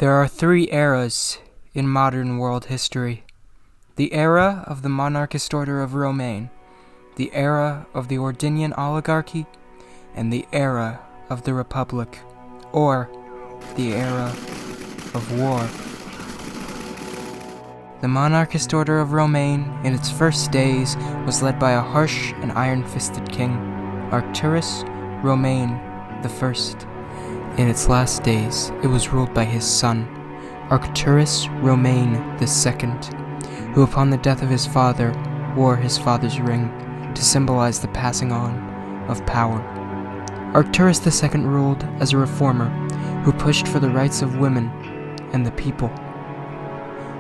There are three eras in modern world history. The era of the monarchist order of Romane, the era of the Ordinian oligarchy, and the era of the Republic, or the era of war. The monarchist order of Romane, in its first days, was led by a harsh and iron-fisted king, Arcturus Romane I. In its last days, it was ruled by his son, Arcturus Romane II, who upon the death of his father, wore his father's ring to symbolize the passing on of power. Arcturus II ruled as a reformer who pushed for the rights of women and the people.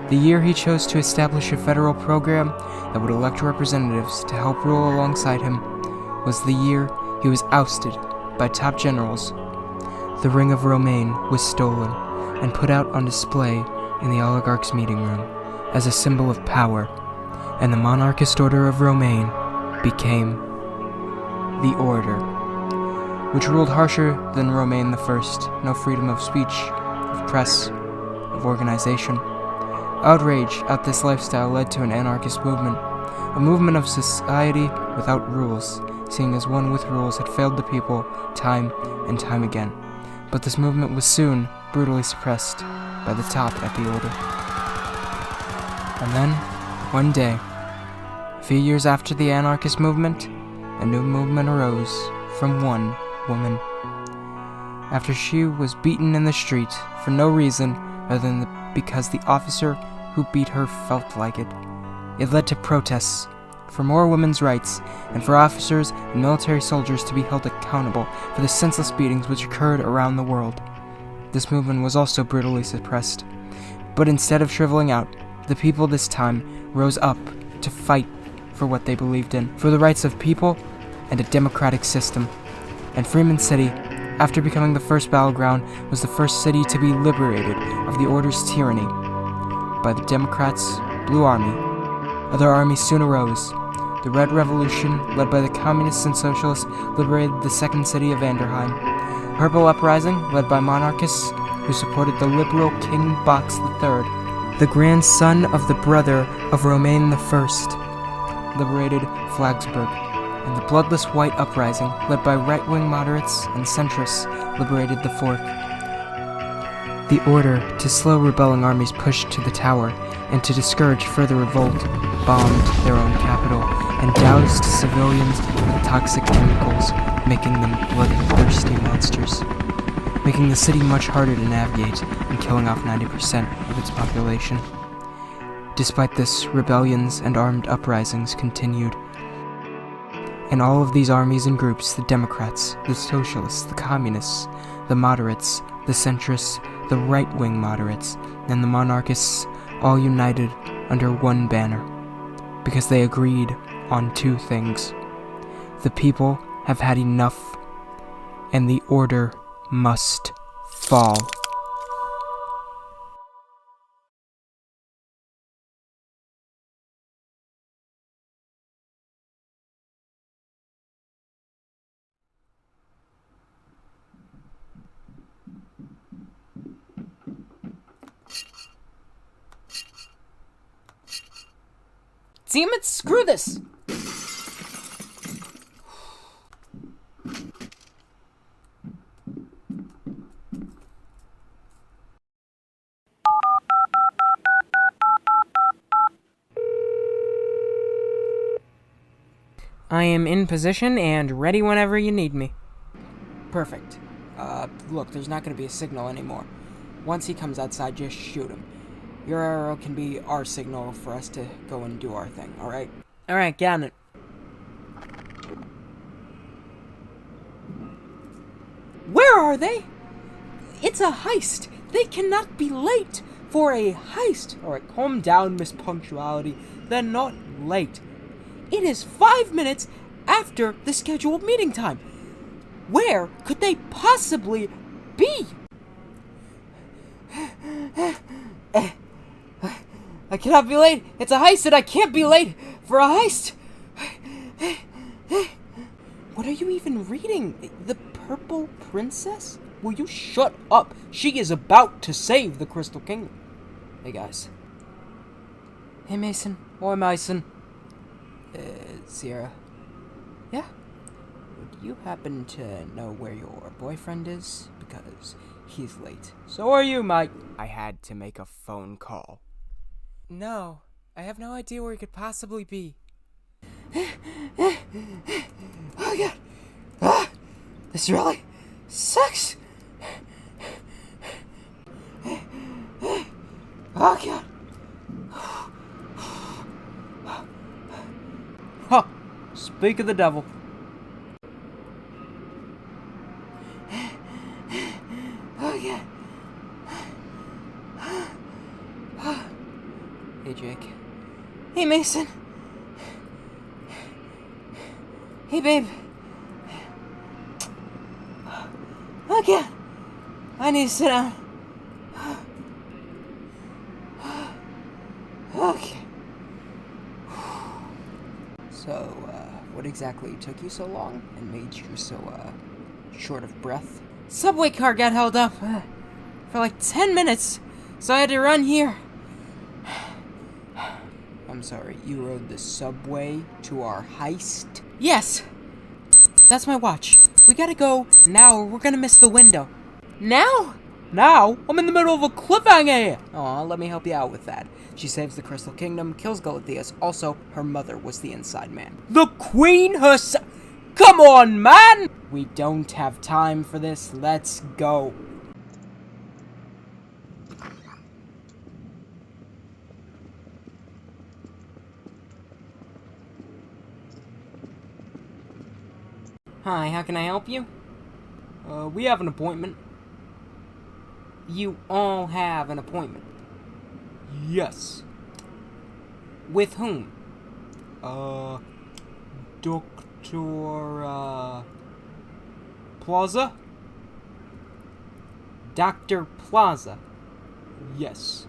The year he chose to establish a federal program that would elect representatives to help rule alongside him was the year he was ousted by top generals. The Ring of Romane was stolen and put out on display in the oligarch's meeting room as a symbol of power, and the monarchist order of Romane became the Order, which ruled harsher than Romane I. No freedom of speech, of press, of organization. Outrage at this lifestyle led to an anarchist movement, a movement of society without rules, seeing as one with rules had failed the people time and time again. But this movement was soon brutally suppressed by the top at the Order. And then, one day, a few years after the anarchist movement, a new movement arose from one woman. After she was beaten in the street for no reason other than because the officer who beat her felt like it. It led to protests for more women's rights and for officers and military soldiers to be held accountable for the senseless beatings which occurred around the world. This movement was also brutally suppressed. But instead of shriveling out, the people this time rose up to fight for what they believed in, for the rights of people and a democratic system. And Freeman City, after becoming the first battleground, was the first city to be liberated of the Order's tyranny by the Democrats' Blue Army. Other armies soon arose. The Red Revolution, led by the Communists and Socialists, liberated the second city of Vanderheim. Purple Uprising, led by monarchists who supported the liberal King Box III, the grandson of the brother of Romane I, liberated Flagsburg. And the Bloodless White Uprising, led by right-wing moderates and centrists, liberated the Fork. The Order, to slow rebelling armies pushed to the tower, and to discourage further revolt, bombed their own capital, and doused civilians with toxic chemicals, making them bloodthirsty monsters, making the city much harder to navigate and killing off 90% of its population. Despite this, rebellions and armed uprisings continued. In all of these armies and groups, the Democrats, the Socialists, the Communists, the Moderates, the Centrists, the right-wing moderates, and the monarchists all united under one banner, because they agreed on two things. The people have had enough, and the Order must fall. Damn it, screw this! I am in position and ready whenever you need me. Perfect. Look, there's not gonna be a signal anymore. Once he comes outside, just shoot him. Your arrow can be our signal for us to go and do our thing, alright? Alright, get on it. Where are they? It's a heist! They cannot be late for a heist! Alright, calm down, Miss Punctuality. They're not late. It is 5 minutes after the scheduled meeting time. Where could they possibly be? I cannot be late. It's a heist and I can't be late for a heist. What are you even reading? The Purple Princess? will you shut up? She is about to save the Crystal Kingdom. Hey, guys. Hey, Mason. Or Mason. Cheera. Yeah? Would you happen to know where your boyfriend is? Because he's late. So are you, Mike. I had to make a phone call. No, I have no idea where he could possibly be. Oh, God. This really sucks. Oh, God. Huh. Speak of the devil. Oh, God. Hey, Jake. Hey, Mason. Hey, babe. Oh, God. I need to sit down. Okay. So, what exactly took you so long and made you so, short of breath? Subway car got held up for like 10 minutes, so I had to run here. I'm sorry, you rode the subway to our heist? Yes! That's my watch. We gotta go now or we're gonna miss the window. Now? Now? I'm in the middle of a cliffhanger here! Aw, let me help you out with that. She saves the Crystal Kingdom, kills Galatheus. Also, her mother was the inside man. The Queen herself! Come on, man! We don't have time for this. Let's go. Hi, how can I help you? We have an appointment. You all have an appointment? Yes. With whom? Dr. Plaza? Dr. Plaza. Yes.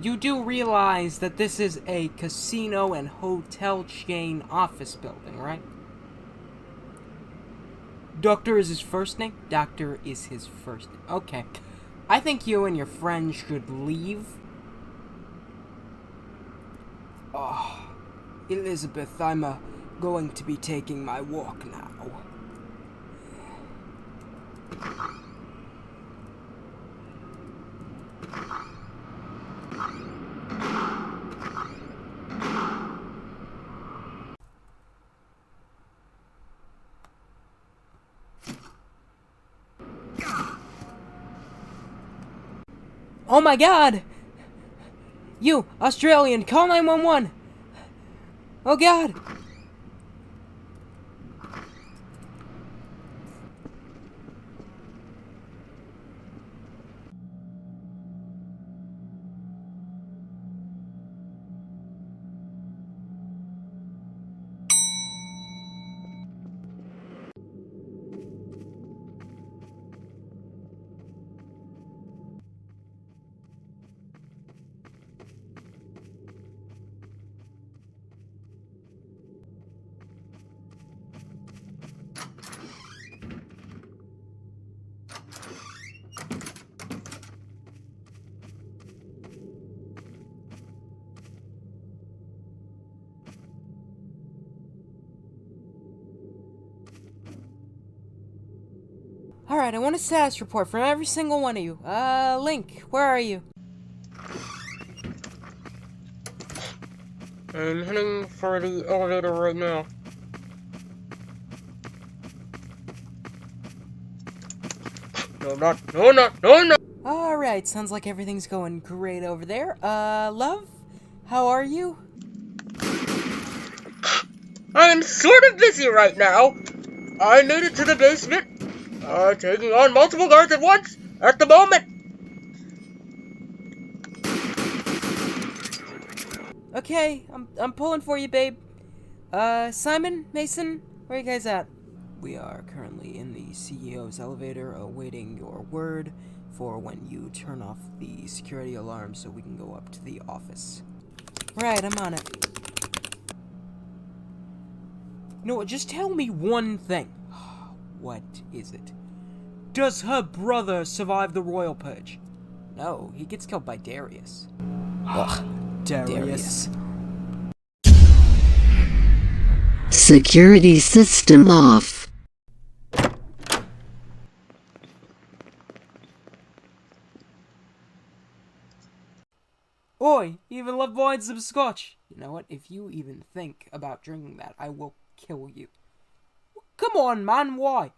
You do realize that this is a casino and hotel chain office building, right? Doctor is his first name? Doctor is his first name. Okay. I think you and your friend should leave. Oh, Elizabeth, I'm going to be taking my walk now. Oh my God! You, Australian, call 911! Oh God! Alright, I want a status report from every single one of you. Link, where are you? I'm heading for the elevator right now. No. Alright, sounds like everything's going great over there. Love? How are you? I'm sort of busy right now. I made it to the basement, taking on multiple guards at once, at the moment. Okay, I'm pulling for you, babe. Simon, Mason, where are you guys at? We are currently in the CEO's elevator, awaiting your word for when you turn off the security alarm so we can go up to the office. Right, I'm on it. You know what, just tell me one thing. What is it? Does her brother survive the royal purge? No, he gets killed by Darius. Ugh, Darius. Security system off. Oi, you even love buying some scotch. You know what? If you even think about drinking that, I will kill you. Come on, man, why?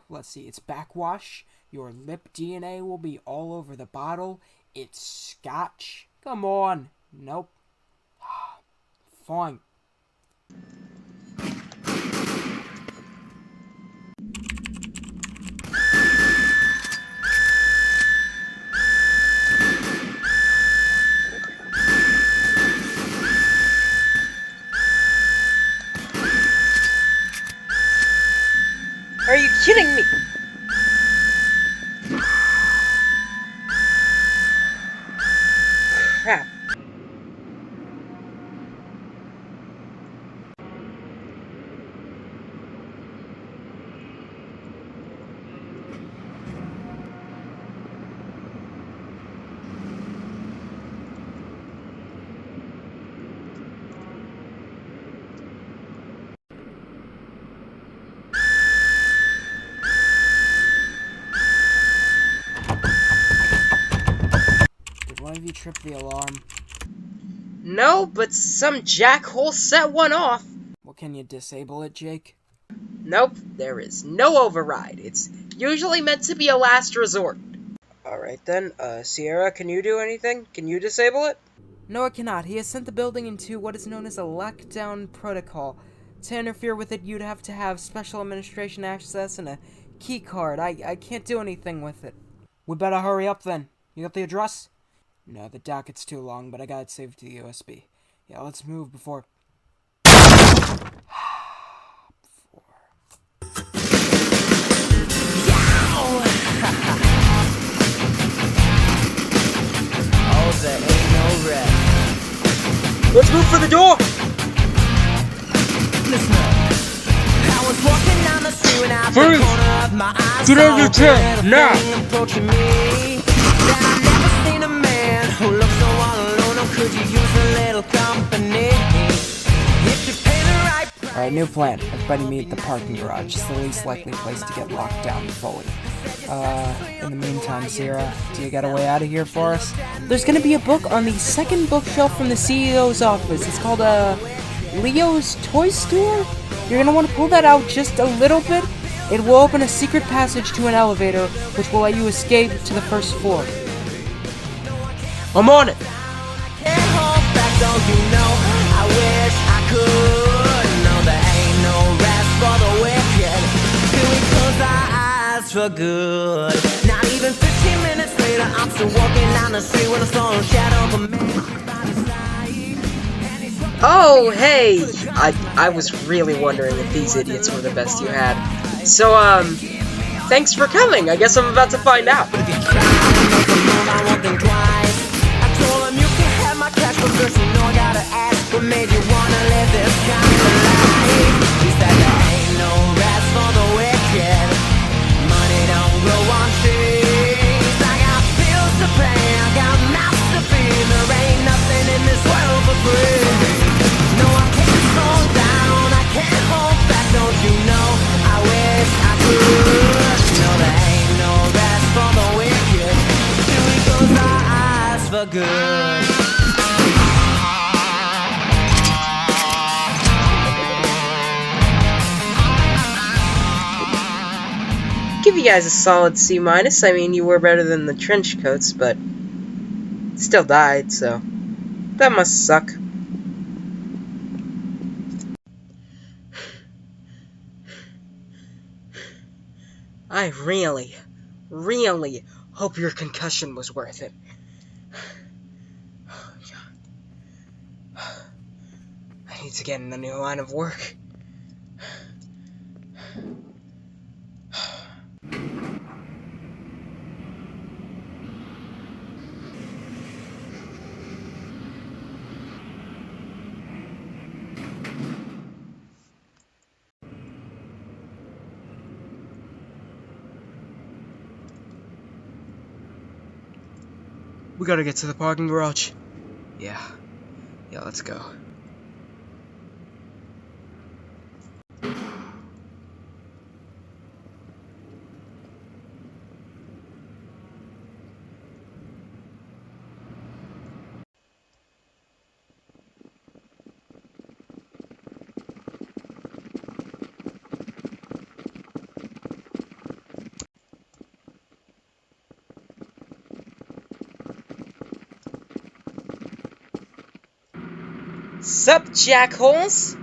Let's see, it's backwash. Your lip DNA will be all over the bottle. It's scotch. Come on. Nope. Fine. Are you kidding me? Crap. Did one of you trip the alarm? No, but some jackhole set one off. Well, can you disable it, Jake? Nope, there is no override. It's usually meant to be a last resort. Alright then, Sierra, can you do anything? Can you disable it? No, it cannot. He has sent the building into what is known as a lockdown protocol. To interfere with it, you'd have to have special administration access and a key card. I can't do anything with it. We better hurry up then. You got the address? No, the docket's too long, but I got it saved to the USB. Yeah, let's move before... Oh, there ain't no rest. Let's move for the door! Listen up. I was walking down the street when out Freeze! the corner of my eyes Get out of your saw a chair, little now! thing approaching me. That I never seen a man who looked so all alone. Or could you use a little company? If you pay the right price. Alright, new plan. Everybody meet at the parking garage. It's the least likely place to get locked down fully. In the meantime, Sierra, do you got a way out of here for us? There's gonna be a book on the second bookshelf from the CEO's office. It's called, Leo's Toy Store? You're gonna want to pull that out just a little bit. It will open a secret passage to an elevator, which will let you escape to the first floor. I'm on it! Can't hold back, don't you know? I wish I could. No, there ain't no rest for the wicked. Till we close our eyes for good. Not even 15 minutes later, I'm still walking down the street when I saw a shadow of a man by his side. Oh, hey! I was really wondering if these idiots were the best you had. So, thanks for coming. I guess I'm about to find out. If you try to make a move, I want them twice. I told him you can have my cash, but first you know I gotta ask what made you wanna live this kind of life. He said there ain't no rest for the wicked. Money don't grow on trees. I got bills to pay, I got mouths to feed. There ain't nothing in this world for free. No, I can't slow down, I can't hold back, don't you know? I wish I could. No, there ain't no rest for the wicked. Till we close our eyes for good. Give you guys a solid C-. I mean, you were better than the trench coats, but still died, so that must suck. I really hope your concussion was worth it. I need to get in a new line of work. We gotta get to the parking garage. Yeah, let's go. Sup, jackholes?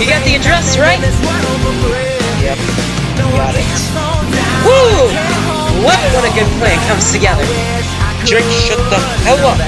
You got the address, right? Yep, got it. Woo! Love it when a good plan comes together. Drink, shut the hell up.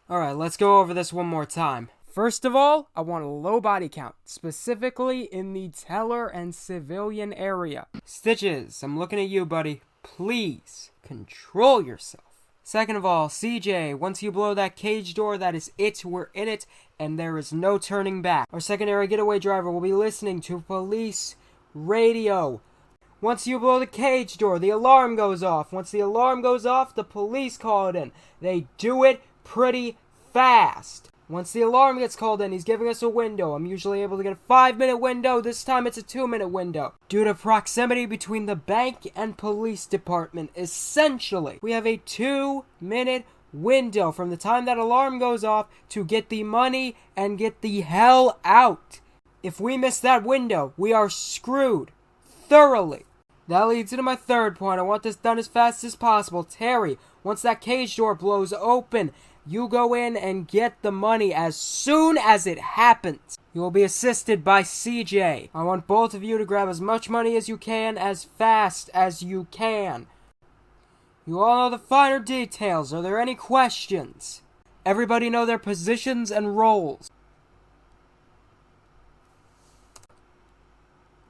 Alright, let's go over this one more time. First of all, I want a low body count, specifically in the teller and civilian area. Stitches, I'm looking at you, buddy. Please, control yourself. Second of all, CJ, once you blow that cage door, that is it, we're in it, and there is no turning back. Our secondary getaway driver will be listening to police radio. Once you blow the cage door, the alarm goes off. Once the alarm goes off, the police call it in. They do it pretty fast. Once the alarm gets called in, he's giving us a window. I'm usually able to get a 5-minute window. This time it's a 2-minute window. Due to proximity between the bank and police department, essentially, we have a 2-minute window from the time that alarm goes off to get the money and get the hell out. If we miss that window, we are screwed. Thoroughly. That leads into my third point. I want this done as fast as possible. Terry, once that cage door blows open, you go in and get the money as soon as it happens. You will be assisted by CJ. I want both of you to grab as much money as you can, as fast as you can. You all know the finer details. Are there any questions? Everybody know their positions and roles.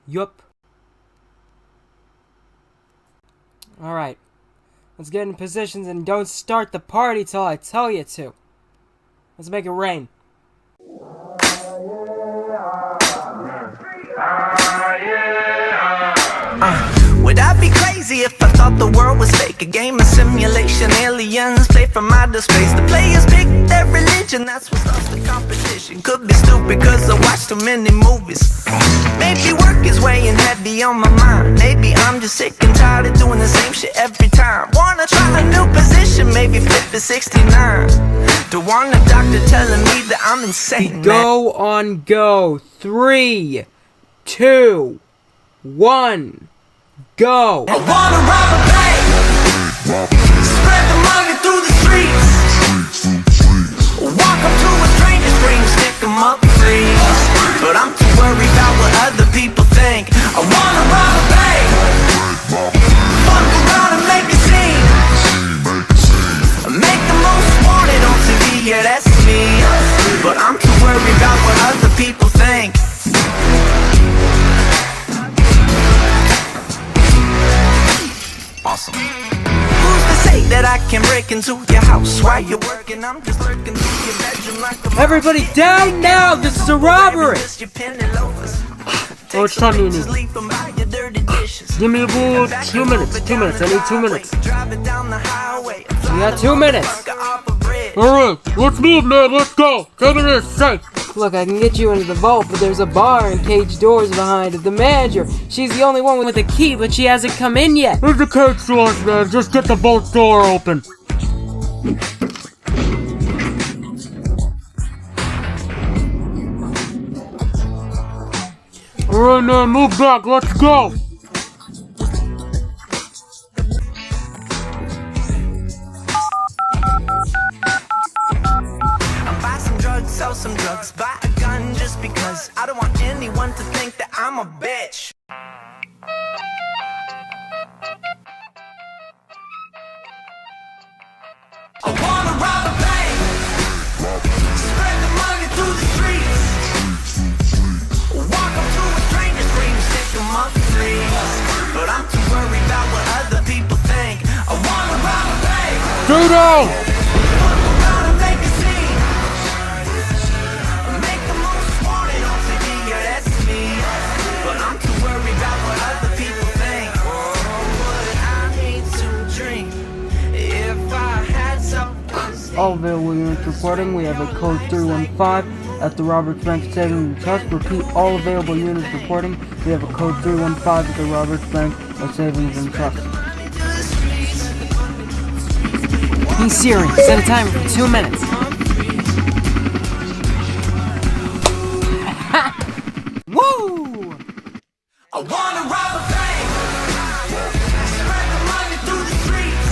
Yup. Alright. Let's get in positions and don't start the party till I tell you to. Let's make it rain. Would I be crazy if I thought the world was fake? A game of simulation, aliens play from outer space. The players pick their religion, that's what starts the competition. Could be stupid cause I watch too many movies. Maybe work is weighing heavy on my mind. Maybe I'm just sick and tired of doing the same shit every time. Wanna try a new position, maybe flip to 69. Don't want a doctor telling me that I'm insane. Go on go. 3, 2, 1. Go! I wanna rob a bank, spread the money through the streets, walk up to a stranger, scream, stick 'em up, please. But I'm too worried about what other people think. I wanna rob a bank, fuck around and make a scene, make the most wanted on TV, yeah that's me. But I'm too worried about what other people think. Awesome. Who's to say that I can break into your house while you're working? I'm just lurking through your bedroom like a Everybody down now! This is a robbery! How much time do you need? Give me about 2 minutes. 2 minutes. I need 2 minutes. You got 2 minutes. Alright, let's move, man. Let's go. Take it safe. Look, I can get you into the vault, but there's a bar and cage doors behind it. The manager, she's the only one with a key, but she hasn't come in yet. There's the cage doors, man. Just get the vault door open. Alright, man, move back. Let's go. Sell some drugs, buy a gun just because I don't want anyone to think that I'm a bitch. I wanna rob a bank, spread the money through the streets, walk up to a stranger, scream, stick 'em up, please. But I'm too worried about what other people think. I wanna rob a bank, Dudo! All available units reporting. We have a code 315 at the Roberts Bank Savings and Trust. Repeat, all available units reporting. We have a code 315 at the Roberts Bank Savings and Trust. Hey Siri, set a timer for 2 minutes. Woo! I wanna rob a bank, spread the money through the streets,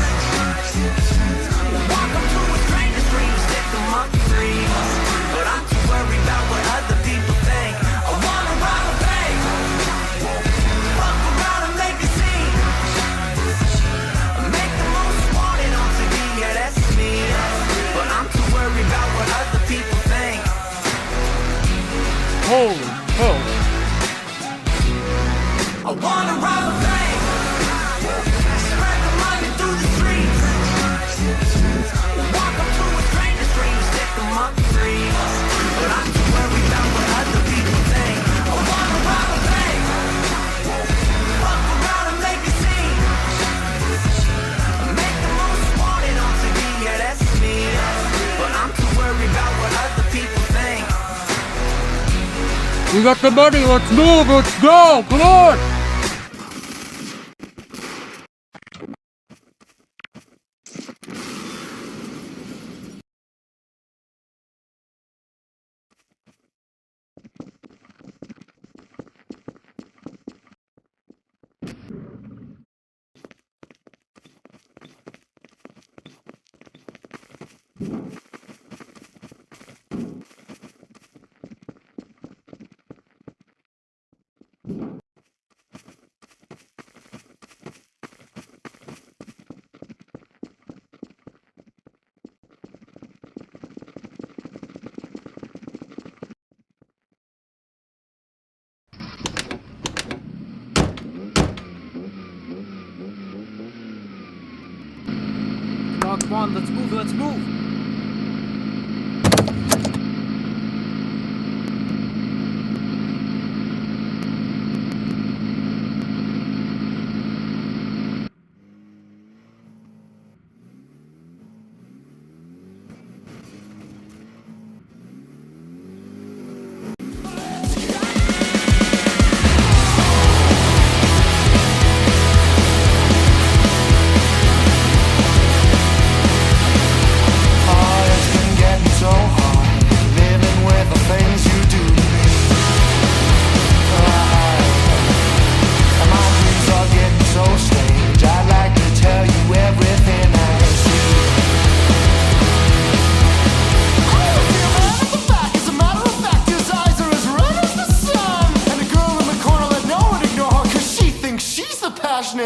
walk up to a stranger, scream, stick 'em up, please. But I'm too worried about what other people think. I wanna rob a bank, fuck around and make a scene, make the most wanted on TV, yeah that's me. But I'm too worried about what other people think. Holy hell. I wanna got the money, let's move, let's go, come on! Come on, let's move, let's move!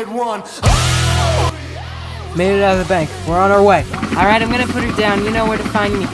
One. Made it out of the bank. We're on our way. Alright, I'm gonna put her down. You know where to find me.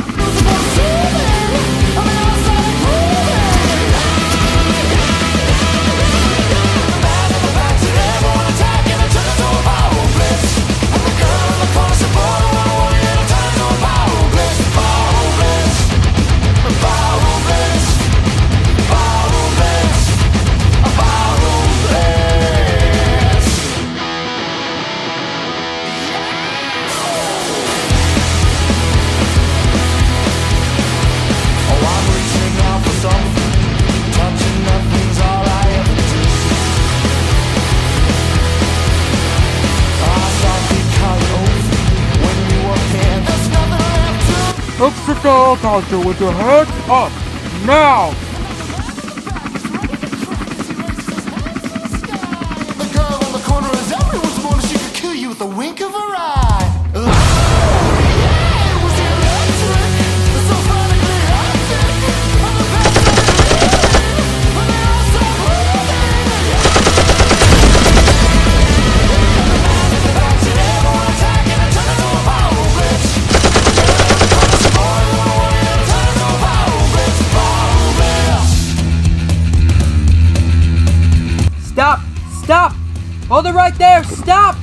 Exit the helicopter with your heads up, now! The girl on the corner is everyone's born, she could kill you with a wink of her eye. It was electric, so frantically hectic. On the backside of the building, when they all stopped moving. And the man in the back said everyone attacking and turned into a power blitz. Stop! Stop! Hold it right there! Stop!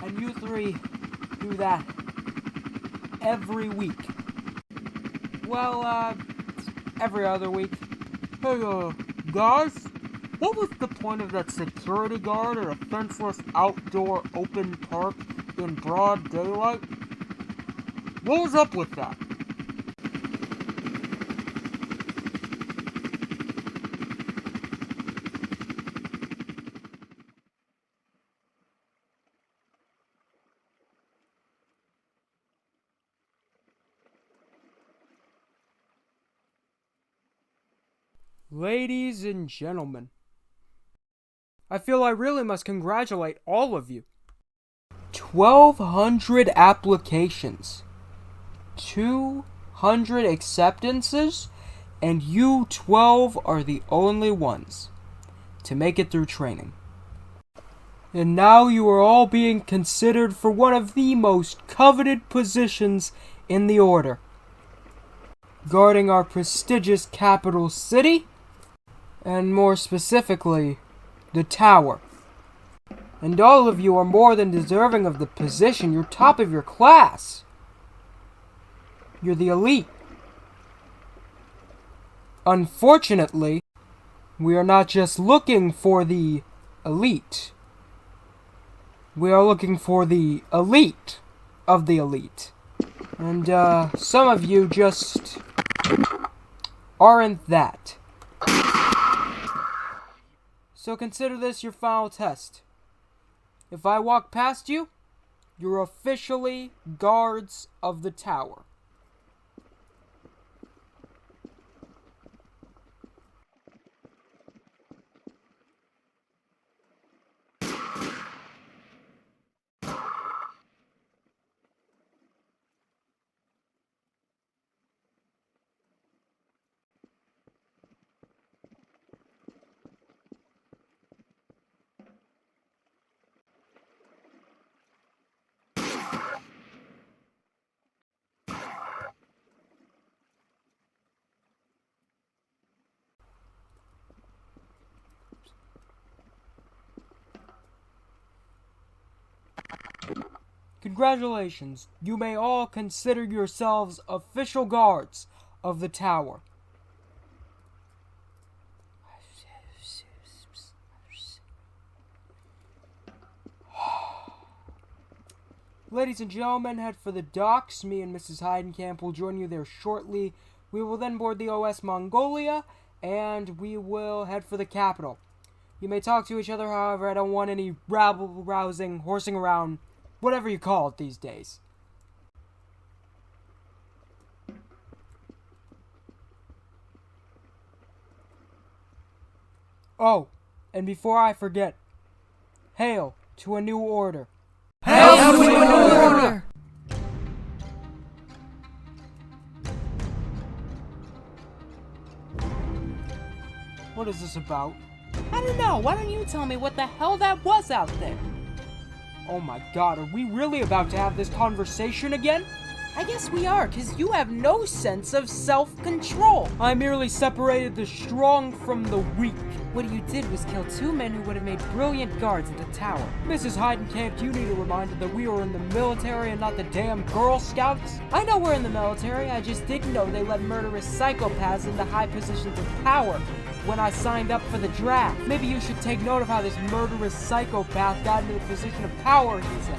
And you three, do that every week. Well, every other week. Hey, guys? What was the point of that security guard at a fenceless outdoor open park in broad daylight? What was up with that? Ladies and gentlemen, I feel I really must congratulate all of you. 1,200 applications, 200 acceptances, and you 12 are the only ones to make it through training. And now you are all being considered for one of the most coveted positions in the Order, guarding our prestigious capital city, and more specifically, the Tower. And all of you are more than deserving of the position. You're top of your class. You're the elite. Unfortunately, we are not just looking for the elite. We are looking for the elite of the elite. And, some of you just aren't that. So consider this your final test. If I walk past you, you're officially guards of the Tower. Congratulations, you may all consider yourselves official guards of the Tower. Ladies and gentlemen, head for the docks. Me and Mrs. Heidencamp will join you there shortly. We will then board the OS Mongolia, and we will head for the capital. You may talk to each other, however, I don't want any rabble-rousing, horsing around, whatever you call it these days. Oh, and before I forget, hail to a new order. Hail to a new order! What is this about? I don't know. Why don't you tell me what the hell that was out there? Oh my god, are we really about to have this conversation again? I guess we are, because you have no sense of self-control. I merely separated the strong from the weak. What you did was kill two men who would have made brilliant guards at the Tower. Mrs. Heidencamp, you need a reminder that we are in the military and not the damn Girl Scouts. I know we're in the military, I just didn't know they let murderous psychopaths into high positions of power when I signed up for the draft. Maybe you should take note of how this murderous psychopath got into the position of power he's in.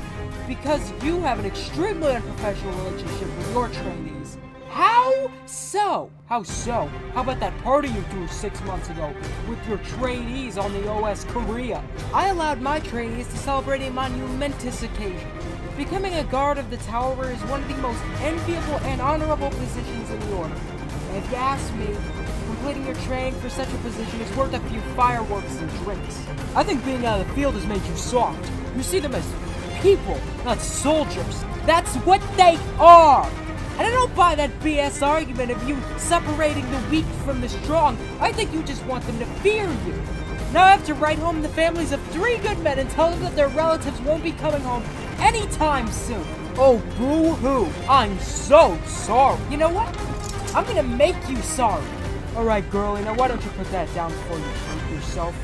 Because you have an extremely unprofessional relationship with your trainees. How so? How so? How about that party you threw 6 months ago with your trainees on the OS Korea? I allowed my trainees to celebrate a monumentous occasion. Becoming a guard of the Tower is one of the most enviable and honorable positions in the Order. And if you ask me, completing your training for such a position is worth a few fireworks and drinks. I think being out of the field has made you soft. You see them as people, not soldiers. That's what they are! And I don't buy that BS argument of you separating the weak from the strong. I think you just want them to fear you. Now I have to write home the families of 3 good men and tell them that their relatives won't be coming home anytime soon. Oh, boo-hoo. I'm so sorry. You know what? I'm gonna make you sorry. Alright, girlie, now why don't you put that down before you hurt yourself?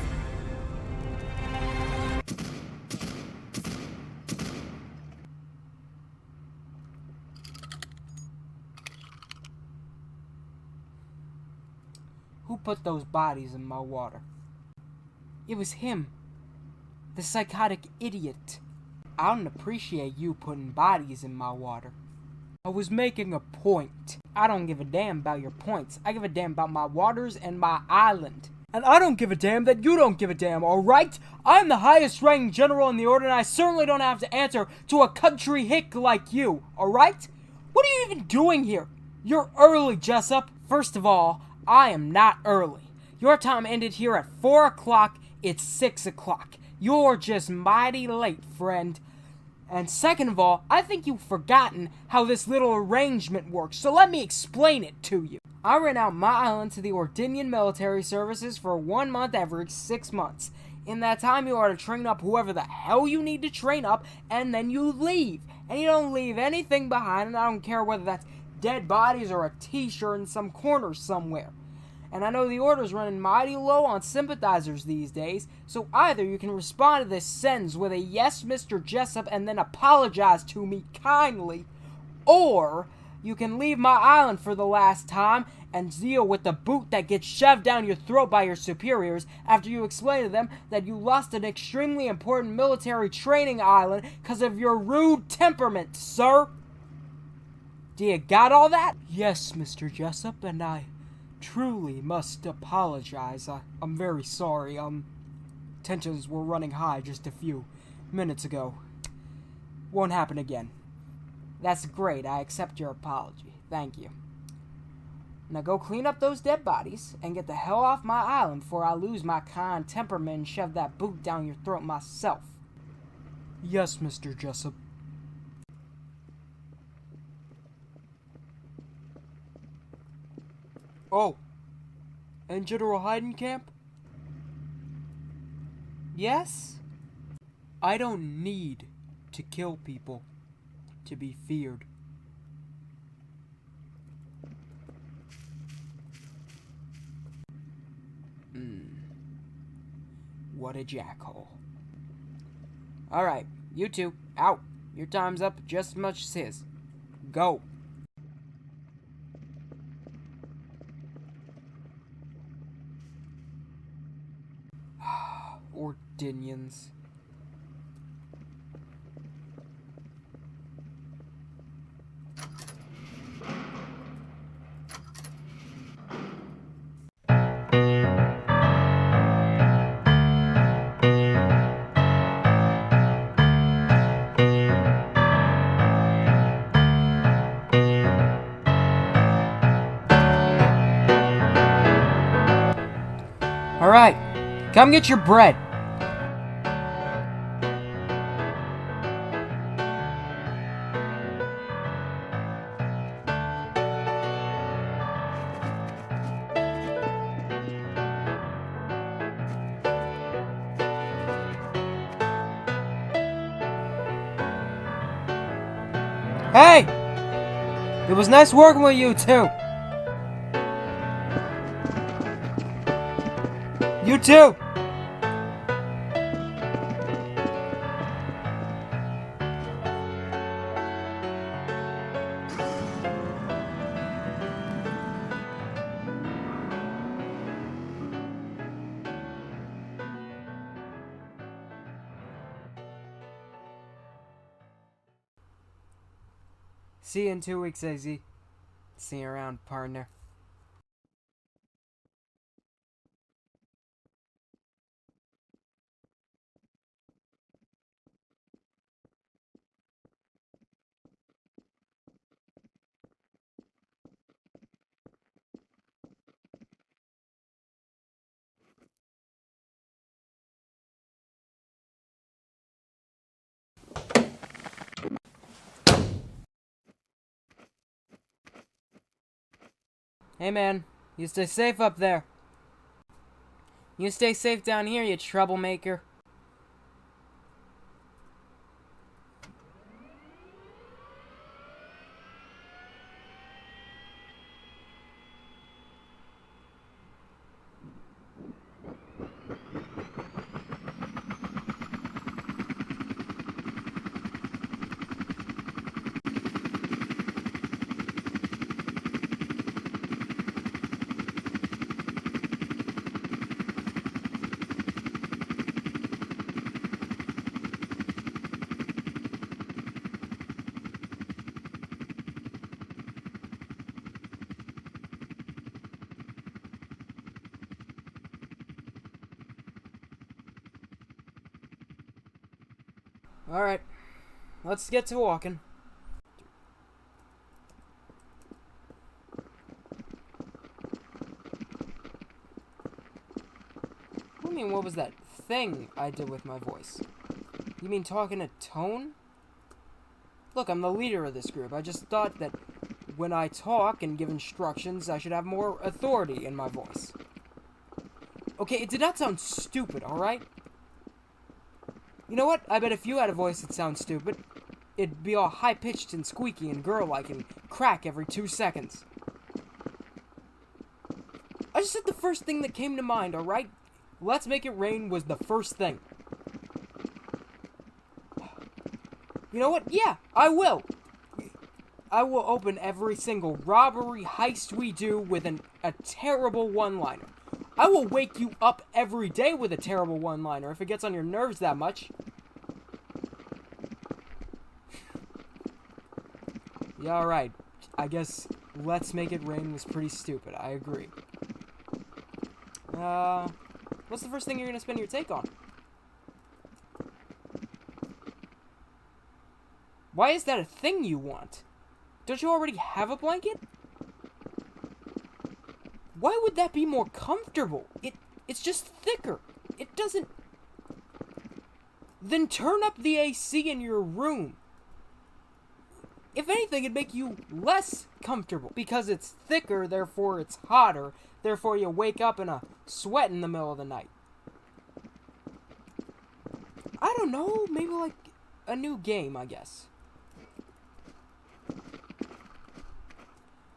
Who put those bodies in my water? It was him. The psychotic idiot. I don't appreciate you putting bodies in my water. I was making a point. I don't give a damn about your points. I give a damn about my waters and my island. And I don't give a damn that you don't give a damn, alright? I'm the highest ranking general in the order, and I certainly don't have to answer to a country hick like you, alright? What are you even doing here? You're early, Jasoc. First of all, I am not early. Your time ended here at 4 o'clock. It's 6 o'clock. You're just mighty late, friend. And second of all, I think you've forgotten how this little arrangement works, so let me explain it to you. I rent out my island to the Ordinian military services for 1 month every 6 months. In that time, you are to train up whoever the hell you need to train up, and then you leave. And you don't leave anything behind, and I don't care whether that's dead bodies or a t-shirt in some corner somewhere. And I know the order's running mighty low on sympathizers these days, so either you can respond to this sentence with a yes, Mr. Jasoc, and then apologize to me kindly, or you can leave my island for the last time and deal with the boot that gets shoved down your throat by your superiors after you explain to them that you lost an extremely important military training island because of your rude temperament, sir. Do you got all that? Yes, Mr. Jasoc, and I truly must apologize. I'm very sorry. Tensions were running high just a few minutes ago. Won't happen again. That's great. I accept your apology. Thank you. Now go clean up those dead bodies and get the hell off my island before I lose my kind temperament and shove that boot down your throat myself. Yes, Mr. Jasoc. Oh, and General Heidencamp? Yes? I don't need to kill people to be feared. What a jackhole. Alright, you two, out. Your time's up just as much as his. Go. Ordinians. Alright, come get your bread. Hey! It was nice working with you, too. You too! See you in 2 weeks, AZ. See you around, partner. Hey man, you stay safe up there. You stay safe down here, you troublemaker. Alright, let's get to walking. What do you mean, what was that thing I did with my voice? You mean talking a tone? Look, I'm the leader of this group. I just thought that when I talk and give instructions, I should have more authority in my voice. Okay, it did not sound stupid, alright? You know what? I bet if you had a voice that sounds stupid, it'd be all high-pitched and squeaky and girl-like and crack every 2 seconds. I just said the first thing that came to mind, alright? Let's Make It Rain was the first thing. You know what? Yeah, I will. I will open every single robbery heist we do with a terrible one-liner. I will wake you up every day with a terrible one-liner if it gets on your nerves that much. Yeah, alright. I guess Let's Make It Rain was pretty stupid. I agree. What's the first thing you're gonna spend your take on? Why is that a thing you want? Don't you already have a blanket? Why would that be more comfortable? It's just thicker. It doesn't... Then turn up the AC in your room. If anything, it'd make you less comfortable. Because it's thicker, therefore it's hotter. Therefore you wake up in a sweat in the middle of the night. I don't know, maybe like a new game, I guess.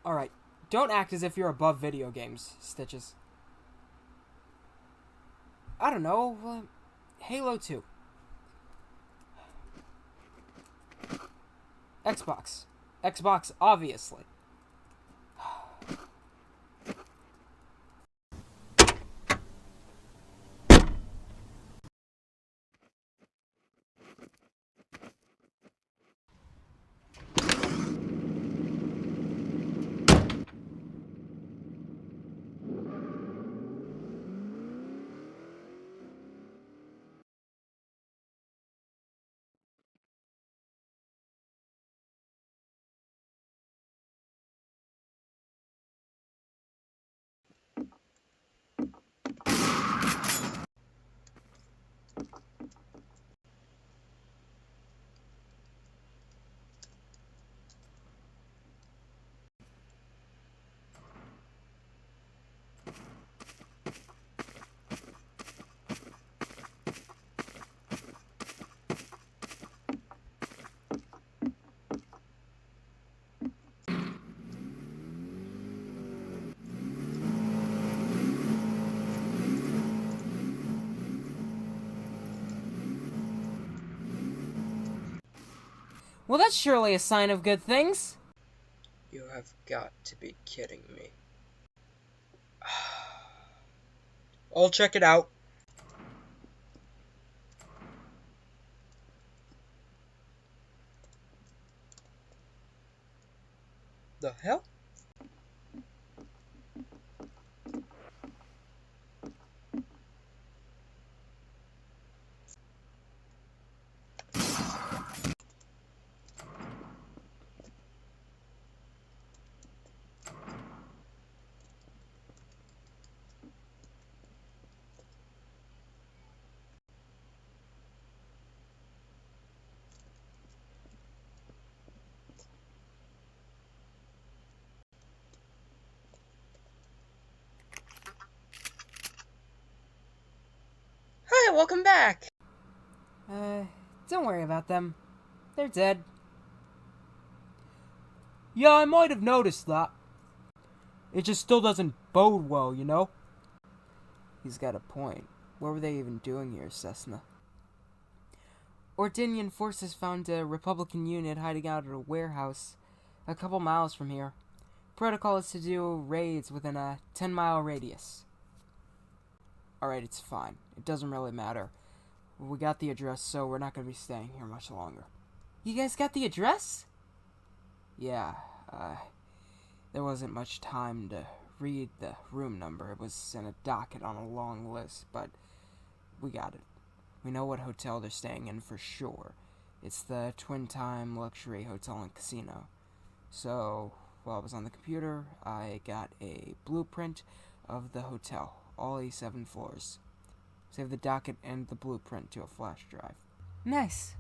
Alright, don't act as if you're above video games, Stitches. I don't know, Halo 2. Xbox. Xbox, obviously. Well, that's surely a sign of good things. You have got to be kidding me. I'll check it out. The hell? Hi, welcome back. Don't worry about them. They're dead. Yeah, I might have noticed that. It just still doesn't bode well, you know? He's got a point. What were they even doing here, Cessna? Ordinian forces found a Republican unit hiding out at a warehouse a couple miles from here. Protocol is to do raids within a 10-mile radius. Alright, it's fine. It doesn't really matter. We got the address, so we're not going to be staying here much longer. You guys got the address? Yeah, there wasn't much time to read the room number. It was in a docket on a long list, but we got it. We know what hotel they're staying in for sure. It's the twin-time luxury hotel and casino. So, while I was on the computer, I got a blueprint of the hotel, all 7 floors. Save the docket and the blueprint to a flash drive. Nice.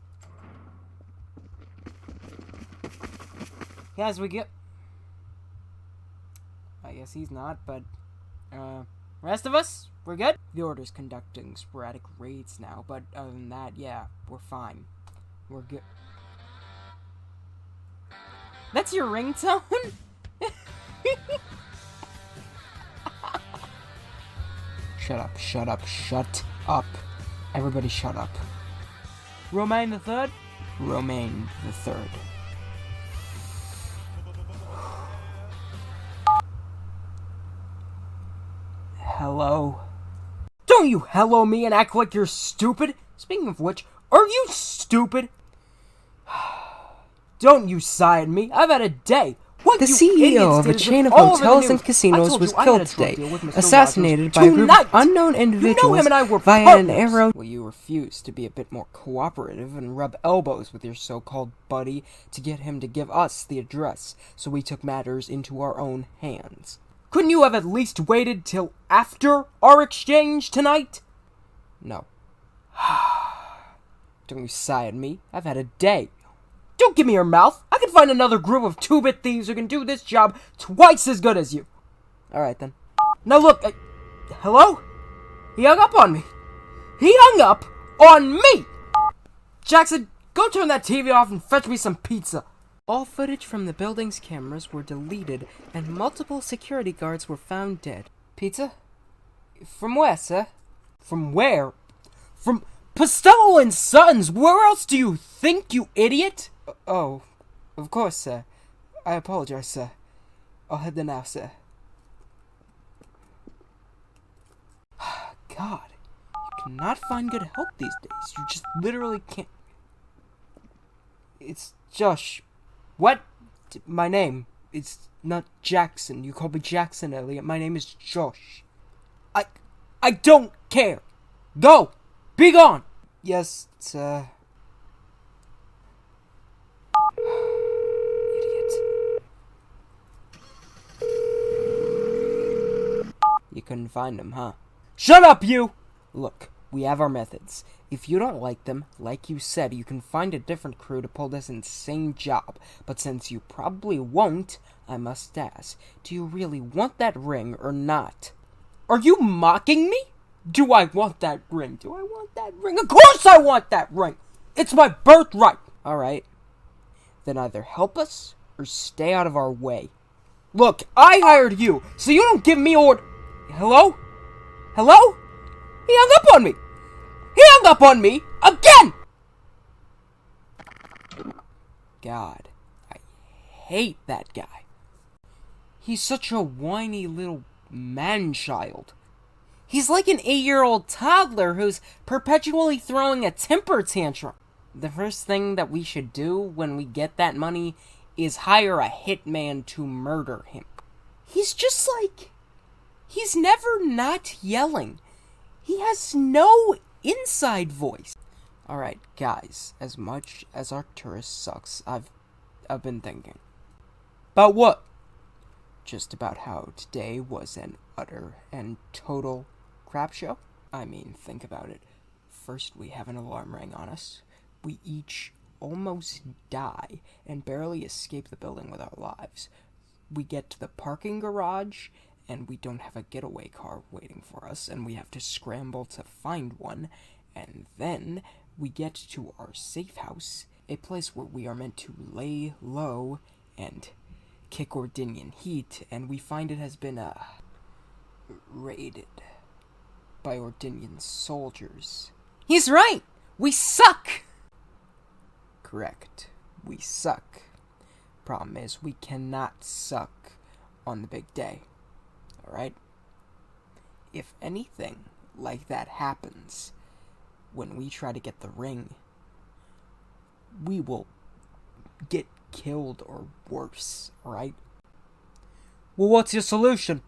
Guys, we get... I guess he's not, but... rest of us, we're good? The Order's conducting sporadic raids now, but other than that, yeah, we're fine. We're good. That's your ringtone? Shut up, shut up, shut up. Everybody shut up. Romane the Third? Romane the Third. Hello? Don't you hello me and act like you're stupid! Speaking of which, are you stupid? Don't you sigh at me, I've had a day! What The you CEO idiots of a did chain of all over the hotels news. and I casinos told was you I had killed a drug today, deal with Mr. assassinated Rogers by a group tonight. of unknown You know individuals him and I were via an partners. arrow. Well, you refused to be a bit more cooperative and rub elbows with your so-called buddy to get him to give us the address, so we took matters into our own hands. Couldn't you have at least waited till after our exchange tonight? No. Don't you sigh at me. I've had a day. Don't give me your mouth. I can find another group of 2-bit thieves who can do this job twice as good as you. Alright then. Now look, hello? He hung up on me. He hung up on me! Jackson, go turn that TV off and fetch me some pizza. All footage from the building's cameras were deleted, and multiple security guards were found dead. Pizza? From where, sir? From where? From Costello and Sons. Where else do you think, you idiot? Oh, of course, sir. I apologize, sir. I'll head there now, sir. God, you cannot find good help these days. You just literally can't. It's Josh. What? My name. It's not Jackson. You called me Jackson earlier. My name is Josh. I don't care. Go! Be gone! Yes, sir. You couldn't find him, huh? Shut up, you! Look, we have our methods. If you don't like them, like you said, you can find a different crew to pull this insane job. But since you probably won't, I must ask, do you really want that ring or not? Are you mocking me? Do I want that ring? Do I want that ring? Of course I want that ring! It's my birthright! Alright. Then either help us or stay out of our way. Look, I hired you, so you don't give me Hello? Hello? He hung up on me! He hung up on me again! God, I hate that guy. He's such a whiny little man-child. He's like an 8-year-old toddler who's perpetually throwing a temper tantrum. The first thing that we should do when we get that money is hire a hitman to murder him. He's just like... He's never not yelling. He has no inside voice. Alright, guys, as much as Arcturus sucks, I've been thinking. About what? Just about how today was an utter and total crap show. I mean, think about it. First, we have an alarm ring on us. We each almost die and barely escape the building with our lives. We get to the parking garage, and we don't have a getaway car waiting for us, and we have to scramble to find one. And then we get to our safe house, a place where we are meant to lay low and kick Ordinian heat, and we find it has been, raided by Ordinian soldiers. He's right! We suck! Correct. We suck. Problem is, we cannot suck on the big day. Alright? If anything like that happens, when we try to get the ring, we will get killed or worse, alright? Well, what's your solution?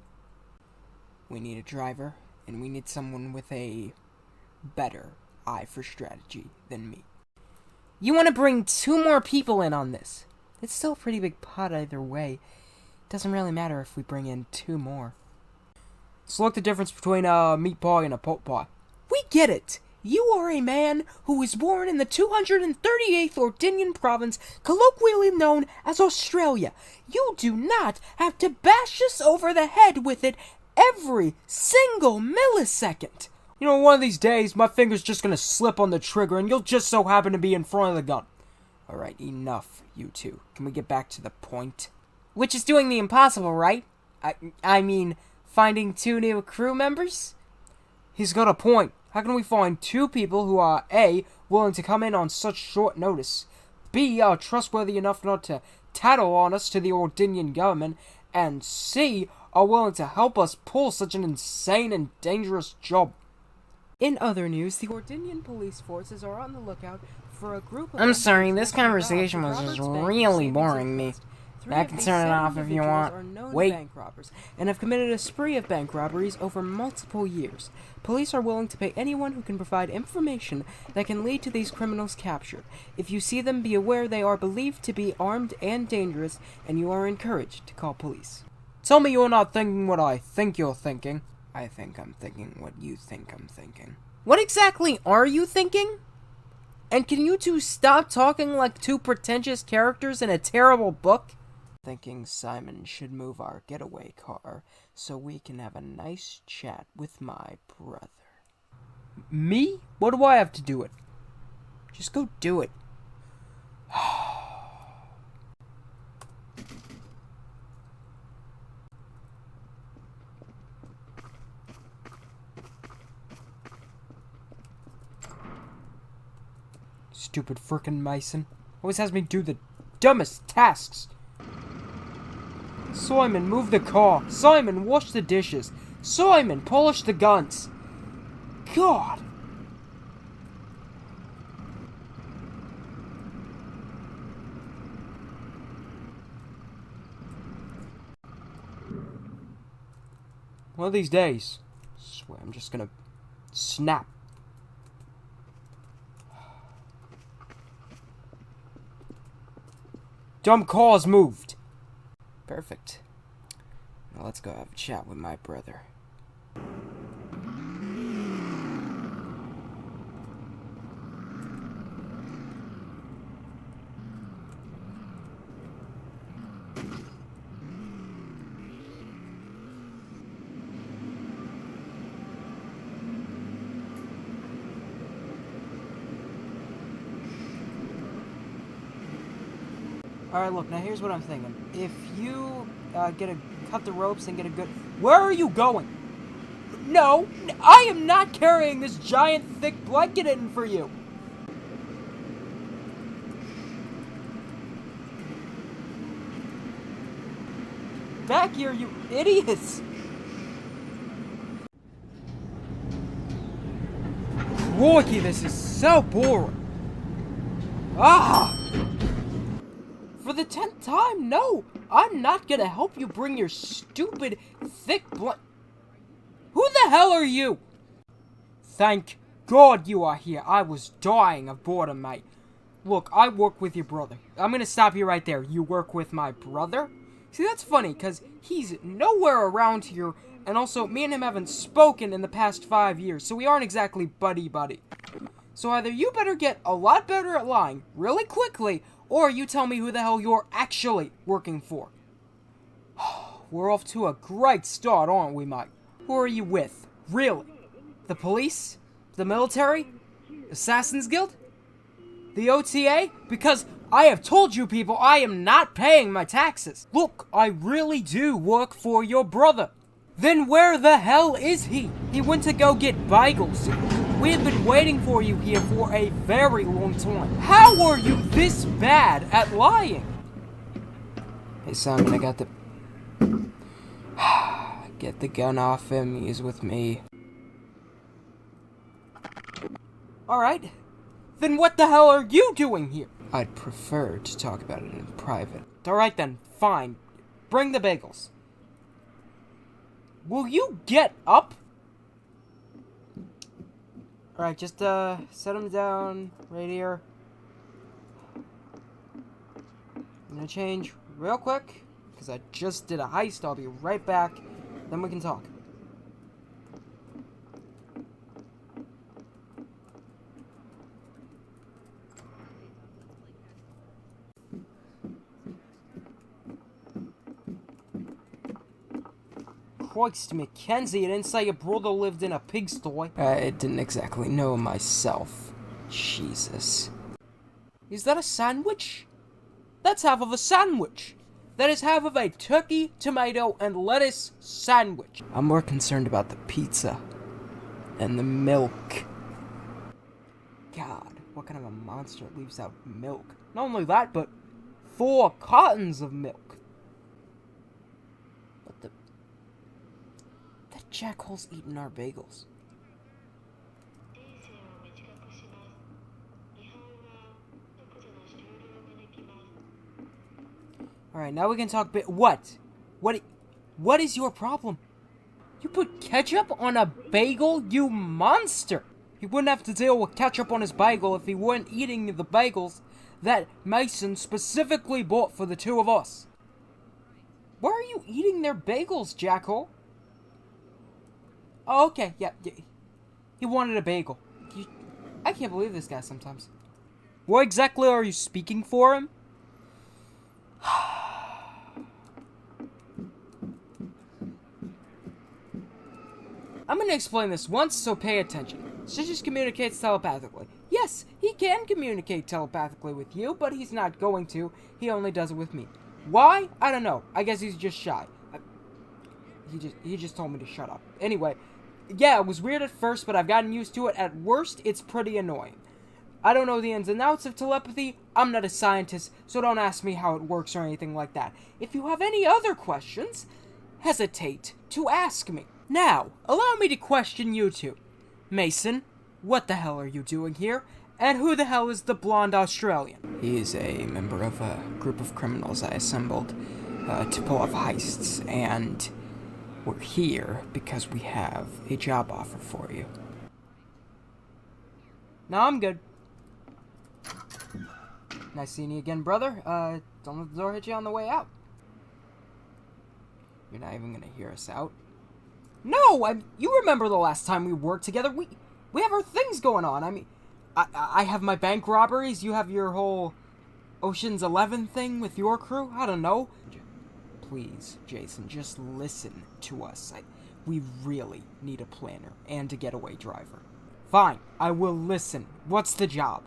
We need a driver, and we need someone with a better eye for strategy than me. You want to bring 2 more people in on this. It's still a pretty big pot either way. Doesn't really matter if we bring in 2 more. So look the difference between a meat pie and a pot pie. We get it. You are a man who was born in the 238th Ordinian province, colloquially known as Australia. You do not have to bash us over the head with it every single millisecond. You know, one of these days, my finger's just gonna slip on the trigger and you'll just so happen to be in front of the gun. Alright, enough, you two. Can we get back to the point? Which is doing the impossible, right? I mean, finding 2 new crew members? He's got a point. How can we find 2 people who are A, willing to come in on such short notice, B, are trustworthy enough not to tattle on us to the Ordinian government, and C, are willing to help us pull such an insane and dangerous job? In other news, the Ordinian police forces are on the lookout for a group of... I'm sorry, this conversation was just really boring me. I can turn it off if you want. Wait. Bank robbers, and have committed a spree of bank robberies over multiple years. Police are willing to pay anyone who can provide information that can lead to these criminals' capture. If you see them, be aware they are believed to be armed and dangerous, and you are encouraged to call police. Tell me you're not thinking what I think you're thinking. I think I'm thinking what you think I'm thinking. What exactly are you thinking? And can you two stop talking like 2 pretentious characters in a terrible book? Thinking Simon should move our getaway car so we can have a nice chat with my brother. Me? What do I have to do it? Just go do it. Stupid frickin' Mason. Always has me do the dumbest tasks. Simon, move the car. Simon, wash the dishes. Simon, polish the guns. God. One of these days, I swear I'm just gonna snap. Dumb car's moved. Perfect. Now let's go have a chat with my brother. Alright, look, now here's what I'm thinking. If you cut the ropes and get a good... Where are you going? No, I am not carrying this giant thick blanket in for you. Back here, you idiots! Crikey, this is so boring. Ah! For the 10th time, no! I'm not gonna help you bring your stupid, thick Who the hell are you? Thank God you are here. I was dying of boredom, mate. Look, I work with your brother. I'm gonna stop you right there. You work with my brother? See, that's funny, because he's nowhere around here, and also, me and him haven't spoken in the past 5 years, so we aren't exactly buddy-buddy. So either you better get a lot better at lying, really quickly, or you tell me who the hell you're actually working for. We're off to a great start, aren't we, Mike? Who are you with? Really? The police? The military? Assassin's Guild? The OTA? Because I have told you people I am not paying my taxes. Look, I really do work for your brother. Then where the hell is he? He went to go get bagels. We have been waiting for you here for a very long time. How are you this bad at lying? Hey Simon, I got the... Get the gun off him, he's with me. Alright. Then what the hell are you doing here? I'd prefer to talk about it in private. Alright then, fine. Bring the bagels. Will you get up? Alright, just set them down right here. gonna change real quick, because I just did a heist. I'll be right back. Then we can talk. Christ, Mackenzie, you didn't say your brother lived in a pigsty. I didn't exactly know myself. Jesus. Is that a sandwich? That's half of a sandwich. That is half of a turkey, tomato, and lettuce sandwich. I'm more concerned about the pizza. And the milk. God, what kind of a monster leaves out milk? Not only that, but 4 cartons of milk. What the... That jackhole's eating our bagels. Alright, now we can talk What? What is your problem? You put ketchup on a bagel, you monster! He wouldn't have to deal with ketchup on his bagel if he weren't eating the bagels that Mason specifically bought for the 2 of us. Why are you eating their bagels, jackhole? Oh, okay, yeah. He wanted a bagel. I can't believe this guy sometimes. What exactly are you speaking for him? I'm gonna explain this once, so pay attention. Stitches communicates telepathically. Yes, he can communicate telepathically with you, but he's not going to. He only does it with me. Why? I don't know. I guess he's just shy. He just told me to shut up. Anyway, yeah, it was weird at first, but I've gotten used to it. At worst, it's pretty annoying. I don't know the ins and outs of telepathy. I'm not a scientist, so don't ask me how it works or anything like that. If you have any other questions, hesitate to ask me. Now, allow me to question you two. Mason, what the hell are you doing here? And who the hell is the blonde Australian? He is a member of a group of criminals I assembled to pull off heists, and we're here because we have a job offer for you. No, I'm good. Nice seeing you again, brother. Don't let the door hit you on the way out. You're not even gonna hear us out? No, you remember the last time we worked together? We have our things going on. I mean, I have my bank robberies. You have your whole Ocean's 11 thing with your crew. I don't know. Please, Jason, just listen to us. We really need a planner and a getaway driver. Fine, I will listen. What's the job?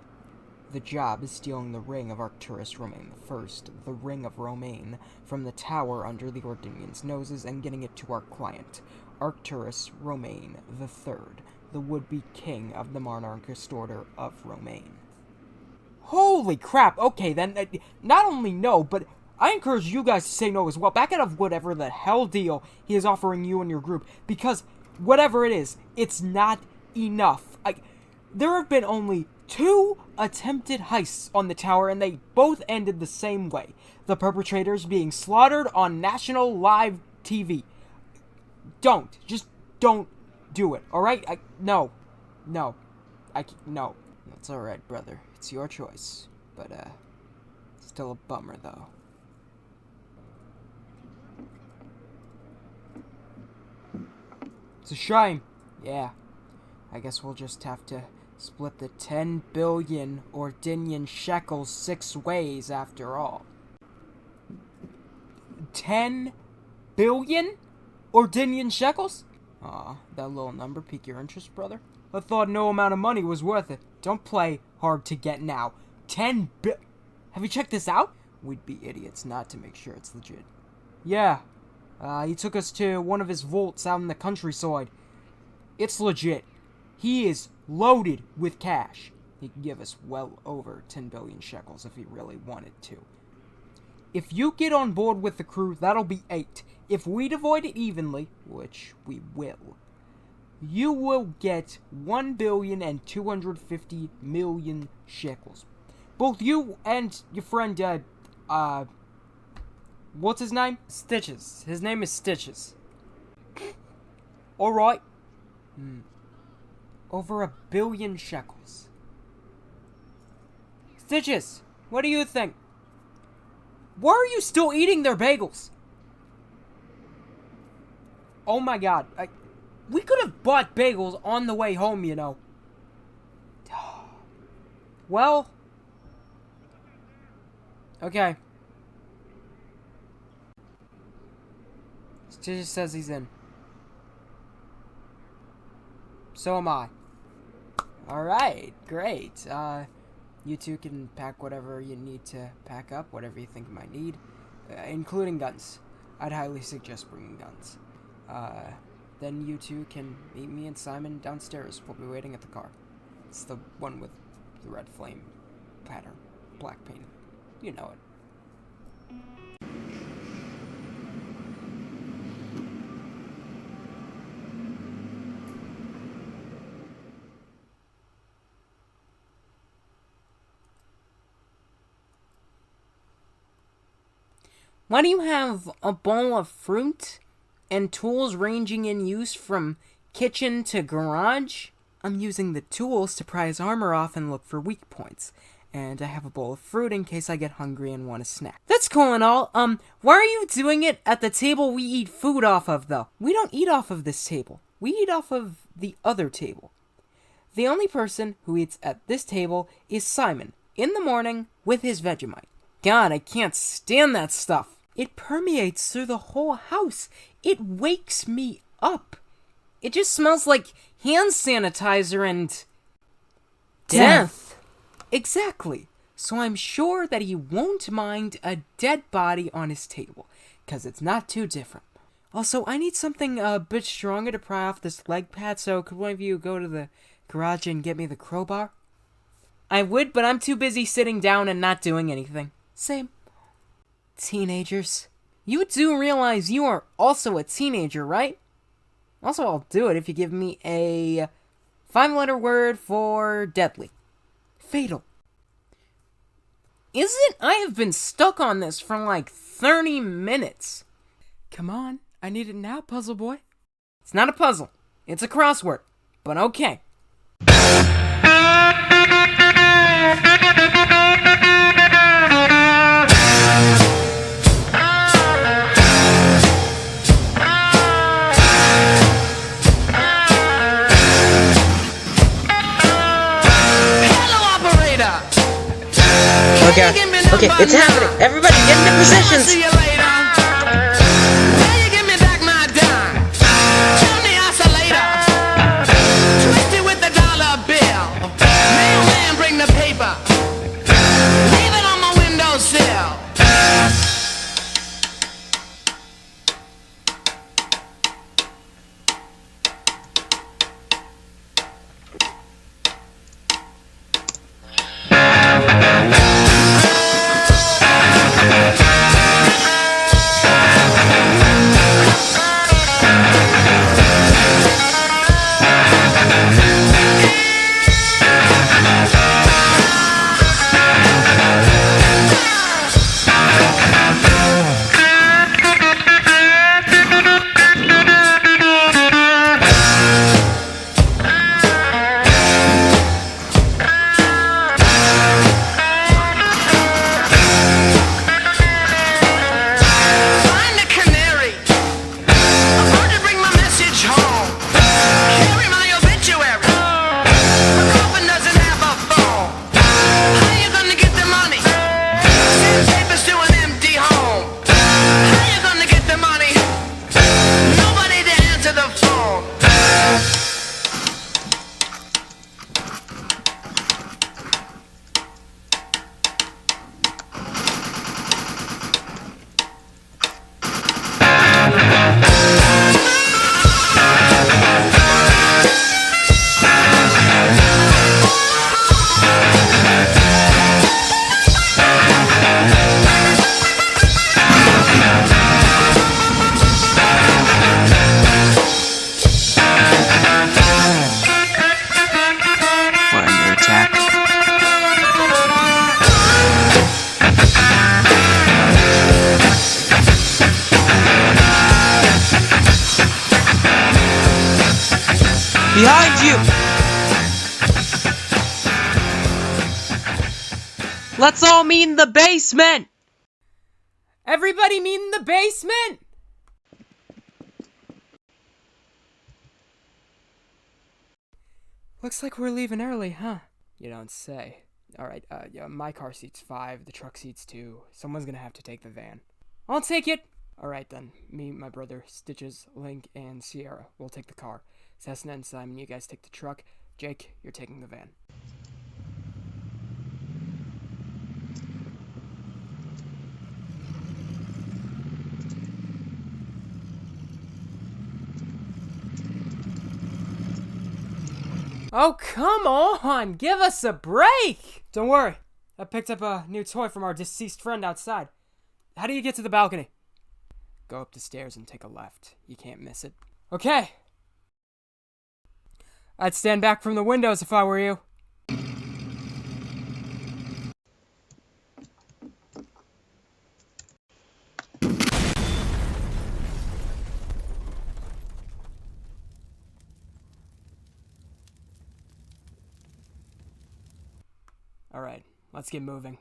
The job is stealing the ring of Arcturus Romane I, the Ring of Romane, from the tower under the Ordinians' noses and getting it to our client, Arcturus Romane III, the would-be king of the monarchist order of Romane. Holy crap! Okay, then, not only no, but I encourage you guys to say no as well. Back out of whatever the hell deal he is offering you and your group, because whatever it is, it's not enough. There have been only 2 attempted heists on the tower, and they both ended the same way. The perpetrators being slaughtered on national live TV. Just don't do it, alright? No. No. That's alright, brother. It's your choice. But, still a bummer, though. It's a shame. Yeah. I guess we'll just have to split the 10 billion Ordinian shekels 6 ways after all. 10 billion Ordinian shekels? Aw, that little number pique your interest, brother? I thought no amount of money was worth it. Don't play hard to get now. 10 bi- Have you checked this out? We'd be idiots not to make sure it's legit. Yeah. He took us to one of his vaults out in the countryside. It's legit. He is loaded with cash. He can give us well over 10 billion shekels if he really wanted to. If you get on board with the crew, that'll be 8. If we divide it evenly, which we will, you will get 1,250,000,000 shekels. Both you and your friend, what's his name? Stitches. His name is Stitches. Alright. Over 1 billion shekels. Stitches, what do you think? Why are you still eating their bagels? Oh my god. We could have bought bagels on the way home, you know. Well. Okay. Just says he's in. So am I. Alright, great. You two can pack whatever you need to pack up, whatever you think you might need, including guns. I'd highly suggest bringing guns. Then you two can meet me and Simon downstairs. We'll be waiting at the car. It's the one with the red flame pattern, black paint. You know it. Why do you have a bowl of fruit and tools ranging in use from kitchen to garage? I'm using the tools to pry his armor off and look for weak points. And I have a bowl of fruit in case I get hungry and want a snack. That's cool and all. Why are you doing it at the table we eat food off of, though? We don't eat off of this table. We eat off of the other table. The only person who eats at this table is Simon, in the morning with his Vegemite. God, I can't stand that stuff. It permeates through the whole house. It wakes me up. It just smells like hand sanitizer and death. Exactly. So I'm sure that he won't mind a dead body on his table, because it's not too different. Also, I need something a bit stronger to pry off this leg pad, so could one of you go to the garage and get me the crowbar? I would, but I'm too busy sitting down and not doing anything. Same. Teenagers. You do realize you are also a teenager, right? Also, I'll do it if you give me a 5-letter word for deadly. Fatal. Isn't I have been stuck on this for like 30 minutes. Come on, I need it now, puzzle boy. It's not a puzzle. It's a crossword. But okay. Okay, it's happening. Everybody get into positions. Behind you! Let's all meet in the basement! Everybody meet in the basement! Looks like we're leaving early, huh? You don't say. Alright, yeah, my car seat's 5, the truck seat's 2. Someone's gonna have to take the van. I'll take it. Alright then, me, my brother, Stitches, Link, and Sierra will take the car. Cessna and Simon, you guys take the truck. Jake, you're taking the van. Oh, come on! Give us a break! Don't worry, I picked up a new toy from our deceased friend outside. How do you get to the balcony? Go up the stairs and take a left. You can't miss it. Okay. I'd stand back from the windows if I were you. Alright, let's get moving.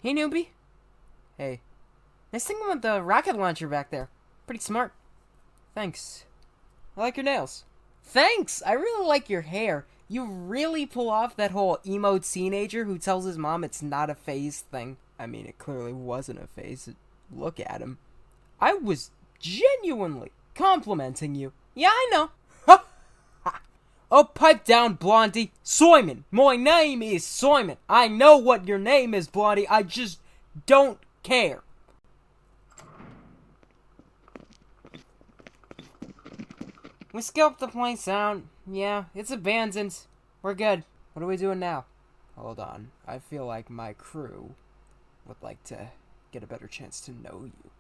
Hey, newbie. Hey, Nice thing with the rocket launcher back there. Pretty smart. thanks. I like your nails. Thanks! I really like your hair. You really pull off that whole emo teenager who tells his mom it's not a phase thing. I mean, it clearly wasn't a phase. Look at him. I was genuinely complimenting you. Yeah, I know. Oh, pipe down, Blondie. Simon. My name is Simon. I know what your name is, Blondie. I just don't care. We scoped the place out. Yeah, it's abandoned. We're good. What are we doing now? Hold on. I feel like my crew would like to get a better chance to know you.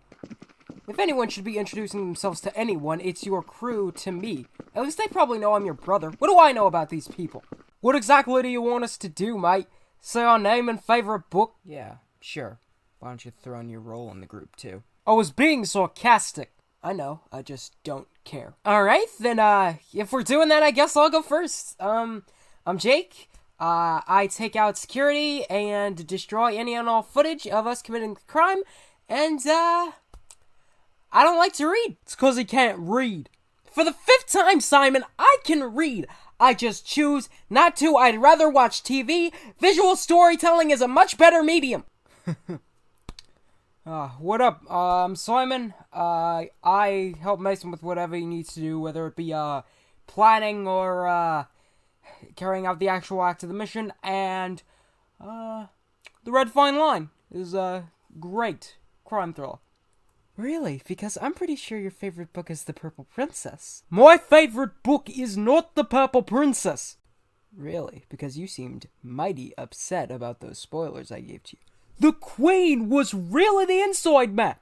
If anyone should be introducing themselves to anyone, it's your crew to me. At least they probably know I'm your brother. What do I know about these people? What exactly do you want us to do, mate? Say our name and favorite book? Yeah, sure. Why don't you throw in your role in the group, too? I was being sarcastic. I know, I just don't care. Alright, then, if we're doing that, I guess I'll go first. I'm Jake. I take out security and destroy any and all footage of us committing the crime. And, I don't like to read. It's 'cause he can't read. For the 5th time, Simon, I can read. I just choose not to. I'd rather watch TV. Visual storytelling is a much better medium. What up? I'm Simon. I help Mason with whatever he needs to do, whether it be, planning or, carrying out the actual act of the mission. And, The Red Fine Line is a great crime thriller. Really? Because I'm pretty sure your favorite book is The Purple Princess. My favorite book is not The Purple Princess. Really? Because you seemed mighty upset about those spoilers I gave to you. The Queen was really the inside man.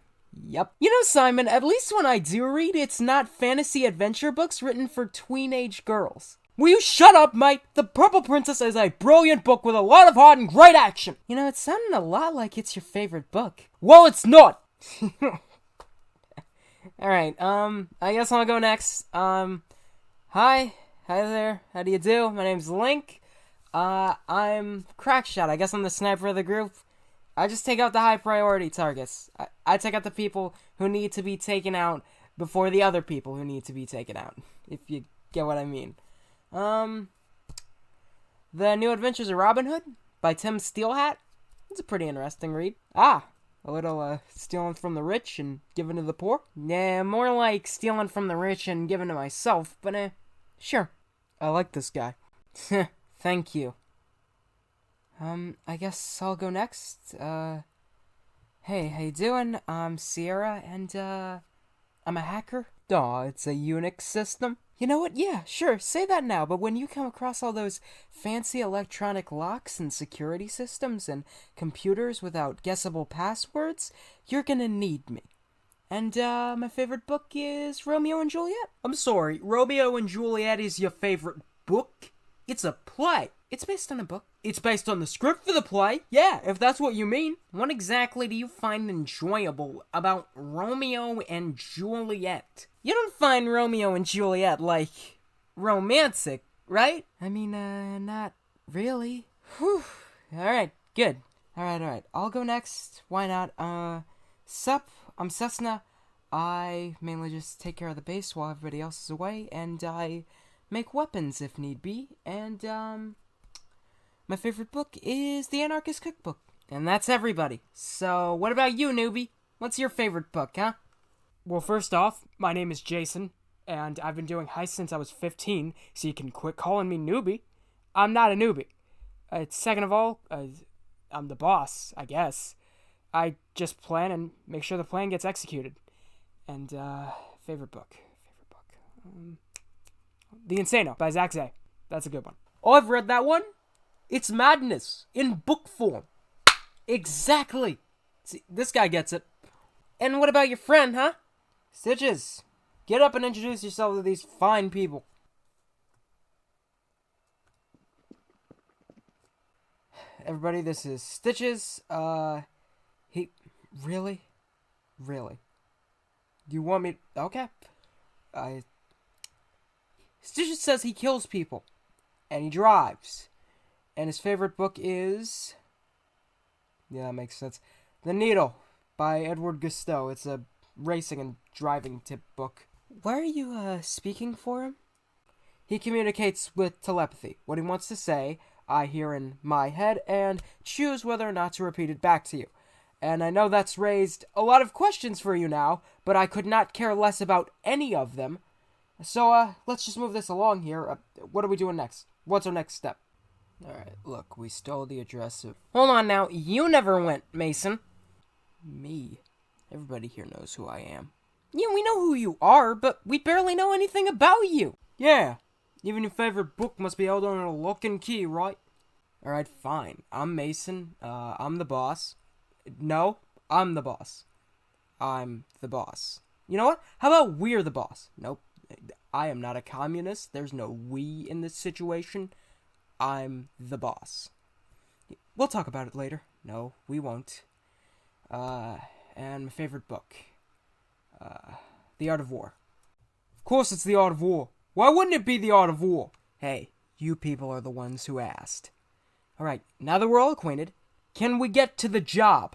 Yep. You know, Simon, at least when I do read, it's not fantasy adventure books written for tween-age girls. Will you shut up, mate? The Purple Princess is a brilliant book with a lot of heart and great action. You know, it sounded a lot like it's your favorite book. Well, it's not. Alright, I guess I'll go next. Hi there, how do you do? My name's Link. I'm Crackshot, I guess I'm the sniper of the group. I just take out the high priority targets. I take out the people who need to be taken out before the other people who need to be taken out, if you get what I mean. The New Adventures of Robin Hood by Tim Steelhat. It's a pretty interesting read. A little, stealing from the rich and giving to the poor? Nah, more like stealing from the rich and giving to myself, but, sure. I like this guy. Thank you. I guess I'll go next. Hey, how you doing? I'm Sierra, and, I'm a hacker. Aw, it's a Unix system. You know what? Yeah, sure, say that now, but when you come across all those fancy electronic locks and security systems and computers without guessable passwords, you're gonna need me. And, my favorite book is Romeo and Juliet. I'm sorry, Romeo and Juliet is your favorite book? It's a play. It's based on a book. It's based on the script for the play? Yeah, if that's what you mean. What exactly do you find enjoyable about Romeo and Juliet? You don't find Romeo and Juliet, like, romantic, right? I mean, not really. Whew. Alright, good. Alright. I'll go next. Why not? Sup, I'm Cessna. I mainly just take care of the base while everybody else is away, and I make weapons if need be, and, my favorite book is The Anarchist Cookbook. And that's everybody. So, what about you, newbie? What's your favorite book, huh? Well, first off, my name is Jason, and I've been doing heists since I was 15, so you can quit calling me newbie. I'm not a newbie. Second of all, I'm the boss, I guess. I just plan and make sure the plan gets executed. And, favorite book. The Insano by Zach Zay. That's a good one. Oh, I've read that one. It's madness in book form. Exactly. See, this guy gets it. And what about your friend, huh? Stitches, get up and introduce yourself to these fine people. Everybody, this is Stitches. Really? Do you want me... Okay. Stitches says he kills people. And he drives. And his favorite book is... Yeah, that makes sense. The Needle by Edward Gusteau. It's a racing and driving tip book. Why are you, speaking for him? He communicates with telepathy. What he wants to say, I hear in my head and choose whether or not to repeat it back to you. And I know that's raised a lot of questions for you now, but I could not care less about any of them. So, let's just move this along here. What are we doing next? What's our next step? Alright, look, we stole the address of... Hold on now, you never went, Mason. Me? Everybody here knows who I am. Yeah, we know who you are, but we barely know anything about you. Yeah, even your favorite book must be held on a lock and key, right? Alright, fine. I'm Mason. I'm the boss. No, I'm the boss. I'm the boss. You know what? How about we're the boss? Nope. I am not a communist. There's no we in this situation. I'm the boss. We'll talk about it later. No, we won't. And my favorite book. The Art of War. Of course it's The Art of War. Why wouldn't it be The Art of War? Hey, you people are the ones who asked. Alright, now that we're all acquainted, can we get to the job?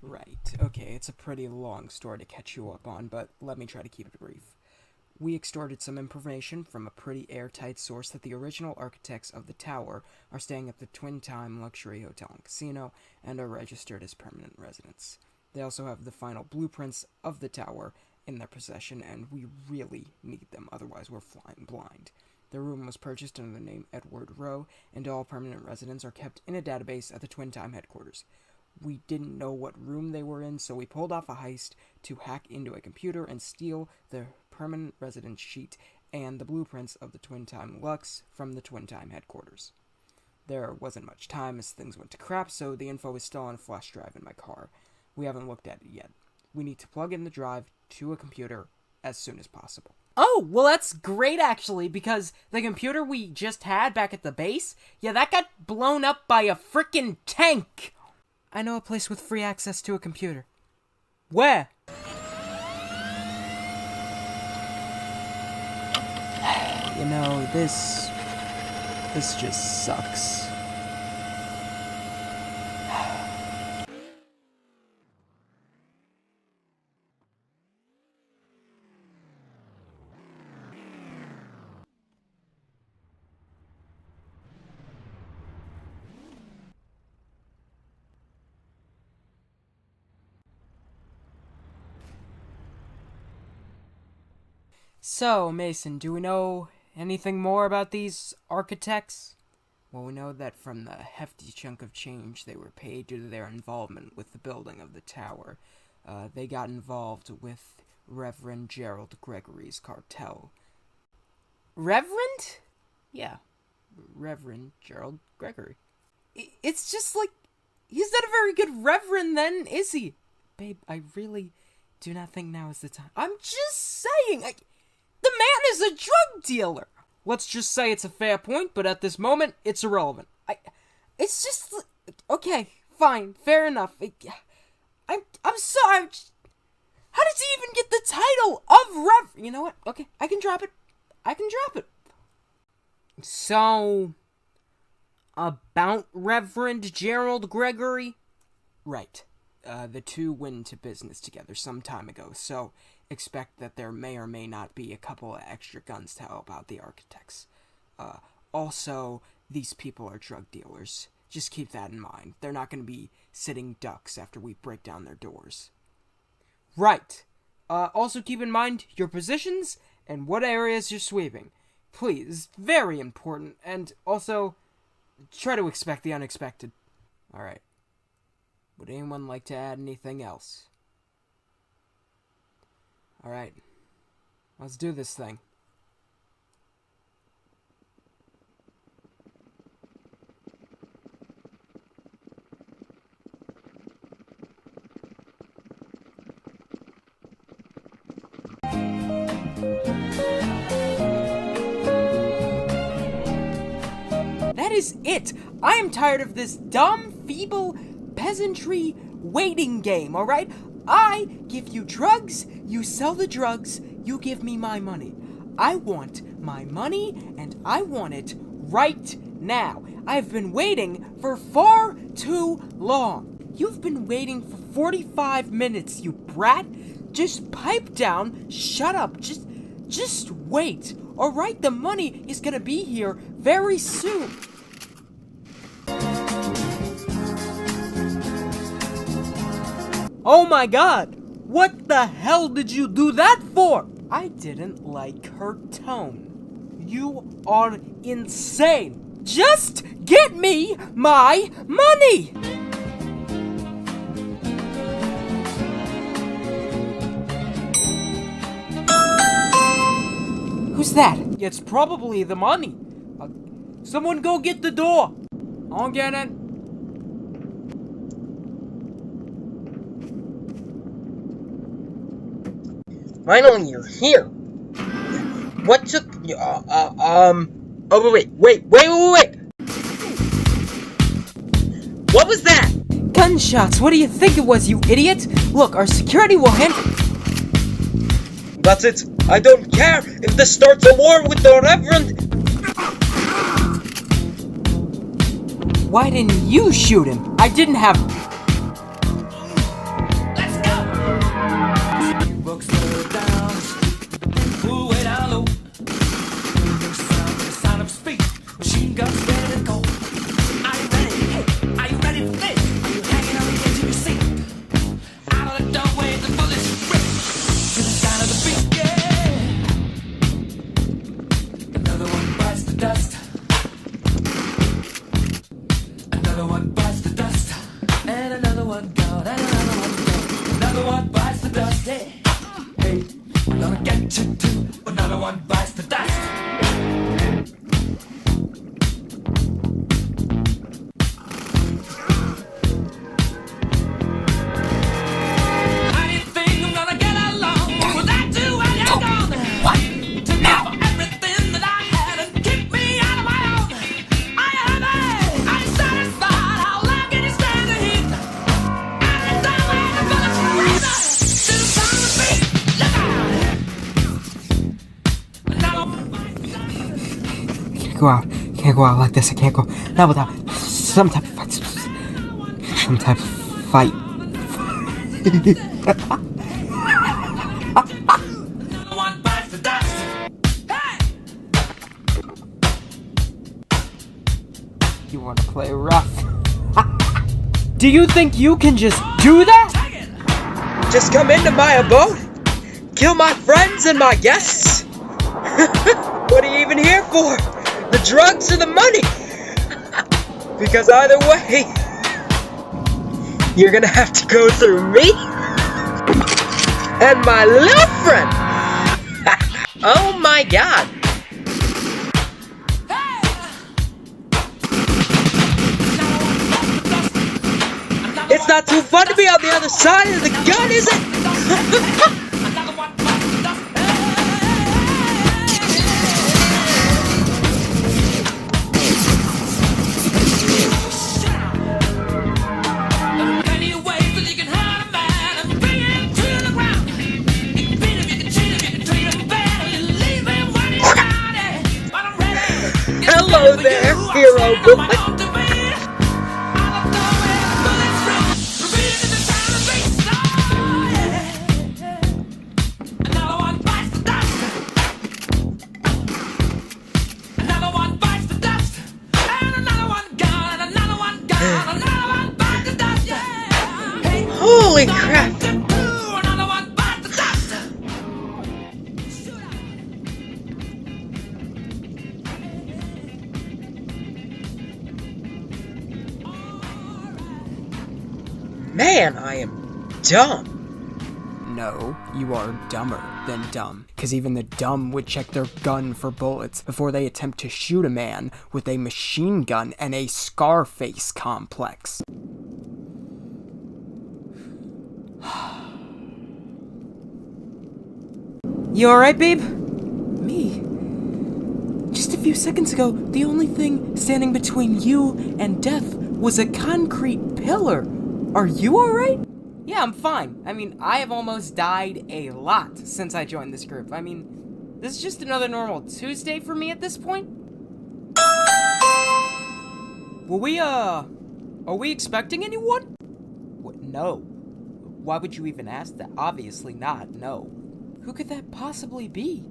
Right, okay, it's a pretty long story to catch you up on, but let me try to keep it brief. We extorted some information from a pretty airtight source that the original architects of the tower are staying at the Twin Time Luxury Hotel and Casino and are registered as permanent residents. They also have the final blueprints of the tower in their possession, and we really need them, otherwise we're flying blind. The room was purchased under the name Edward Rowe, and all permanent residents are kept in a database at the Twin Time headquarters. We didn't know what room they were in, so we pulled off a heist to hack into a computer and steal the permanent resident sheet and the blueprints of the Twin Time Lux from the Twin Time headquarters. There wasn't much time as things went to crap, so the info is still on a flash drive in my car. We haven't looked at it yet. We need to plug in the drive to a computer as soon as possible. Oh, well that's great actually, because the computer we just had back at the base, yeah, that got blown up by a frickin' tank! I know a place with free access to a computer. Where? You know, this just sucks. So, Mason, do we know anything more about these architects? Well, we know that from the hefty chunk of change they were paid due to their involvement with the building of the tower, they got involved with Reverend Gerald Gregory's cartel. Reverend? Yeah, Reverend Gerald Gregory. It's just like, he's not a very good reverend then, is he? Babe, I really do not think now is the time. I'm just saying, the man is a drug dealer. Let's just say it's a fair point, but at this moment, it's irrelevant. It's just, okay, fine, fair enough. I'm sorry. How does he even get the title of You know what? Okay, I can drop it. So, about Reverend Gerald Gregory? Right. The two went into business together some time ago, so expect that there may or may not be a couple of extra guns to help out the architects. Also, these people are drug dealers. Just keep that in mind. They're not going to be sitting ducks after we break down their doors. Right. Also keep in mind your positions and what areas you're sweeping. Please, very important. And also, try to expect the unexpected. Alright. Would anyone like to add anything else? Alright. Let's do this thing. That is it! I am tired of this dumb, feeble, peasantry waiting game, alright? I give you drugs, you sell the drugs, you give me my money. I want my money, and I want it right now. I've been waiting for far too long. You've been waiting for 45 minutes, you brat. Just pipe down, shut up, just wait. Alright, the money is gonna be here very soon. Oh my god! What the hell did you do that for? I didn't like her tone. You are insane. Just get me my money! Who's that? It's probably the money. Someone go get the door. I'll get it. Finally, you're here. What took you? Oh wait. What was that? Gunshots. What do you think it was, you idiot? Look, our security will handle. That's it. I don't care if this starts a war with the Reverend. Why didn't you shoot him? I didn't have. Let's go! Bucks slow down, pull way down low. The sound of speed, machine guns ready to go. Are you ready? Hey, are you ready for this? Are you hanging on the edge of your seat? Out of the doorway, the bullets rip to the sound of the beat. Yeah. Another one bites the dust. Another one bites the dust. And another one gone. And another one gone. Another one bites the dust. Hey, hey, I'm gonna get you too. Another one bites the dust. Can't go out like this. I can't go. Not without some type of fight. Some type of fight. You want to play rough? Do you think you can just do that? Just come into my abode, kill my friends and my guests. What are you even here for? The drugs or the money? Because either way, you're gonna have to go through me. and my little friend. Oh my god. It's not too fun to be on the other side of the gun, is it? Hello there, hero boy. Holy crap! Man, I am dumb. No, you are dumber than dumb. Because even the dumb would check their gun for bullets before they attempt to shoot a man with a machine gun and a Scarface complex. You alright, babe? Me? Just a few seconds ago, the only thing standing between you and death was a concrete pillar. Are you alright? Yeah, I'm fine. I mean, I have almost died a lot since I joined this group. I mean, this is just another normal Tuesday for me at this point. Are we expecting anyone? What? No. Why would you even ask that? Obviously not, no. Who could that possibly be?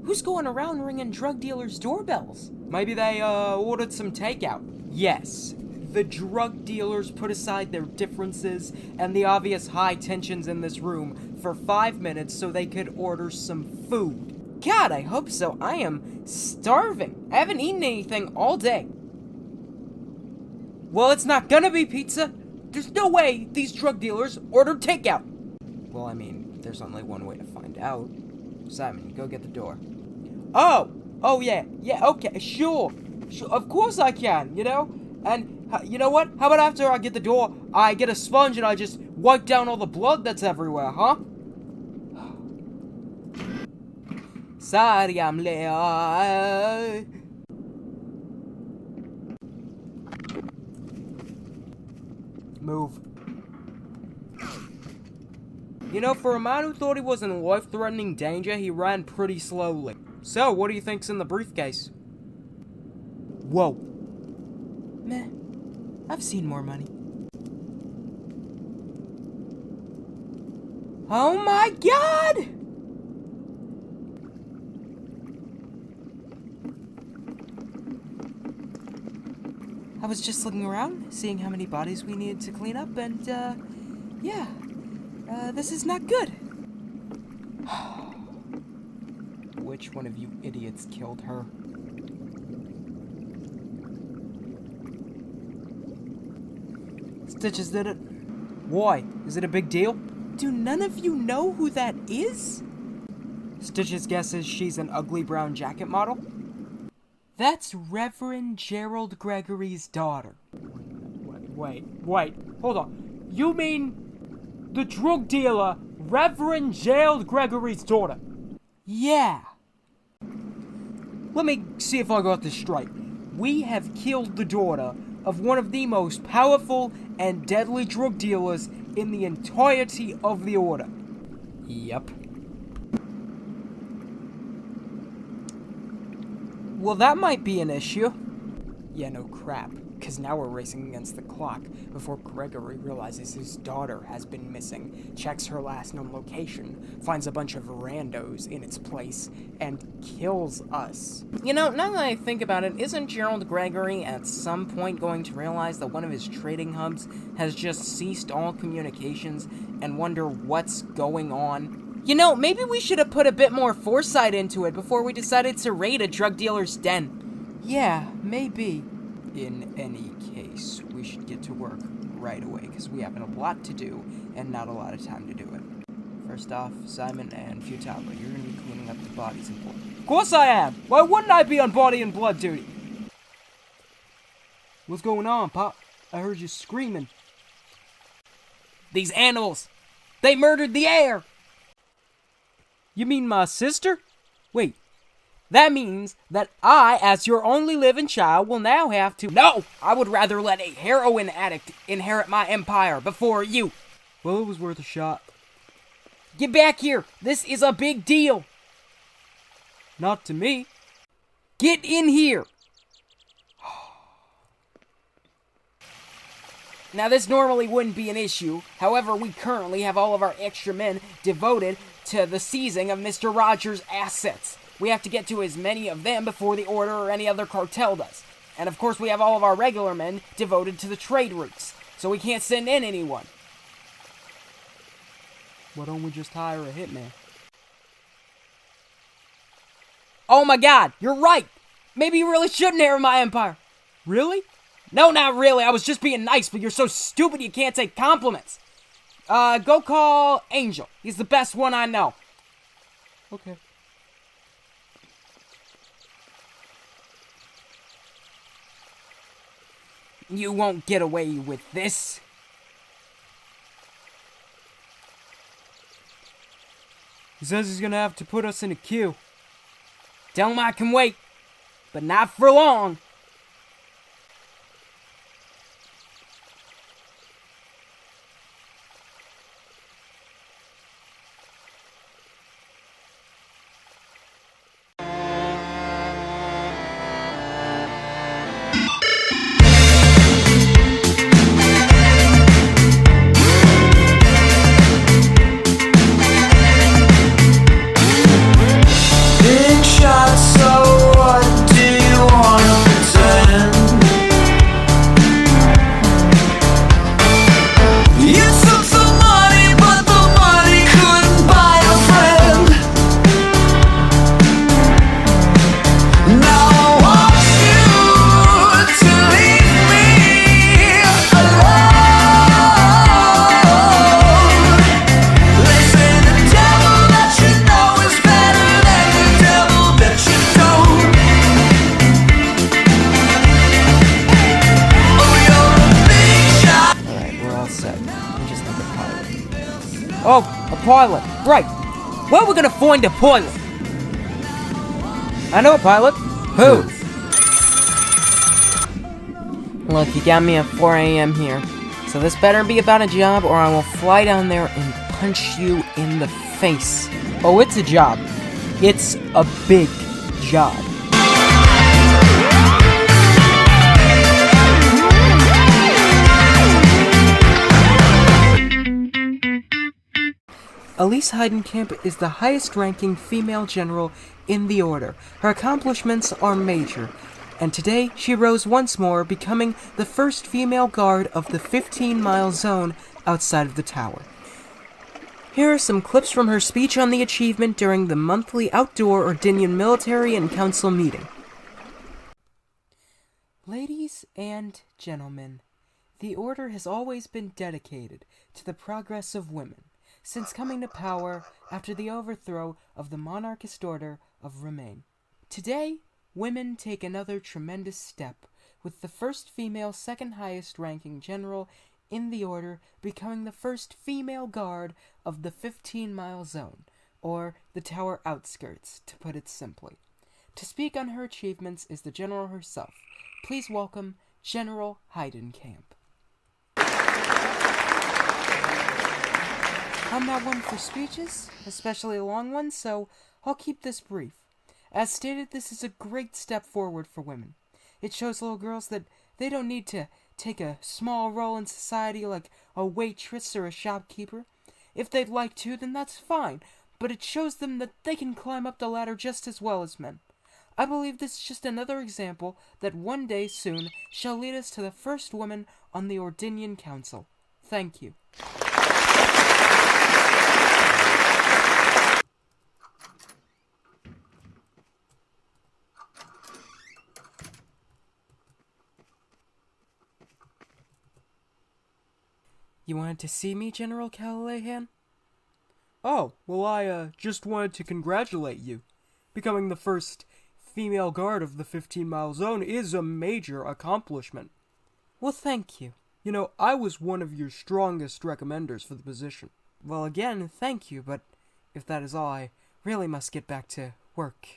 Who's going around ringing drug dealers' doorbells? Maybe they, ordered some takeout. Yes. The drug dealers put aside their differences and the obvious high tensions in this room for 5 minutes so they could order some food. God, I hope so. I am starving. I haven't eaten anything all day. Well, it's not gonna be pizza. There's no way these drug dealers ordered takeout. Well, I mean, there's only one way to find out. Simon, go get the door. Oh yeah, okay, sure, of course I can, you know? And, you know what? How about after I get the door, I get a sponge and I just wipe down all the blood that's everywhere, huh? Sorry, I'm late. Move. You know, for a man who thought he was in life-threatening danger, he ran pretty slowly. So, what do you think's in the briefcase? Whoa. Meh. I've seen more money. Oh my god! I was just looking around, seeing how many bodies we needed to clean up, and, yeah. This is not good. Which one of you idiots killed her? Stitches did it. Why? Is it a big deal? Do none of you know who that is? Stitches guesses she's an ugly brown jacket model. That's Reverend Gerald Gregory's daughter. Wait, hold on. You mean the drug dealer, Reverend Gerald Gregory's daughter? Yeah. Let me see if I got this straight. We have killed the daughter of one of the most powerful and deadly drug dealers in the entirety of the Order. Yep. Well, that might be an issue. Yeah, no crap, because now we're racing against the clock before Gregory realizes his daughter has been missing, checks her last known location, finds a bunch of randos in its place, and kills us. You know, now that I think about it, isn't Gerald Gregory at some point going to realize that one of his trading hubs has just ceased all communications and wonder what's going on? You know, maybe we should have put a bit more foresight into it before we decided to raid a drug dealer's den. Yeah, maybe. In any case, we should get to work right away, because we have a lot to do, and not a lot of time to do it. First off, Simon and Futaba, you're gonna be cleaning up the bodies and blood. Of course I am! Why wouldn't I be on body and blood duty? What's going on, Pop? I heard you screaming. These animals! They murdered the heir! You mean my sister? Wait, that means that I, as your only living child, will now have to— No! I would rather let a heroin addict inherit my empire before you. Well, it was worth a shot. Get back here! This is a big deal! Not to me. Get in here! Now, this normally wouldn't be an issue. However, we currently have all of our extra men devoted to the seizing of Mr. Rogers' assets. We have to get to as many of them before the Order or any other cartel does. And of course, we have all of our regular men devoted to the trade routes, so we can't send in anyone. Why don't we just hire a hitman? Oh my god, you're right! Maybe you really should inherit my empire. Really? No, not really. I was just being nice, but you're so stupid you can't take compliments. Go call Angel. He's the best one I know. Okay. You won't get away with this. He says he's gonna have to put us in a queue. Tell him I can wait, but not for long. Oh, a pilot. Right. Where are we gonna find a pilot? I know a pilot. Who? Look, you got me at 4 a.m. here. So this better be about a job or I will fly down there and punch you in the face. Oh, it's a job. It's a big job. Elise Heidencamp is the highest-ranking female general in the Order. Her accomplishments are major, and today she rose once more, becoming the first female guard of the 15-mile zone outside of the tower. Here are some clips from her speech on the achievement during the monthly outdoor Ordinian military and council meeting. Ladies and gentlemen, the Order has always been dedicated to the progress of women, since coming to power after the overthrow of the monarchist Order of Romane. Today, women take another tremendous step, with the first female second highest ranking general in the Order becoming the first female guard of the 15-mile zone, or the tower outskirts, to put it simply. To speak on her achievements is the general herself. Please welcome General Heidencamp. I'm not one for speeches, especially long ones, so I'll keep this brief. As stated, this is a great step forward for women. It shows little girls that they don't need to take a small role in society like a waitress or a shopkeeper. If they'd like to, then that's fine, but it shows them that they can climb up the ladder just as well as men. I believe this is just another example that one day soon shall lead us to the first woman on the Ordinian Council. Thank you. You wanted to see me, General Calilehan? Oh, well, I just wanted to congratulate you. Becoming the first female guard of the 15-mile zone is a major accomplishment. Well, thank you. You know, I was one of your strongest recommenders for the position. Well, again, thank you, but if that is all, I really must get back to work.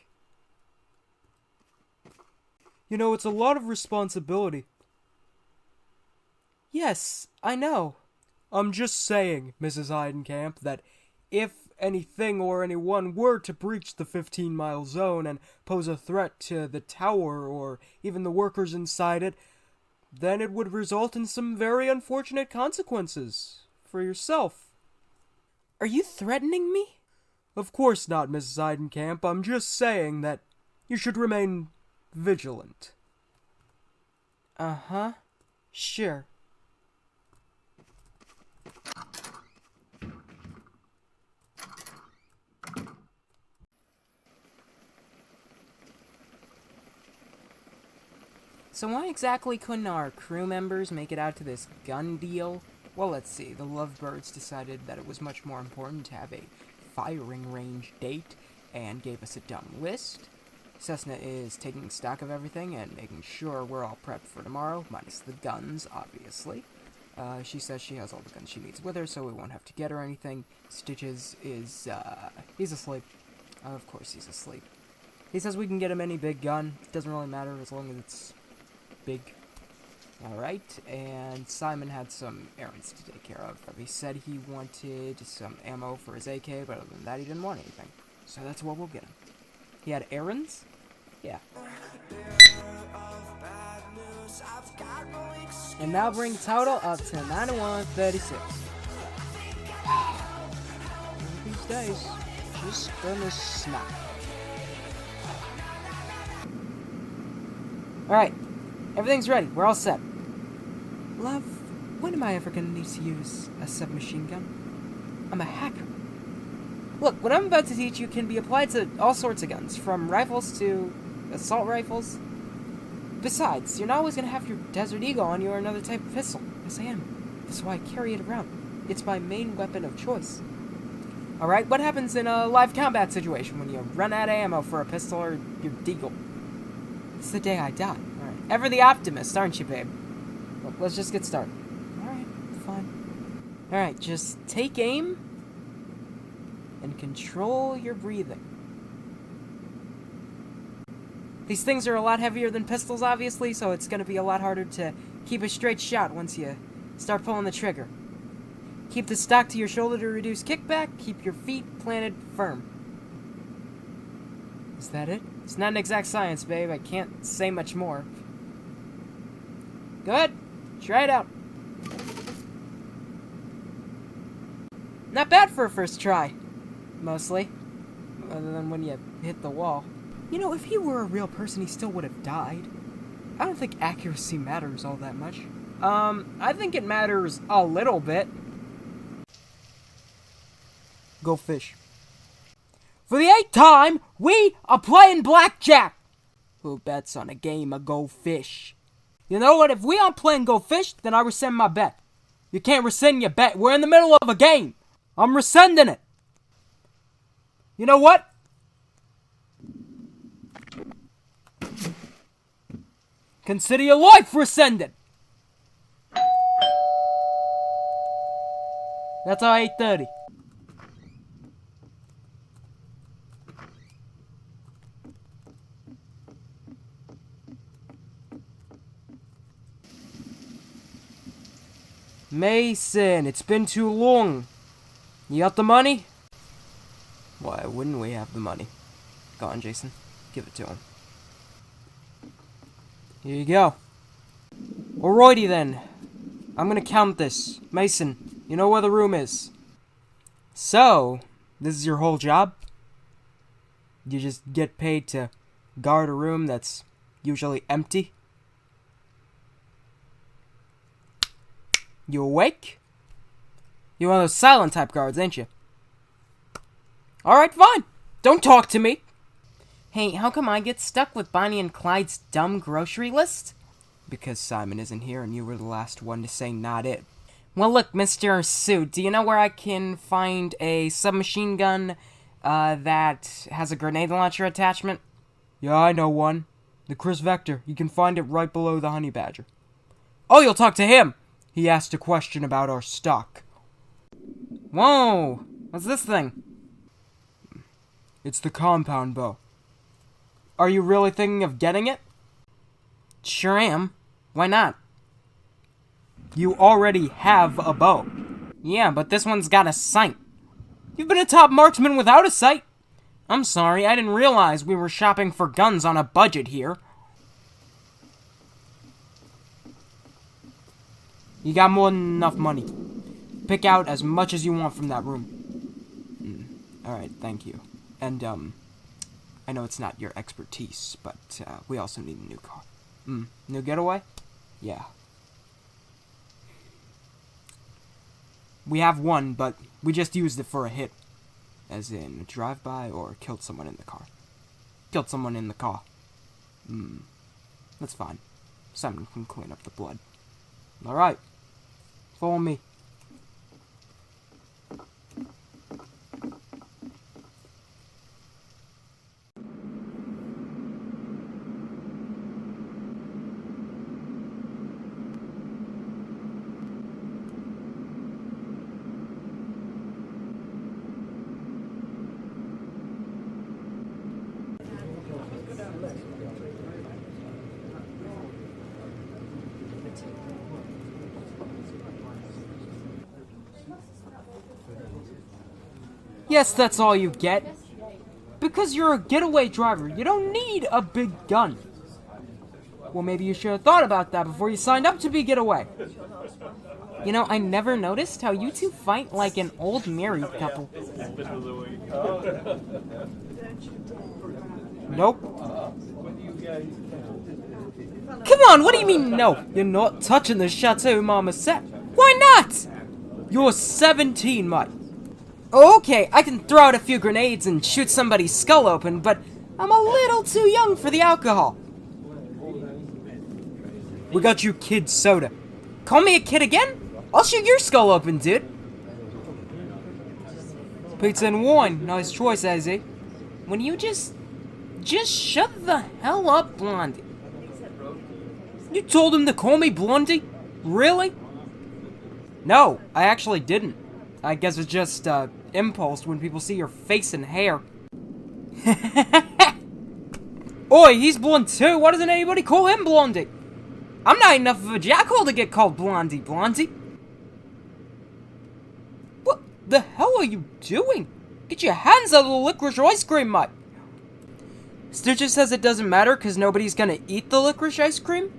You know, it's a lot of responsibility. Yes, I know. I'm just saying, Mrs. Heidencamp, that if anything or anyone were to breach the 15-mile zone and pose a threat to the tower or even the workers inside it, then it would result in some very unfortunate consequences for yourself. Are you threatening me? Of course not, Mrs. Heidencamp. I'm just saying that you should remain vigilant. Uh-huh. Sure. So why exactly couldn't our crew members make it out to this gun deal? Well, let's see. The Lovebirds decided that it was much more important to have a firing range date and gave us a dumb list. Cessna is taking stock of everything and making sure we're all prepped for tomorrow, minus the guns, obviously. She says she has all the guns she needs with her, so we won't have to get her anything. Stitches is, he's asleep. Of course he's asleep. He says we can get him any big gun. It doesn't really matter as long as it's big. Alright, and Simon had some errands to take care of. He said he wanted some ammo for his AK, but other than that he didn't want anything. So that's what we'll get him. He had errands? Yeah. And now bring total up to 9136. These days, just gonna snap. Alright, everything's ready. We're all set. Love, when am I ever gonna need to use a submachine gun? I'm a hacker. Look, what I'm about to teach you can be applied to all sorts of guns, from rifles to assault rifles. Besides, you're not always gonna have your Desert Eagle on you or another type of pistol. Yes, I am. That's why I carry it around. It's my main weapon of choice. Alright, what happens in a live combat situation when you run out of ammo for a pistol or your deagle? It's the day I die. Alright. Ever the optimist, aren't you, babe? Look, let's just get started. Alright, fine. Alright, just take aim and control your breathing. These things are a lot heavier than pistols, obviously, so it's going to be a lot harder to keep a straight shot once you start pulling the trigger. Keep the stock to your shoulder to reduce kickback. Keep your feet planted firm. Is that it? It's not an exact science, babe. I can't say much more. Good. Try it out. Not bad for a first try. Mostly. Other than when you hit the wall. You know, if he were a real person, he still would have died. I don't think accuracy matters all that much. I think it matters a little bit. Go fish. For the 8th time, we are playing blackjack. Who bets on a game of go fish? You know what? If we aren't playing go fish, then I rescind my bet. You can't rescind your bet. We're in the middle of a game. I'm rescinding it. You know what? Consider your life rescinded. That's our 8:30. Mason, it's been too long. You got the money? Why wouldn't we have the money? Go on, Jason. Give it to him. Here you go. Alrighty then. I'm gonna count this. Mason, you know where the room is. So, this is your whole job? You just get paid to guard a room that's usually empty? You awake? You're one of those silent type guards, ain't you? Alright, fine. Don't talk to me. Hey, how come I get stuck with Bonnie and Clyde's dumb grocery list? Because Simon isn't here and you were the last one to say not it. Well, look, Mr. Suit, do you know where I can find a submachine gun that has a grenade launcher attachment? Yeah, I know one. The Chris Vector. You can find it right below the Honey Badger. Oh, you'll talk to him! He asked a question about our stock. Whoa! What's this thing? It's the compound bow. Are you really thinking of getting it? Sure am. Why not? You already have a bow. Yeah, but this one's got a sight. You've been a top marksman without a sight. I'm sorry, I didn't realize we were shopping for guns on a budget here. You got more than enough money. Pick out as much as you want from that room. Alright, thank you. And, I know it's not your expertise, but, we also need a new car. New getaway? Yeah. We have one, but we just used it for a hit. As in, a drive-by or killed someone in the car. Killed someone in the car. That's fine. Simon can clean up the blood. Alright. Follow me. Yes, that's all you get. Because you're a getaway driver, you don't need a big gun. Well, maybe you should have thought about that before you signed up to be getaway. You know, I never noticed how you two fight like an old married couple. Nope. Come on, what do you mean no? You're not touching the Chateau Marmoset. Why not? You're 17, mate. Okay, I can throw out a few grenades and shoot somebody's skull open, but I'm a little too young for the alcohol. We got you kid soda. Call me a kid again? I'll shoot your skull open, dude. Pizza and wine. Nice choice, Azzy. When you just shut the hell up, Blondie. You told him to call me Blondie? Really? No, I actually didn't. I guess it's just, impulse when people see your face and hair. Oi, he's blonde too. Why doesn't anybody call him Blondie? I'm not enough of a jackhole to get called Blondie. What the hell are you doing? Get your hands out of the licorice ice cream, mate. Stitches says it doesn't matter because nobody's gonna eat the licorice ice cream?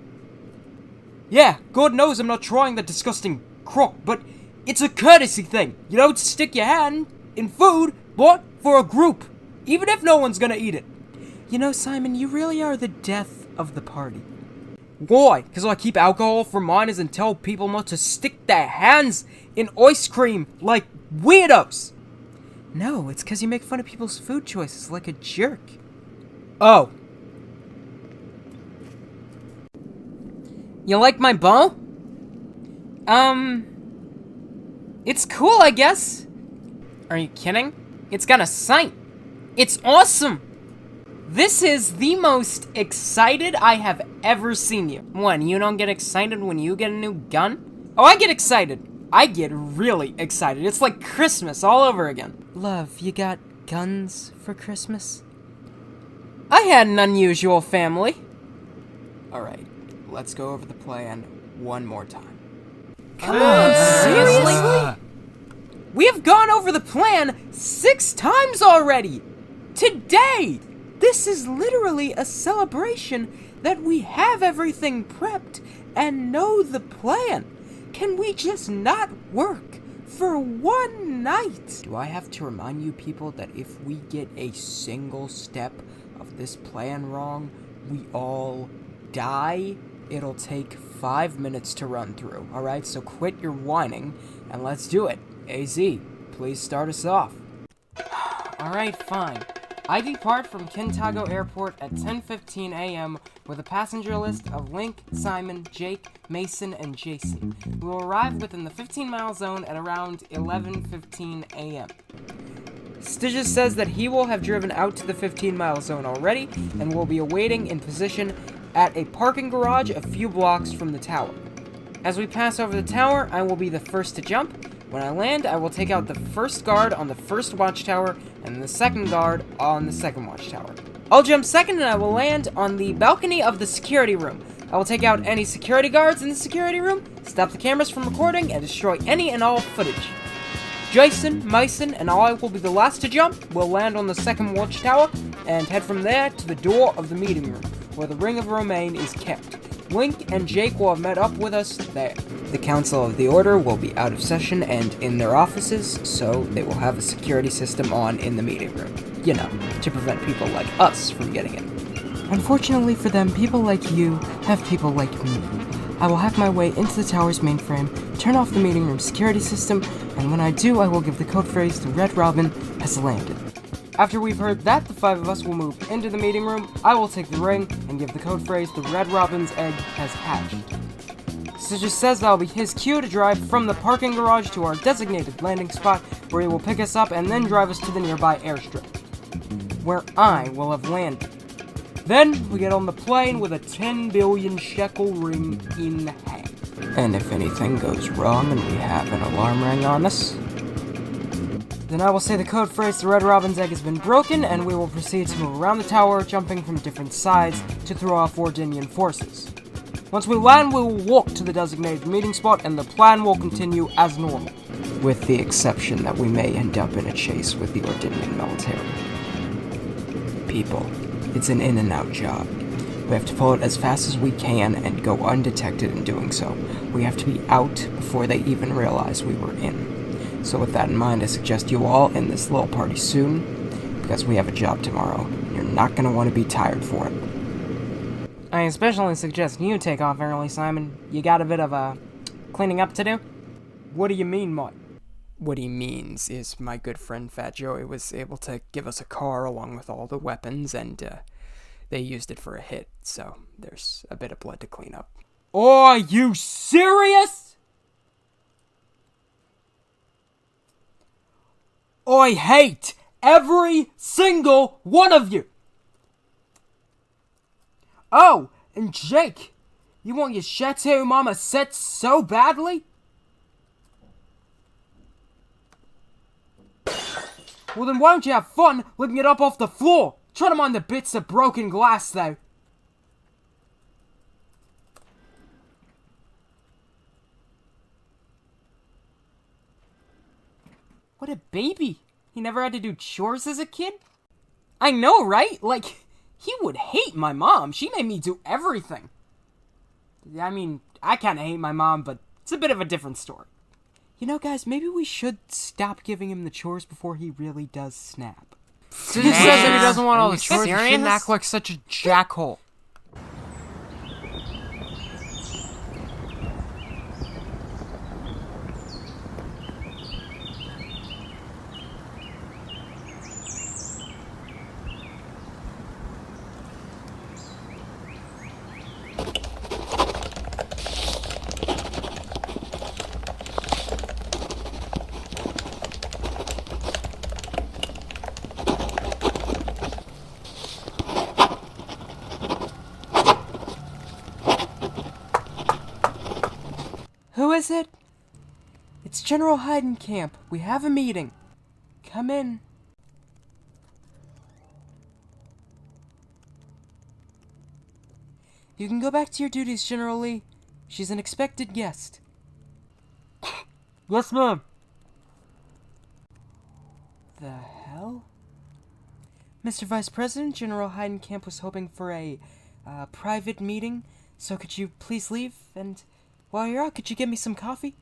Yeah, God knows I'm not trying that disgusting crock, but it's a courtesy thing. You don't stick your hand in food bought for a group, even if no one's gonna eat it. You know, Simon, you really are the death of the party. Why? Because I keep alcohol for minors and tell people not to stick their hands in ice cream like weirdos. No, it's because you make fun of people's food choices like a jerk. Oh. You like my bow? It's cool, I guess. Are you kidding? It's got a sight. It's awesome. This is the most excited I have ever seen you. What, you don't get excited when you get a new gun? Oh, I get excited. I get really excited. It's like Christmas all over again. Love, you got guns for Christmas? I had an unusual family. Alright, let's go over the plan one more time. Come on, seriously? We have gone over the plan 6 times already! Today! This is literally a celebration that we have everything prepped and know the plan. Can we just not work for one night? Do I have to remind you people that if we get a single step of this plan wrong, we all die? It'll take 5 minutes to run through, alright? So quit your whining, and let's do it. AZ, please start us off. Alright, fine. I depart from Kintago Airport at 10:15 a.m. with a passenger list of Link, Simon, Jake, Mason, and Jason. We will arrive within the 15-mile zone at around 11:15 a.m. Stitches says that he will have driven out to the 15-mile zone already and will be awaiting in position at a parking garage a few blocks from the tower. As we pass over the tower, I will be the first to jump. When I land, I will take out the first guard on the first watchtower and the second guard on the second watchtower. I'll jump second and I will land on the balcony of the security room. I will take out any security guards in the security room, stop the cameras from recording, and destroy any and all footage. Jason, Mason, and I will be the last to jump. We'll land on the second watchtower and head from there to the door of the meeting room, where the Ring of Romane is kept. Link and Jake will have met up with us there. The Council of the Order will be out of session and in their offices, so they will have a security system on in the meeting room. You know, to prevent people like us from getting in. Unfortunately for them, people like you have people like me. I will hack my way into the tower's mainframe, turn off the meeting room security system, and when I do, I will give the code phrase "The Red Robin has landed." After we've heard that, the five of us will move into the meeting room. I will take the ring and give the code phrase "The Red Robin's egg has hatched." Stitches says that'll be his cue to drive from the parking garage to our designated landing spot, where he will pick us up and then drive us to the nearby airstrip, where I will have landed. Then we get on the plane with a 10 billion shekel ring in hand. And if anything goes wrong and we have an alarm ring on us, then I will say the code phrase "The Red Robin's egg has been broken," and we will proceed to move around the tower, jumping from different sides to throw off Wardinian forces. Once we land, we will walk to the designated meeting spot, and the plan will continue as normal, with the exception that we may end up in a chase with the Wardinian military. People, it's an in-and-out job. We have to pull it as fast as we can and go undetected in doing so. We have to be out before they even realize we were in. So with that in mind, I suggest you all end this little party soon, because we have a job tomorrow, and you're not going to want to be tired for it. I especially suggest you take off early, Simon. You got a bit of cleaning up to do? What do you mean, Mike? What he means is my good friend Fat Joey was able to give us a car along with all the weapons, and they used it for a hit, so there's a bit of blood to clean up. Are you serious? I hate every single one of you! Oh, and Jake, you want your Chateau Mama set so badly? Well then why don't you have fun licking it up off the floor? Try to mind the bits of broken glass though. What a baby. He never had to do chores as a kid? I know, right? Like, he would hate my mom. She made me do everything. I mean, I kinda hate my mom, but it's a bit of a different story. You know, guys, maybe we should stop giving him the chores before he really does snap. He says that he doesn't want all the chores. He shouldn't act like such a jackhole. Who is it? It's General Heidencamp. We have a meeting. Come in. You can go back to your duties, General Lee. She's an expected guest. Yes, ma'am. The hell? Mr. Vice President, General Heidencamp was hoping for a private meeting, so could you please leave? And while you're out, could you get me some coffee?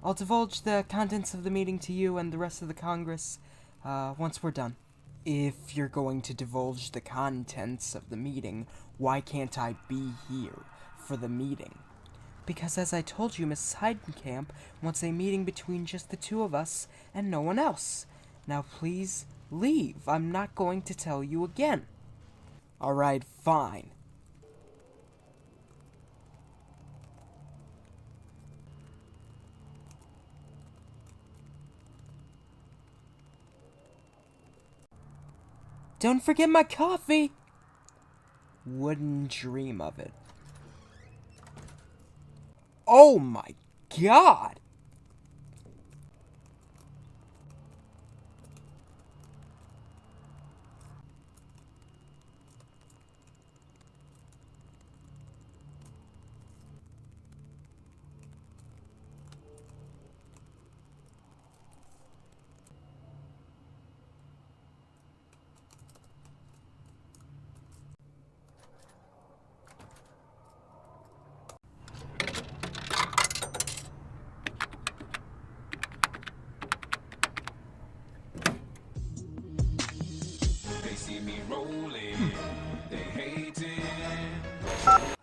I'll divulge the contents of the meeting to you and the rest of the Congress once we're done. If you're going to divulge the contents of the meeting, why can't I be here for the meeting? Because as I told you, Mrs. Heidencamp wants a meeting between just the two of us and no one else. Now please Leave. I'm not going to tell you again. Alright, fine. Don't forget my coffee! Wouldn't dream of it. Oh my god!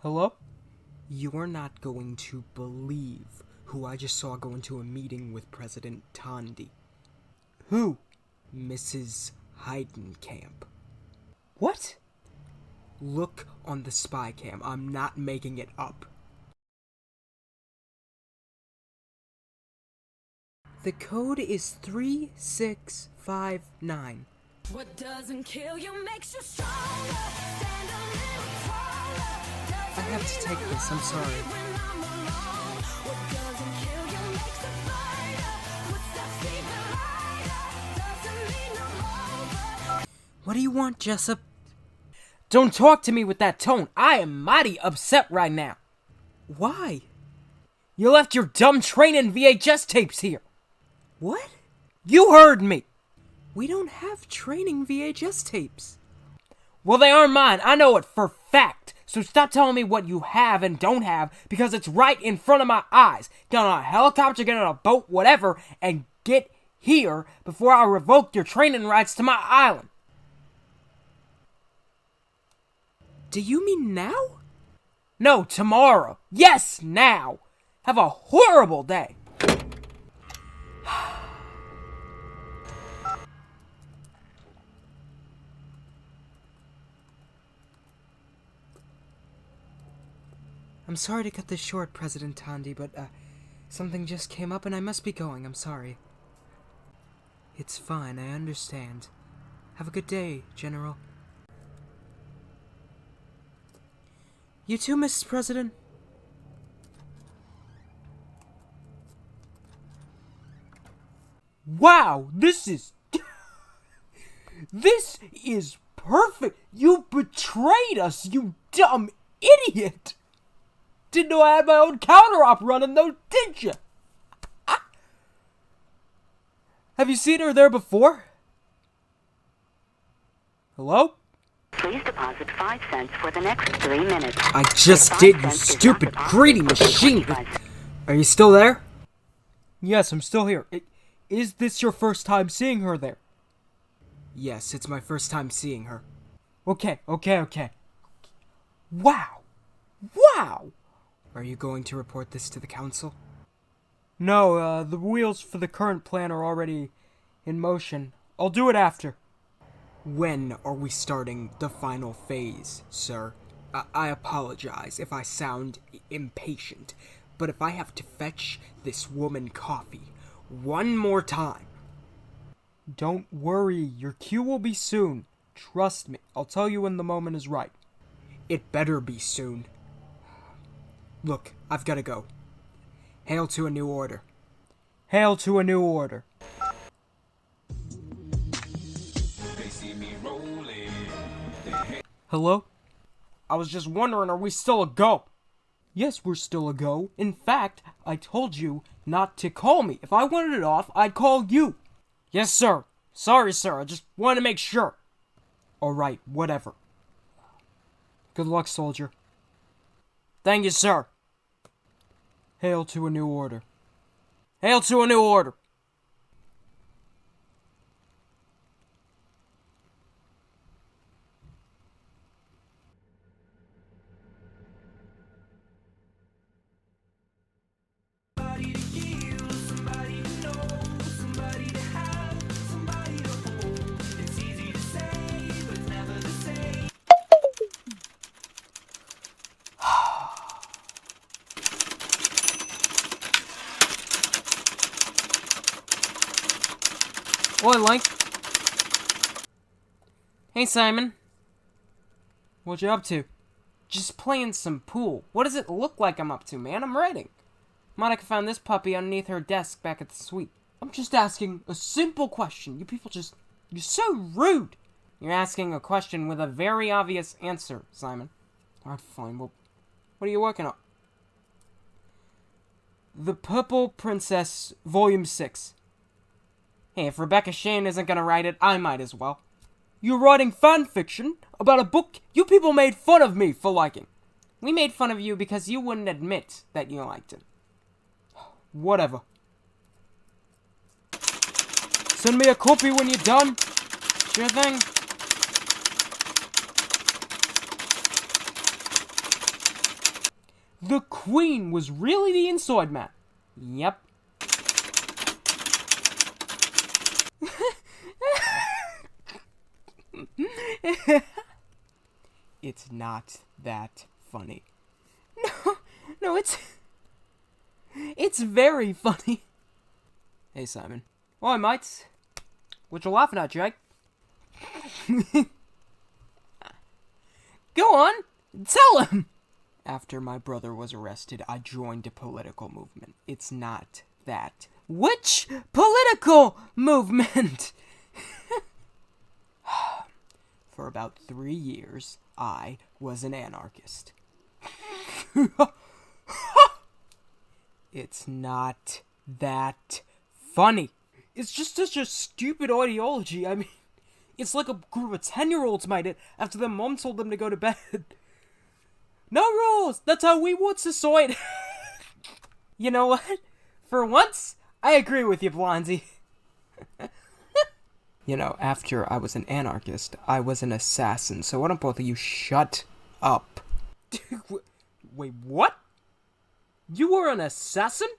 Hello? You're not going to believe who I just saw go into a meeting with President Tandi. Who? Mrs. Heidencamp. What? Look on the spy cam. I'm not making it up. The code is 3659. What doesn't kill you makes you stronger. Stand a little taller. I have to take this, I'm sorry. What doesn't kill you makes a fighter. What's that secret lighter? Doesn't mean I'm over. What do you want, Jasoc? Don't talk to me with that tone. I am mighty upset right now. Why? You left your dumb training VHS tapes here. What? You heard me. We don't have training VHS tapes. Well, they aren't mine. I know it for fact. So stop telling me what you have and don't have, because it's right in front of my eyes. Get on a helicopter, get on a boat, whatever, and get here before I revoke your training rights to my island. Do you mean now? No, tomorrow. Yes, now. Have a horrible day. I'm sorry to cut this short, President Tandi, but, something just came up and I must be going. I'm sorry. It's fine, I understand. Have a good day, General. You too, Mrs. President. Wow, this is perfect. You betrayed us, you dumb idiot. Didn't know I had my own counter-op running though, did you? Have you seen her there before? Hello? Please deposit 5 cents for the next 3 minutes. I just did, you stupid, greedy machine! Are you still there? Yes, I'm still here. Is this your first time seeing her there? Yes, it's my first time seeing her. Okay. Wow! Are you going to report this to the council? No, the wheels for the current plan are already in motion. I'll do it after. When are we starting the final phase, sir? I apologize if I sound impatient, but if I have to fetch this woman coffee one more time... Don't worry, your cue will be soon. Trust me, I'll tell you when the moment is right. It better be soon. Look, I've gotta go. Hail to a new order. Hail to a new order. Hello? I was just wondering, are we still a go? Yes, we're still a go. In fact, I told you not to call me. If I wanted it off, I'd call you. Yes, sir. Sorry, sir. I just wanted to make sure. Alright, whatever. Good luck, soldier. Thank you, sir. Hail to a new order. Hail to a new order. Oi, Link. Hey, Simon. What you up to? Just playing some pool. What does it look like I'm up to, man? I'm writing. Monica found this puppy underneath her desk back at the suite. I'm just asking a simple question. You people just... You're so rude. You're asking a question with a very obvious answer, Simon. Alright, fine. Well, what are you working on? The Purple Princess, Volume 6. Hey, if Rebecca Shane isn't gonna write it, I might as well. You're writing fan fiction about a book you people made fun of me for liking. We made fun of you because you wouldn't admit that you liked it. Whatever. Send me a copy when you're done. Sure thing. The Queen was really the inside man. Yep. It's not that funny. No, it's very funny. Hey, Simon. Oi, mates. What you laughing at, Jake? Go on, tell him! After my brother was arrested, I joined a political movement. It's not that. Which political movement? For about 3 years, I was an anarchist. It's not that funny. It's just such a stupid ideology. I mean, it's like a group of 10-year-olds made it after their mom told them to go to bed. No rules! That's how we want society. You know what? For once, I agree with you, Blondie. You know, after I was an anarchist, I was an assassin, so why don't both of you shut up? Wait, what? You were an assassin?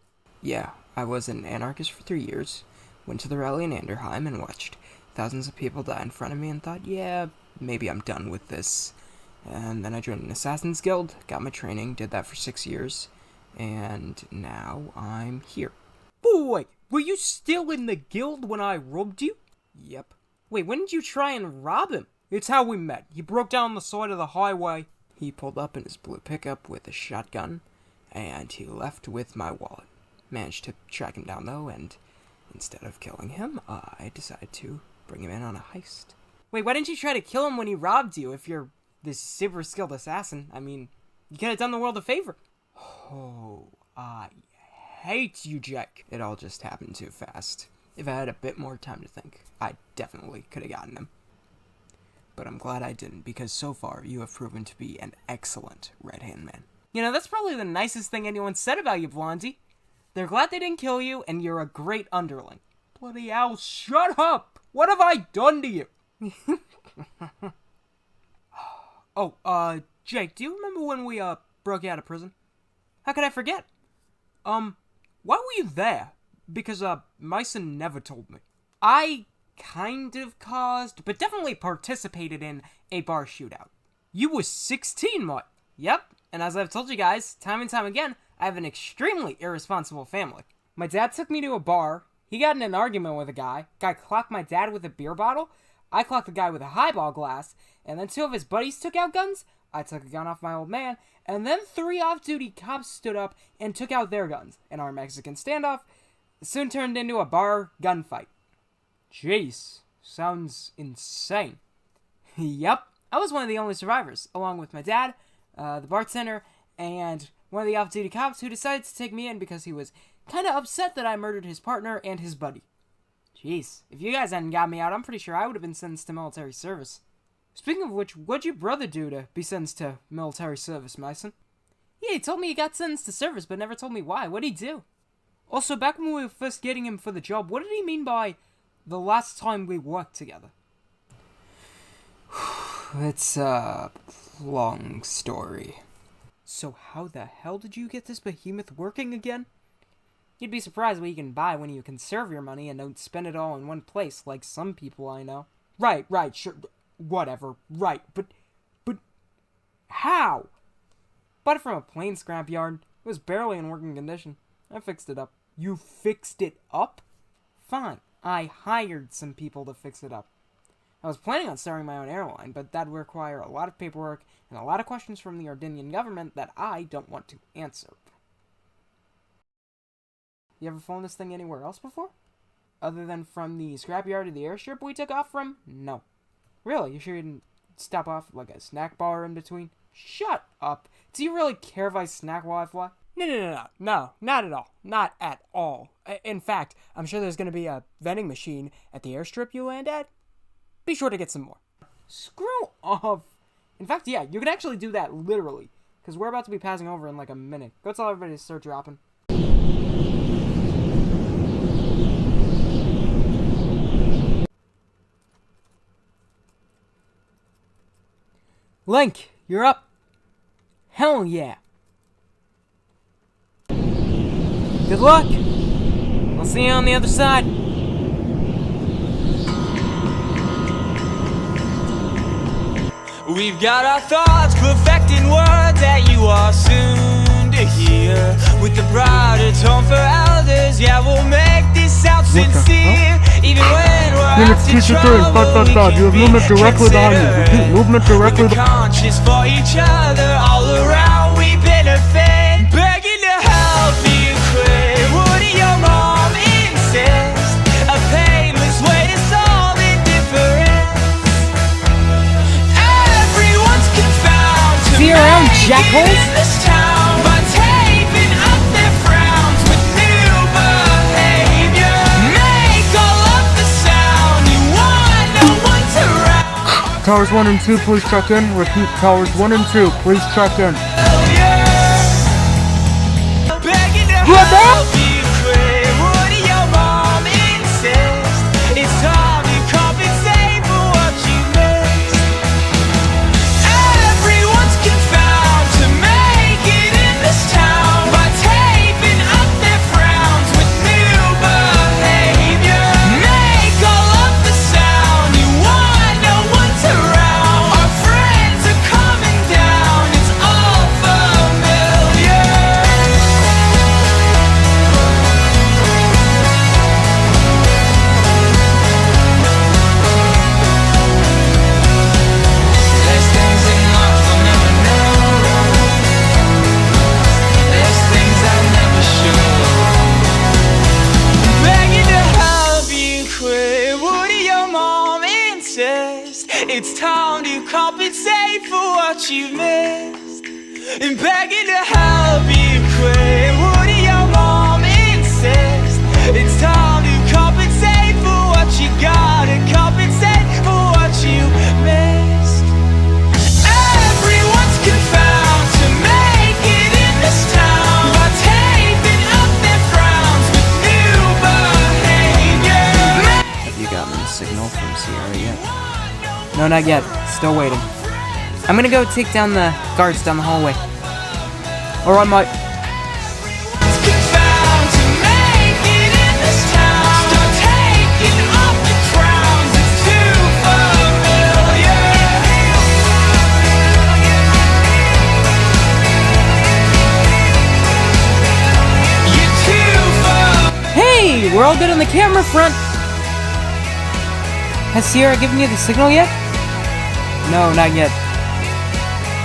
Yeah, I was an anarchist for 3 years, went to the rally in Anderheim and watched thousands of people die in front of me and thought, yeah, maybe I'm done with this. And then I joined an Assassin's Guild, got my training, did that for 6 years, and now I'm here. Wait, were you still in the guild when I robbed you? Yep. Wait, when did you try and rob him? It's how we met. He broke down the side of the highway. He pulled up in his blue pickup with a shotgun, and he left with my wallet. Managed to track him down, though, and instead of killing him, I decided to bring him in on a heist. Wait, why didn't you try to kill him when he robbed you if you're this super skilled assassin? I mean, you could have done the world a favor. Oh, I hate you, Jake. It all just happened too fast. If I had a bit more time to think, I definitely could have gotten him. But I'm glad I didn't, because so far you have proven to be an excellent Red Hand man. You know, that's probably the nicest thing anyone said about you, Blondie. They're glad they didn't kill you, and you're a great underling. Bloody hell, shut up! What have I done to you? Jake, do you remember when we, broke you out of prison? How could I forget? Why were you there? Because, Mason never told me. I kind of caused, but definitely participated in a bar shootout. You were 16, Mike. Yep, and as I've told you guys, time and time again, I have an extremely irresponsible family. My dad took me to a bar, he got in an argument with a guy clocked my dad with a beer bottle, I clocked the guy with a highball glass, and then 2 of his buddies took out guns, I took a gun off my old man, and then 3 off-duty cops stood up and took out their guns, and our Mexican standoff soon turned into a bar gunfight. Jeez, sounds insane. Yep, I was one of the only survivors, along with my dad, the bartender, and one of the off-duty cops who decided to take me in because he was kind of upset that I murdered his partner and his buddy. Jeez, if you guys hadn't got me out, I'm pretty sure I would have been sentenced to military service. Speaking of which, what'd your brother do to be sentenced to military service, Mason? Yeah, he told me he got sentenced to service, but never told me why. What'd he do? Also, back when we were first getting him for the job, what did he mean by the last time we worked together? It's a long story. So how the hell did you get this behemoth working again? You'd be surprised what you can buy when you conserve your money and don't spend it all in one place, like some people I know. Right, sure, whatever, right, but how? Bought it from a plain scrapyard. It was barely in working condition. I fixed it up. You fixed it up? Fine. I hired some people to fix it up. I was planning on starting my own airline, but that would require a lot of paperwork and a lot of questions from the Ardinian government that I don't want to answer. You ever flown this thing anywhere else before? Other than from the scrapyard to the airstrip we took off from? No. Really? You sure you didn't stop off at like a snack bar in between? Shut up. Do you really care if I snack while I fly? No, not at all. Not at all. In fact, I'm sure there's going to be a vending machine at the airstrip you land at. Be sure to get some more. Screw off. In fact, yeah, you can actually do that literally. Because we're about to be passing over in like a minute. Go tell everybody to start dropping. Link, you're up. Hell yeah. Good luck. I'll see you on the other side. We've got our thoughts perfecting words that you are soon to hear. With the brighter tone for elders, yeah, we'll make this sound sincere. Even when we're out in trouble, we can You have movement directly behind you. Repeat, movement directly behind you. Conscious for each other, all around we benefit. Begging to help you quit. Would your mom insist? A painless way to solve indifference. Everyone's confound to See you around, make jackholes. it in this town by taping up their frowns with new behavior. Make all of the sound you want, no one's around. Towers 1 and 2, please check in. Repeat, towers 1 and 2, please check in. Begging to help you quit. Would your mom insist? It's time to compensate for what you missed. Everyone's confound to make it in this town by taping up their frowns with new behavior. Make all of the sound you want, no one's around. Our friends are coming down, it's all familiar. There's things in life I'll never know. There's things I'll never show. Begging to help you quit. Would your mom insist? It's time to compensate for what you missed. And begging to help you quit. Would your mom insist? It's time to compensate for what you gotta compensate for what you missed. Everyone's confound to make it in this town by taping up their frowns with new behavior. Have you gotten the signal from Sierra yet? No, not yet. Still waiting. I'm gonna go take down the guards down the hallway. Or on my... Confound to make it in this town. Start taking off the crowns. It's too familiar. You're too familiar. Hey! We're all good on the camera front! Has Sierra given you the signal yet? No, not yet.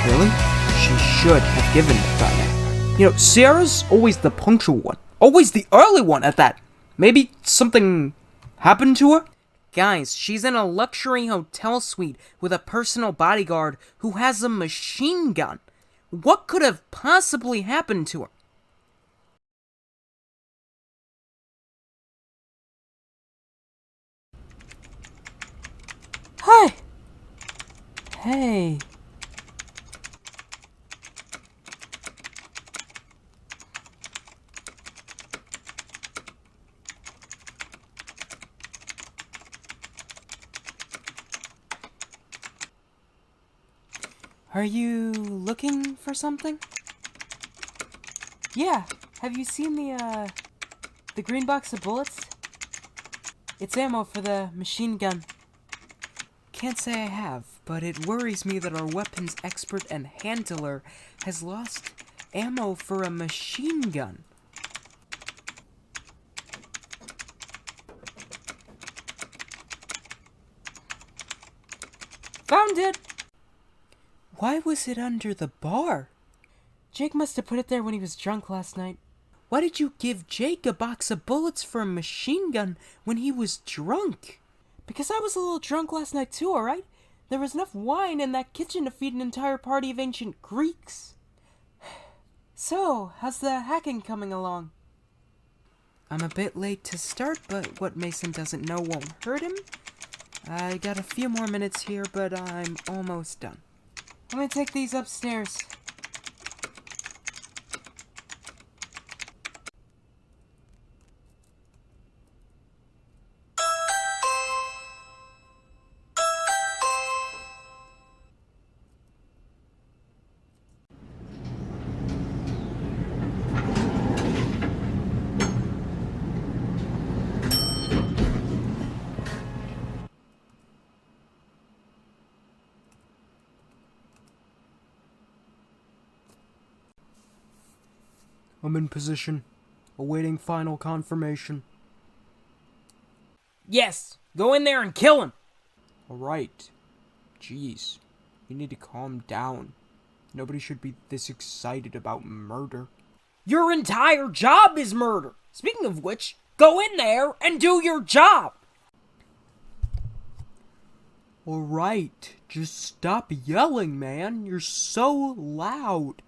Really? She should have given it by now. You know, Sierra's always the punctual one. Always the early one at that. Maybe something happened to her? Guys, she's in a luxury hotel suite with a personal bodyguard who has a machine gun. What could have possibly happened to her? Hi! Hey. Are you looking for something? Yeah. Have you seen the green box of bullets? It's ammo for the machine gun. Can't say I have, but it worries me that our weapons expert and handler has lost ammo for a machine gun. Found it! Why was it under the bar? Jake must have put it there when he was drunk last night. Why did you give Jake a box of bullets for a machine gun when he was drunk? Because I was a little drunk last night too, alright? There was enough wine in that kitchen to feed an entire party of ancient Greeks. So, how's the hacking coming along? I'm a bit late to start, but what Mason doesn't know won't hurt him. I got a few more minutes here, but I'm almost done. I'm gonna take these upstairs. I'm in position, awaiting final confirmation. Yes! Go in there and kill him! Alright. Jeez. You need to calm down. Nobody should be this excited about murder. Your entire job is murder! Speaking of which, go in there and do your job! Alright, just stop yelling, man. You're so loud.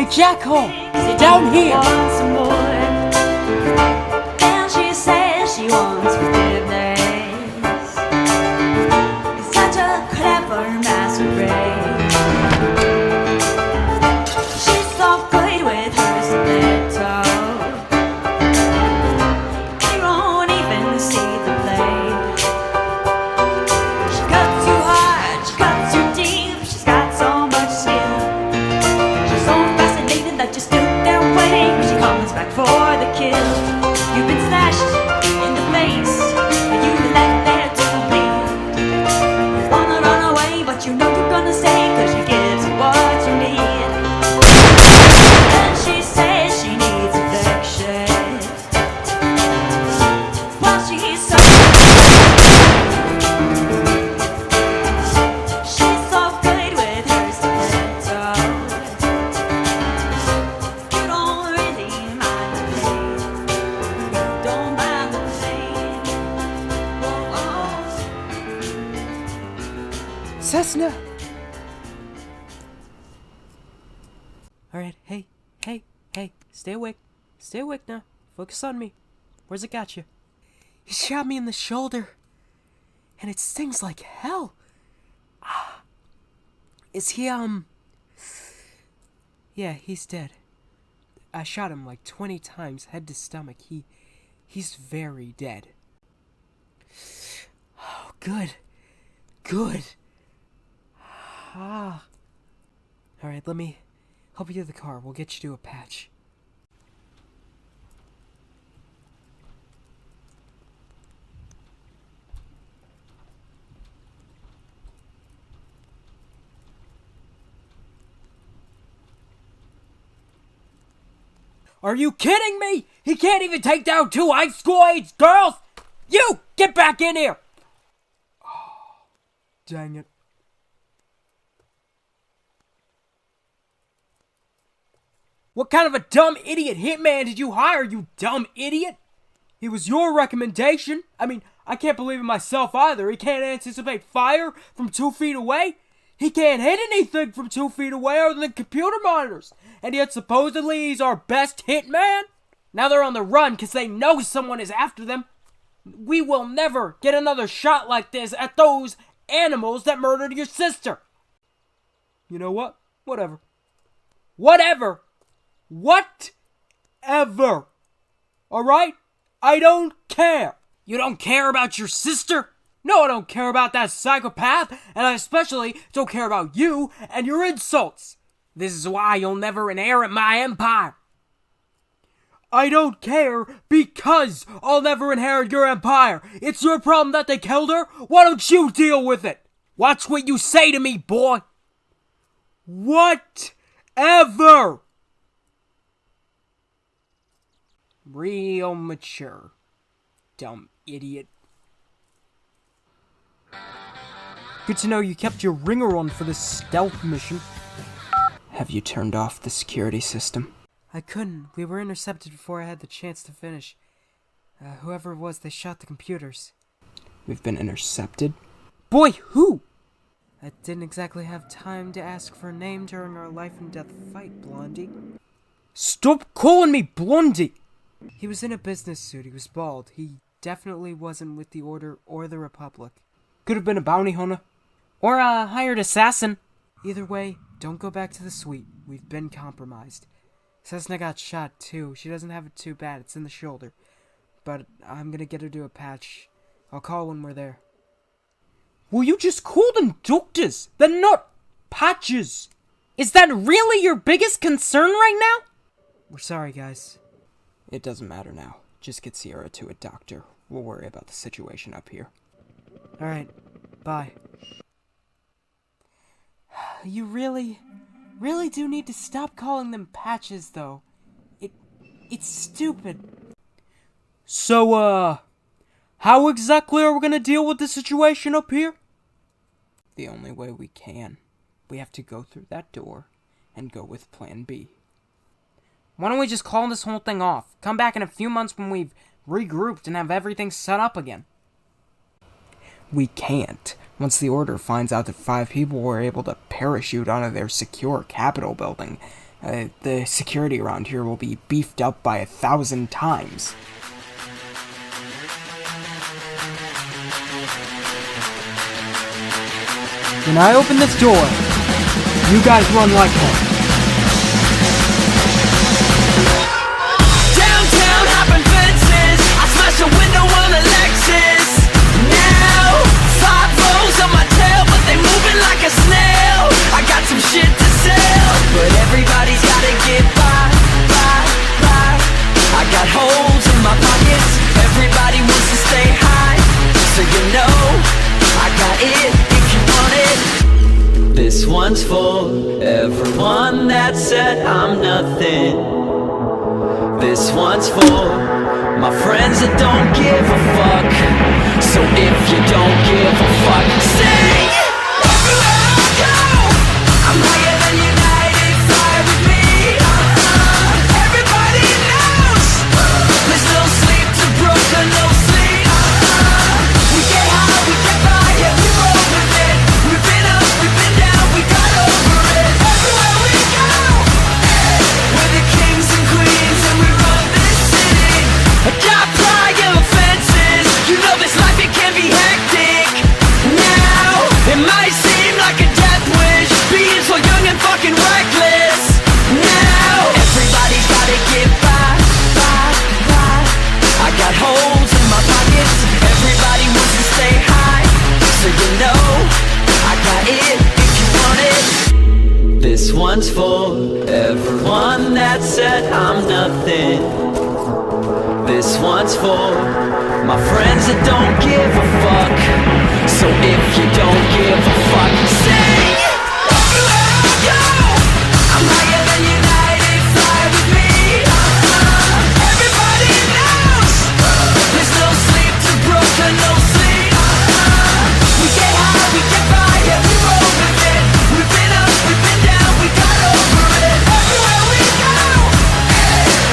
Jackhole! Down here! And she says she wants forgiveness. It's such a clever masquerade. She's so good with her stiletto. You won't even see the blade. She cuts too hard, she cuts too deep. She's got so much skill. She's so fascinating that you stood there waiting. She comes back for the kill. You've been slashed in the face, but you've been left there to bleed. You wanna run away, but you know you're gonna stay, cause she gives you what you need. And she says she needs affection. While she's so good with her stiletto. You don't really mind the pain. Don't mind the pain. Oh, Cessna! Alright, hey, stay awake. Stay awake now. Focus on me. Where's it got you? He shot me in the shoulder. And it stings like hell. Is he, Yeah, he's dead. I shot him like 20 times, head to stomach. He's very dead. Oh, good. Alright, let me help you to the car. We'll get you to a patch. Are you kidding me? He can't even take down 2 high school age girls! You! Get back in here! Dang it. What kind of a dumb idiot hitman did you hire, you dumb idiot? He was your recommendation. I mean, I can't believe it myself either. He can't anticipate fire from 2 feet away. He can't hit anything from 2 feet away other than computer monitors. And yet supposedly he's our best hitman? Now they're on the run because they know someone is after them. We will never get another shot like this at those animals that murdered your sister. You know what? Whatever. Whatever. Whatever. Alright? I don't care. You don't care about your sister? No, I don't care about that psychopath, and I especially don't care about you and your insults. This is why you'll never inherit my empire. I don't care because I'll never inherit your empire. It's your problem that they killed her. Why don't you deal with it? Watch what you say to me, boy. Whatever. Real mature. Dumb idiot. Good to know you kept your ringer on for this stealth mission. Have you turned off the security system? I couldn't. We were intercepted before I had the chance to finish. Whoever it was, they shot the computers. We've been intercepted? Boy, who? I didn't exactly have time to ask for a name during our life and death fight, Blondie. Stop calling me Blondie! He was in a business suit. He was bald. He definitely wasn't with the Order or the Republic. Could have been a bounty hunter. Or a hired assassin. Either way, don't go back to the suite. We've been compromised. Cessna got shot too. She doesn't have it too bad. It's in the shoulder. But I'm gonna get her to a patch. I'll call when we're there. Well, you just call them doctors. They're not patches. Is that really your biggest concern right now? We're sorry, guys. It doesn't matter now. Just get Sierra to a doctor. We'll worry about the situation up here. Alright, bye. You really do need to stop calling them patches, though. It's stupid. So, how exactly are we gonna deal with the situation up here? The only way we can. We have to go through that door and go with Plan B. Why don't we just call this whole thing off? Come back in a few months when we've regrouped and have everything set up again. We can't. Once the Order finds out that 5 people were able to parachute onto their secure Capitol building, the security around here will be beefed up by 1,000 times. When I open this door, you guys run like hell. Downtown hopping fences, I smash a window on a Lexus. Now 5 rows on my tail, but they moving like a snail. I got some shit to sell, but everybody's gotta get by. I got holes in my pockets, everybody wants to stay high. So you know, I got it if you want it. This one's for everyone that said I'm nothing. This one's for my friends that don't give a fuck. So if you don't give a fuck, sing! Everywhere I go, I'm higher than United, fly with me. Everybody knows there's no sleep to Brooklyn, no sleep. We get high, we get by, yeah, we roll with it. We've been up, we've been down, we got over it. Everywhere we go, we're the kings and queens and we run this city. I got prior offenses, you know this life, it can be hectic. Now, it might seem like a death wish, being so young and fucking reckless. Now, everybody's gotta get by. I got holes in my pockets, everybody wants to stay high. So you know, I got it if you want it. This one's for everyone that said I'm nothing. This one's for my friends that don't give a fuck. So if you don't give a fuck, sing! Everywhere I go, I'm higher than United, fly with me. Everybody knows there's no sleep to Brooklyn, no sleep. We get high, we get by, yeah, we roll with it. We've been up, we've been down, we got over it. Everywhere we go,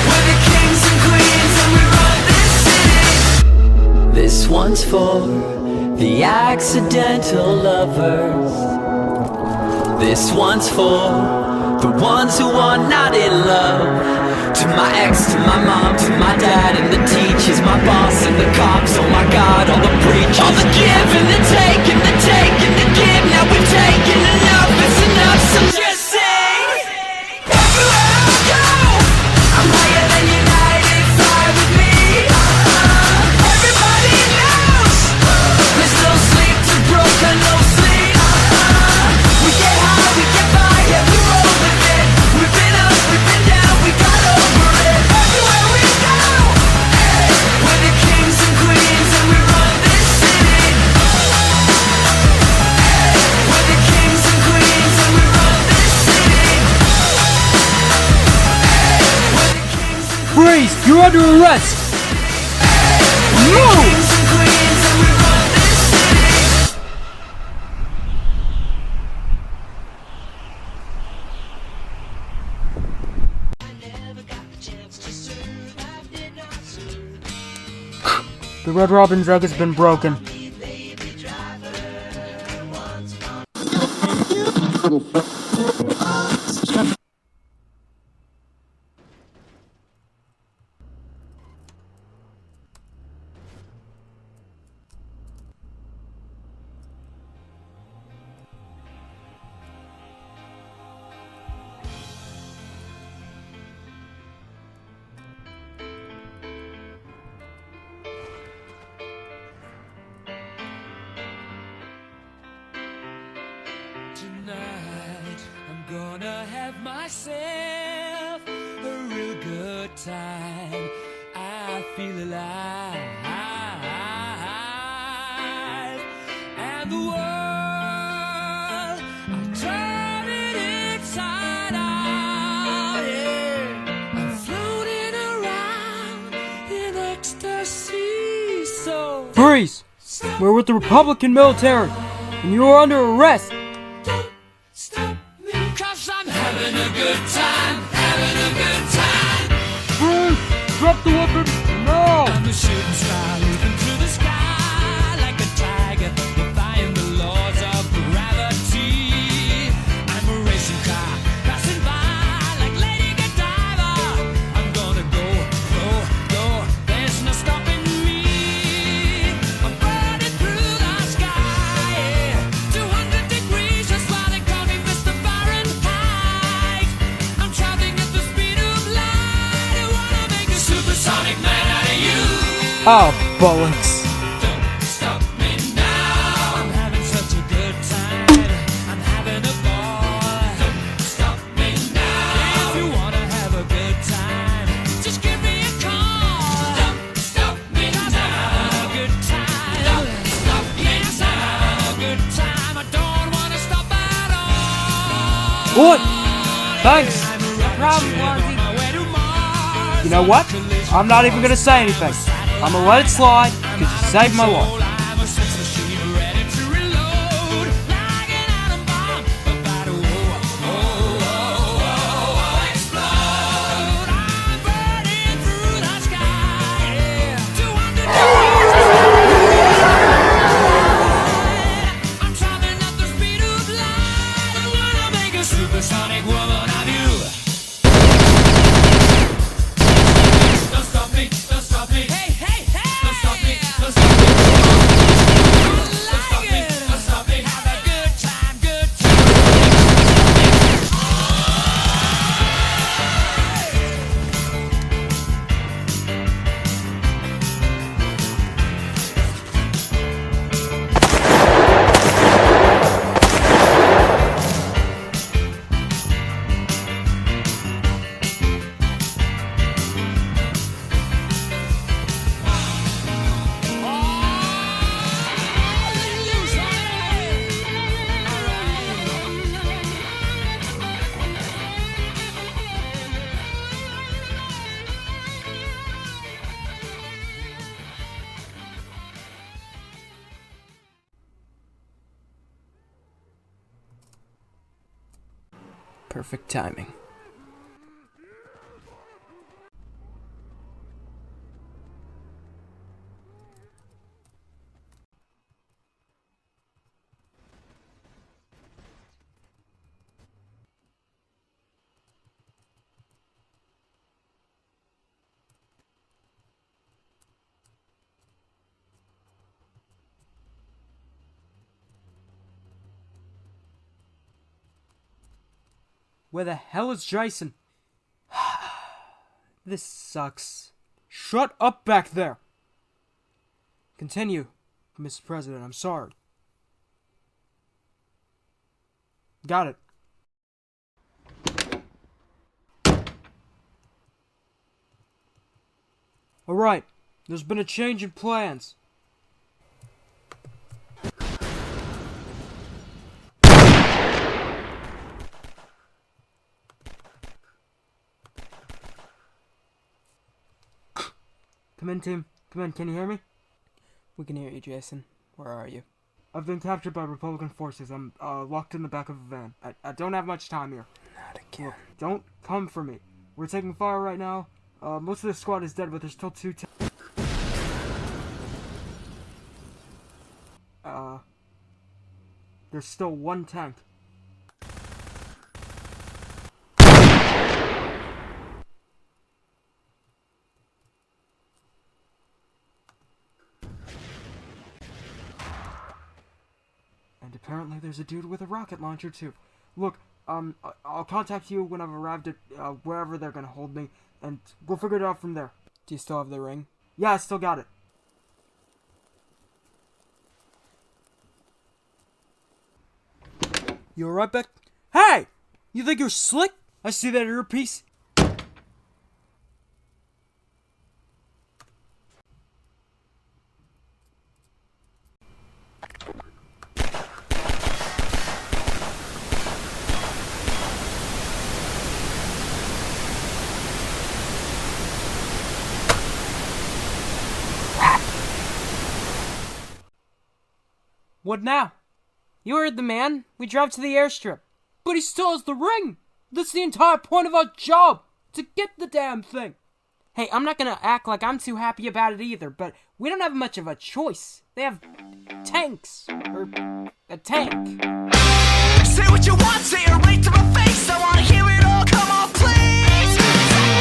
we're the kings and queens and we run this city. This one's for the accidental lovers. This one's for the ones who are not in love. To my ex, to my mom, to my dad and the teachers, my boss and the cops, oh my god, all the preachers. All the give and the take and the take and the give. Now we've taken enough, it's enough, so just sing. arrest! Move! The Red Robin's egg has been broken. Tonight, I'm gonna have myself a real good time. I feel alive, and the world, I'll turn it inside out. Yeah, I'm floating around in ecstasy. So Freeze! We're with the Republican military, and you are under arrest. Cause I'm having a good time, having a good time. Freeze! Drop the weapon now! I'm a shooting star leaping through the sky like a tiger, defying the laws of gravity. I'm a racing car passing by like Lady Godiva. I'm gonna go, go, go. There's no stopping me. I'm burning through the sky, yeah. 200 degrees, just why they call me Mr. Fahrenheit. I'm traveling at the speed of light. I wanna make a supersonic man out of you. Oh, bollocks. Don't stop me now. I'm having such a good time. I'm having a ball. Don't stop me now. If you wanna have a good time, just give me a call. Don't stop me now. I'm having a good time. Don't stop me now. I'm having a good time. I don't wanna stop at all. What? Thanks. No problem, Fonzie. You know what? I'm not even gonna say anything. I'm gonna let it slide, because you saved my life. I'm a sex machine ready to reload, like an atom bomb, about to explode. I'm burning through the sky, yeah. 200 degrees. I'm traveling at the speed of light. I wanna make a supersonic woman of you. Don't stop me, don't stop me. Hey, hey, hey. Don't stop me, don't stop me. Don't stop me, don't stop me. Have a good time, good Perfect timing. Where the hell is Jason? This sucks. Shut up back there! Continue, Mr. President, I'm sorry. Got it. Alright, there's been a change in plans. Come in, team. Come in, can you hear me? We can hear you, Jason. Where are you? I've been captured by Republican forces. I'm locked in the back of a van. I don't have much time here. Not again. Look, don't come for me. We're taking fire right now. Most of the squad is dead, but there's still 2 there's still 1 tank. And apparently there's a dude with a rocket launcher too. Look, I'll contact you when I've arrived at wherever they're gonna hold me, and we'll figure it out from there. Do you still have the ring? Yeah, I still got it. You alright, Beck? Hey! You think you're slick? I see that earpiece. What now? You heard the man. We drove to the airstrip. But he still has the ring. That's the entire point of our job. To get the damn thing. Hey, I'm not gonna act like I'm too happy about it either, but we don't have much of a choice. They have tanks. Or a tank. Say what you want, say it right to my face. I wanna hear it all, come on, please.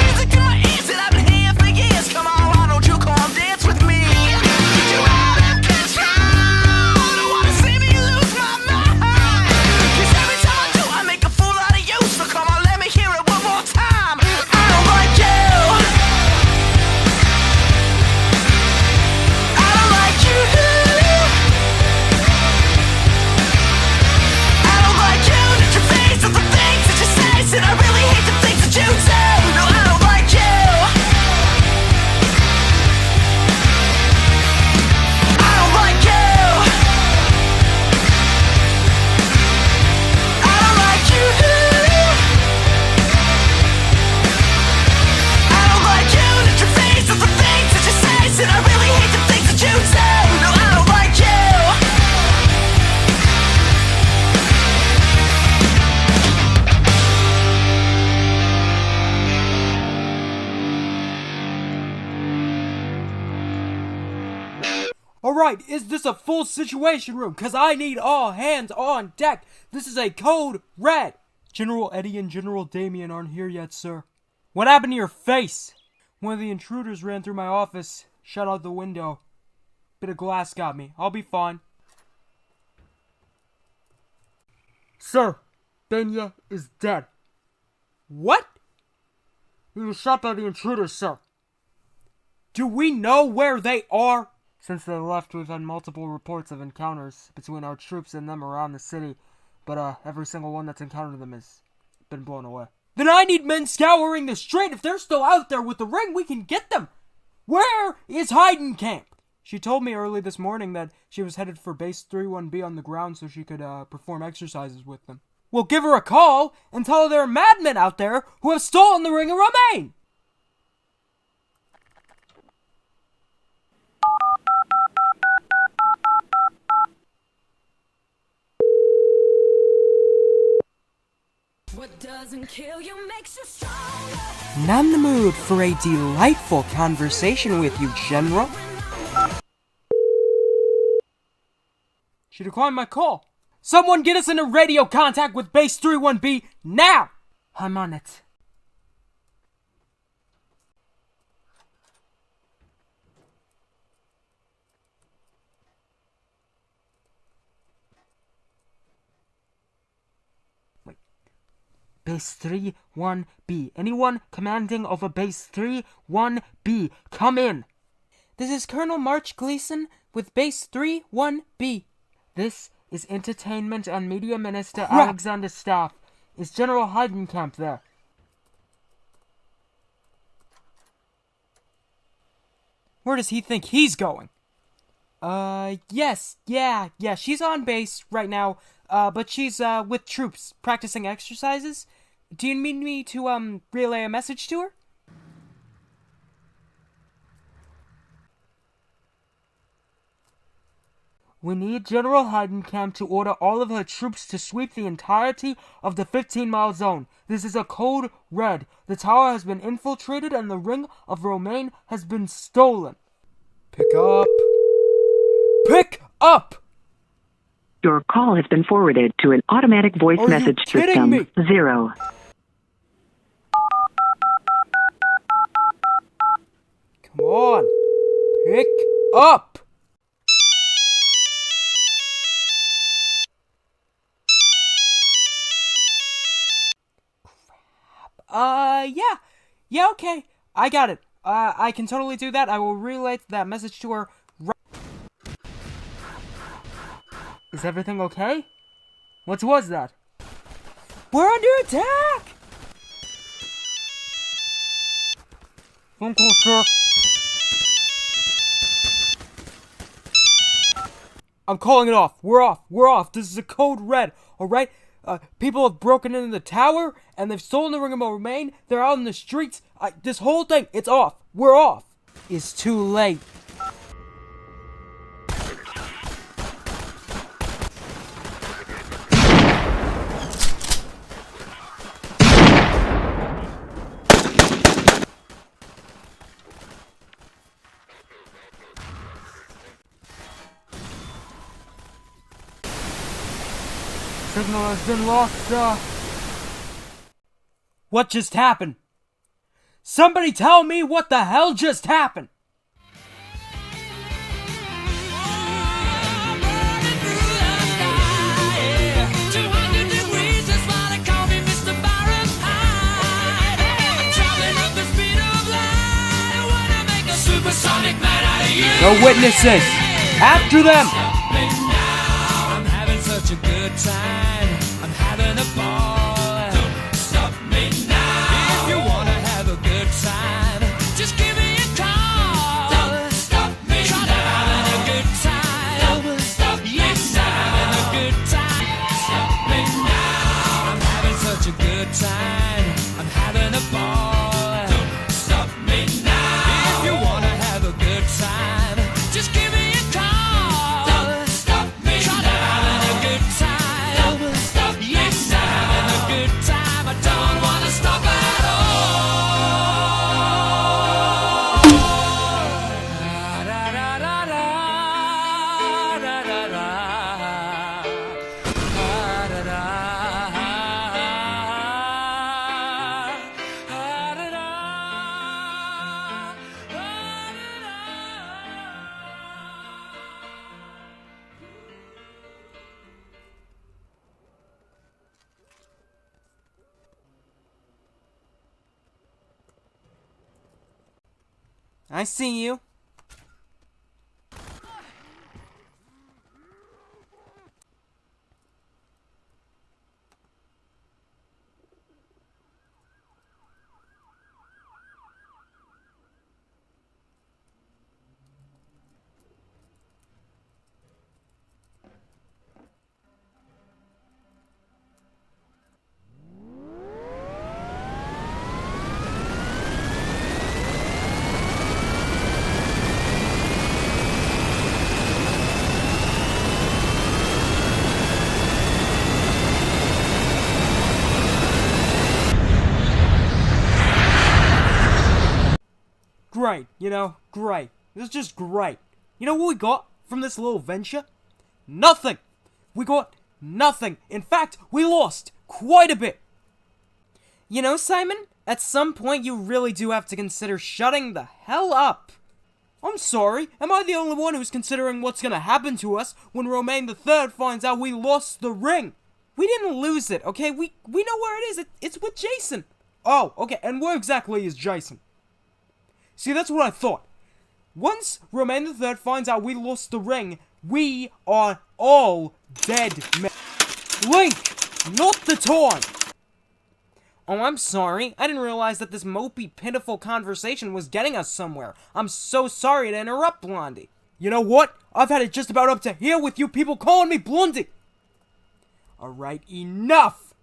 Music in my ears that I've been hearing for years. Come on, why don't you come dance with me? You out of control. Don't wanna see me lose my mind. 'Cause every time I do, I make a fool out of you. So come on, let me hear it one more time. I don't like you. I don't like you. I don't like you. That your face of the things that you say. Said I really hate the things that you say. No, I don't like you. I don't like you. I don't like you. I don't like you. That your face of the things that you say. Said I really hate the things that you say. No, I don't like you. Alright, is this a full situation room? Cause I need all hands on deck. This is a code red. General Eddie and General Damien aren't here yet, sir. What happened to your face? One of the intruders ran through my office, shut out the window. Bit of glass got me. I'll be fine. Sir, Benya is dead. What? He was shot by the intruders, sir. Do we know where they are? Since they left, we've had multiple reports of encounters between our troops and them around the city, but every single one that's encountered them has been blown away. Then I need men scouring the street. If they're still out there with the ring, we can get them. Where is Heidencamp? She told me early this morning that she was headed for base 31B on the ground so she could perform exercises with them. We'll give her a call and tell her there are madmen out there who have stolen the Ring of Romane. What doesn't kill you makes you stronger. And I'm in the mood for a delightful conversation with you, General. She declined my call. Someone get us into radio contact with Base 31B now! I'm on it. Base 31B. Anyone commanding over Base 31B, come in. This is Colonel March Gleason with Base 31B. This is Entertainment and Media Minister Alexander Staff. Is General Heidencamp there? Where does he think he's going? Yes, yeah, she's on base right now, but she's, with troops, practicing exercises. Do you need me to, relay a message to her? We need General Heidencamp to order all of her troops to sweep the entirety of the 15-mile zone. This is a code red. The tower has been infiltrated and the Ring of Romane has been stolen. Pick up. Pick up! Your call has been forwarded to an automatic voice Are you message kidding system. me? 0. Come on. Pick up! Yeah. Yeah, okay. I got it. I can totally do that. I will relay that message to her. Is everything okay? What was that? We're under attack! Phone call, sir. I'm calling it off. We're off. We're off. This is a code red, alright? People have broken into the tower, and they've stolen the Ring of Romane. They're out in the streets. This whole thing, it's off. We're off. It's too late. Signal has been lost, sir. What just happened? Somebody tell me what the hell just happened! No witnesses! After them! I'm having such a good time. I'm having a ball. Don't stop me now. If you wanna have a good time, just give me a call. Don't stop me now. I'm having a good time. Don't stop me now. I'm having a good time. Stop me now. I'm having such a good time. I'm having a ball. Don't stop me now. If you wanna have a good time, just give me a call. Don't stop me now. I'm having a good time. Don't stop me now. I'm having a good time. I don't wanna stop at all. Da, da, da, da, da, da, da, da. Da, da, da. Da, da, da. I see you. Great, great. This is just great. You know what we got from this little venture? Nothing! We got nothing. In fact, we lost quite a bit. You know, Simon, at some point you really do have to consider shutting the hell up. I'm sorry, am I the only one who's considering what's gonna happen to us when Romane III finds out we lost the ring? We didn't lose it, okay? We know where it is. It's with Jason. Oh, okay, and where exactly is Jason? See, that's what I thought. Once Romane III finds out we lost the ring, we are all dead men. Link, not the time! Oh, I'm sorry. I didn't realize that this mopey, pitiful conversation was getting us somewhere. I'm so sorry to interrupt, Blondie. You know what? I've had it just about up to here with you people calling me Blondie. Alright, enough!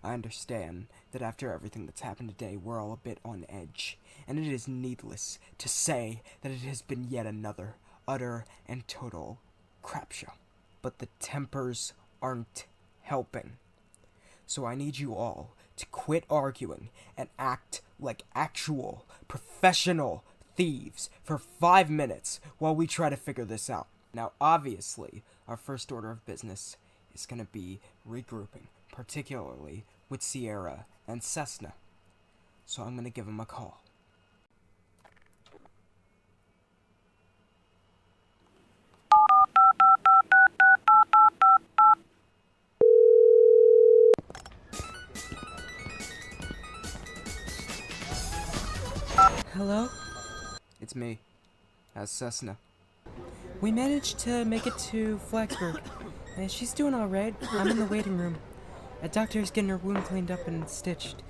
I understand that after everything that's happened today, we're all a bit on edge, and it is needless to say that it has been yet another utter and total crap show. But the tempers aren't helping. So I need you all to quit arguing and act like actual professional thieves for 5 minutes while we try to figure this out. Now, obviously, our first order of business is going to be regrouping, particularly with Sierra and Cessna. So I'm going to give them a call. Hello? It's me, as Cessna. We managed to make it to Flagsburg. She's doing alright. I'm in the waiting room. A doctor's getting her wound cleaned up and stitched.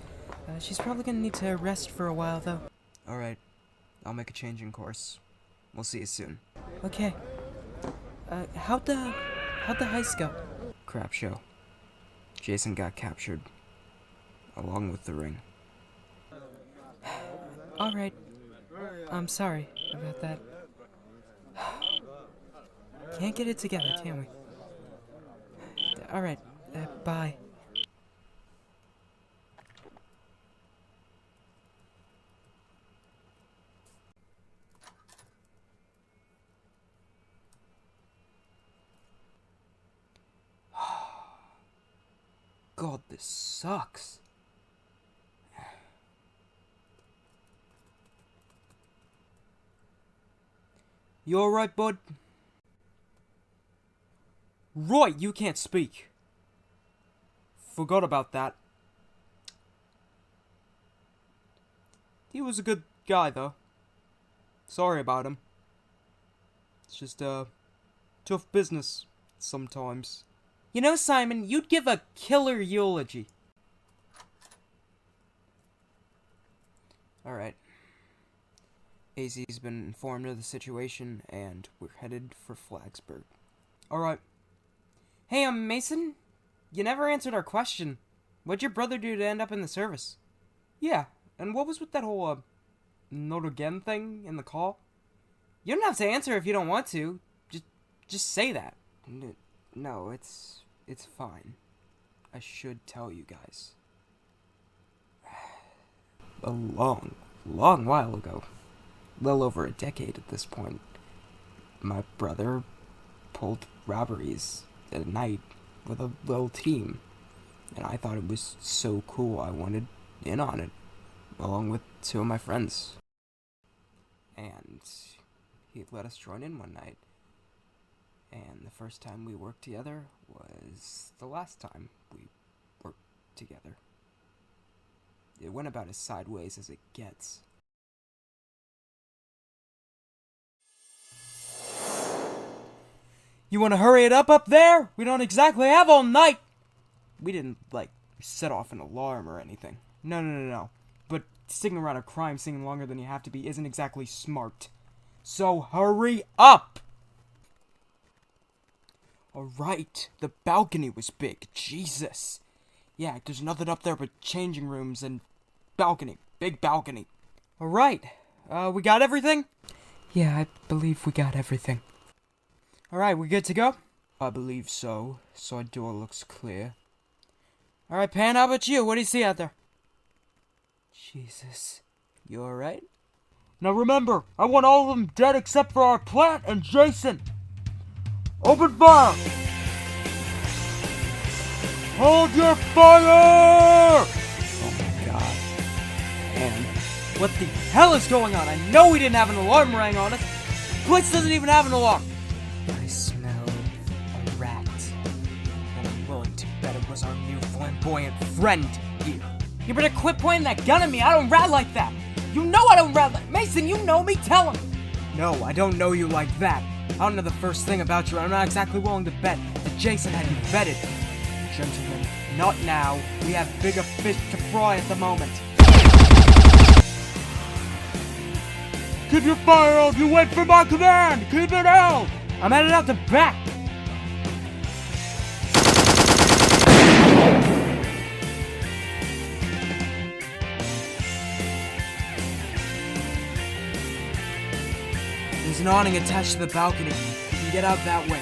She's probably gonna need to rest for a while, though. Alright, I'll make a change in course. We'll see you soon. Okay. How'd the heist go? Crap show. Jason got captured, along with the ring. Alright. I'm sorry about that. Can't get it together, can we? Alright, bye. God, this sucks. You alright, bud? Right, you can't speak. Forgot about that. He was a good guy, though. Sorry about him. It's just, tough business sometimes. You know, Simon, you'd give a killer eulogy. Alright. AZ's been informed of the situation, and we're headed for Flagsburg. Alright. Hey, Mason? You never answered our question. What'd your brother do to end up in the service? Yeah, and what was with that whole, not again thing in the call? You don't have to answer if you don't want to. Just say that. No, it's fine. I should tell you guys. A long while ago, well over a decade at this point, my brother pulled robberies at night with a little team, and I thought it was so cool I wanted in on it, along with 2 of my friends. And he let us join in one night, and the first time we worked together was the last time we worked together. It went about as sideways as it gets. You want to hurry it up there? We don't exactly have all night. We didn't, set off an alarm or anything. No. But sticking around a crime scene longer than you have to be isn't exactly smart. So hurry up! Alright, the balcony was big. Jesus. Yeah, there's nothing up there but changing rooms and balcony. Big balcony. Alright, we got everything? Yeah, I believe we got everything. Alright, we good to go? I believe so. Side door looks clear. Alright, Pan, how about you? What do you see out there? Jesus. You alright? Now remember, I want all of them dead except for our plant and Jason. Open fire! Hold your fire! Oh my god. And what the hell is going on? I know we didn't have an alarm rang on us. Place doesn't even have an alarm. I smell a rat. And I'm willing to bet it was our new flamboyant friend here. You better quit pointing that gun at me. I don't rat like that. You know I don't rat like... Mason, you know me. Tell him. No, I don't know you like that. I don't know the first thing about you, and I'm not exactly willing to bet that Jason had you vetted. Gentlemen, not now. We have bigger fish to fry at the moment. Keep your fire out! You wait for my command! Keep it out! I'm headed out the back! There's an awning attached to the balcony. You can get out that way.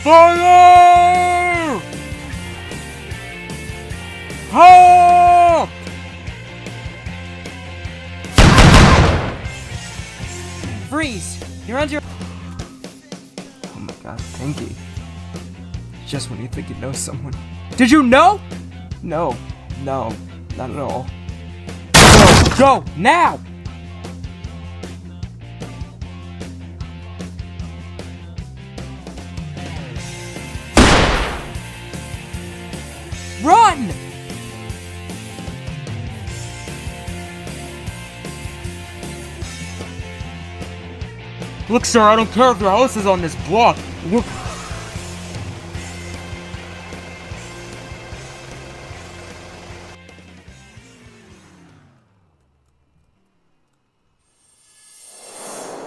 Fire! Help! Freeze! You're under. Oh my god, Pinky. Just when you think you know someone. Did you know? No, not at all. Go now! Run! Look, sir, I don't care if your house is on this block. Look.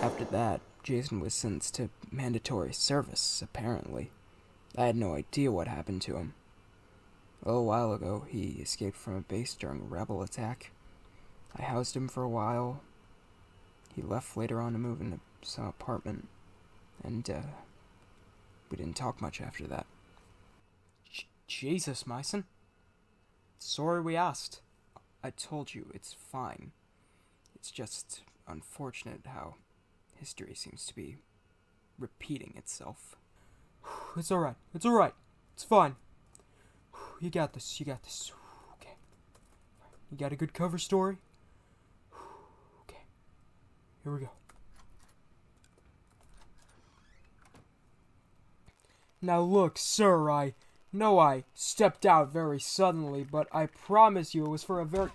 After that, Jason was sentenced to mandatory service, apparently. I had no idea what happened to him. A little while ago, he escaped from a base during a rebel attack. I housed him for a while. He left later on to move into some apartment, and, we didn't talk much after that. Jesus, Mason. Sorry we asked. I told you, it's fine. It's just unfortunate how history seems to be repeating itself. It's alright. It's alright. It's fine. You got this. You got this. Okay. You got a good cover story? Okay. Here we go. Now look, sir, I know I stepped out very suddenly, but I promise you it was for a very...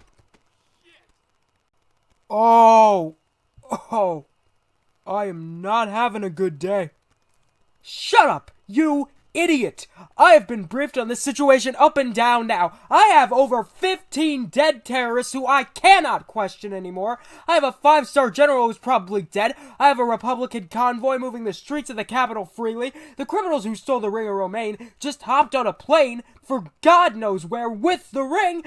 Oh! I am not having a good day. Shut up, you idiot! I have been briefed on this situation up and down now. I have over 15 dead terrorists who I cannot question anymore. I have a 5-star general who's probably dead. I have a Republican convoy moving the streets of the capital freely. The criminals who stole the Ring of Romane just hopped on a plane for God knows where with the ring.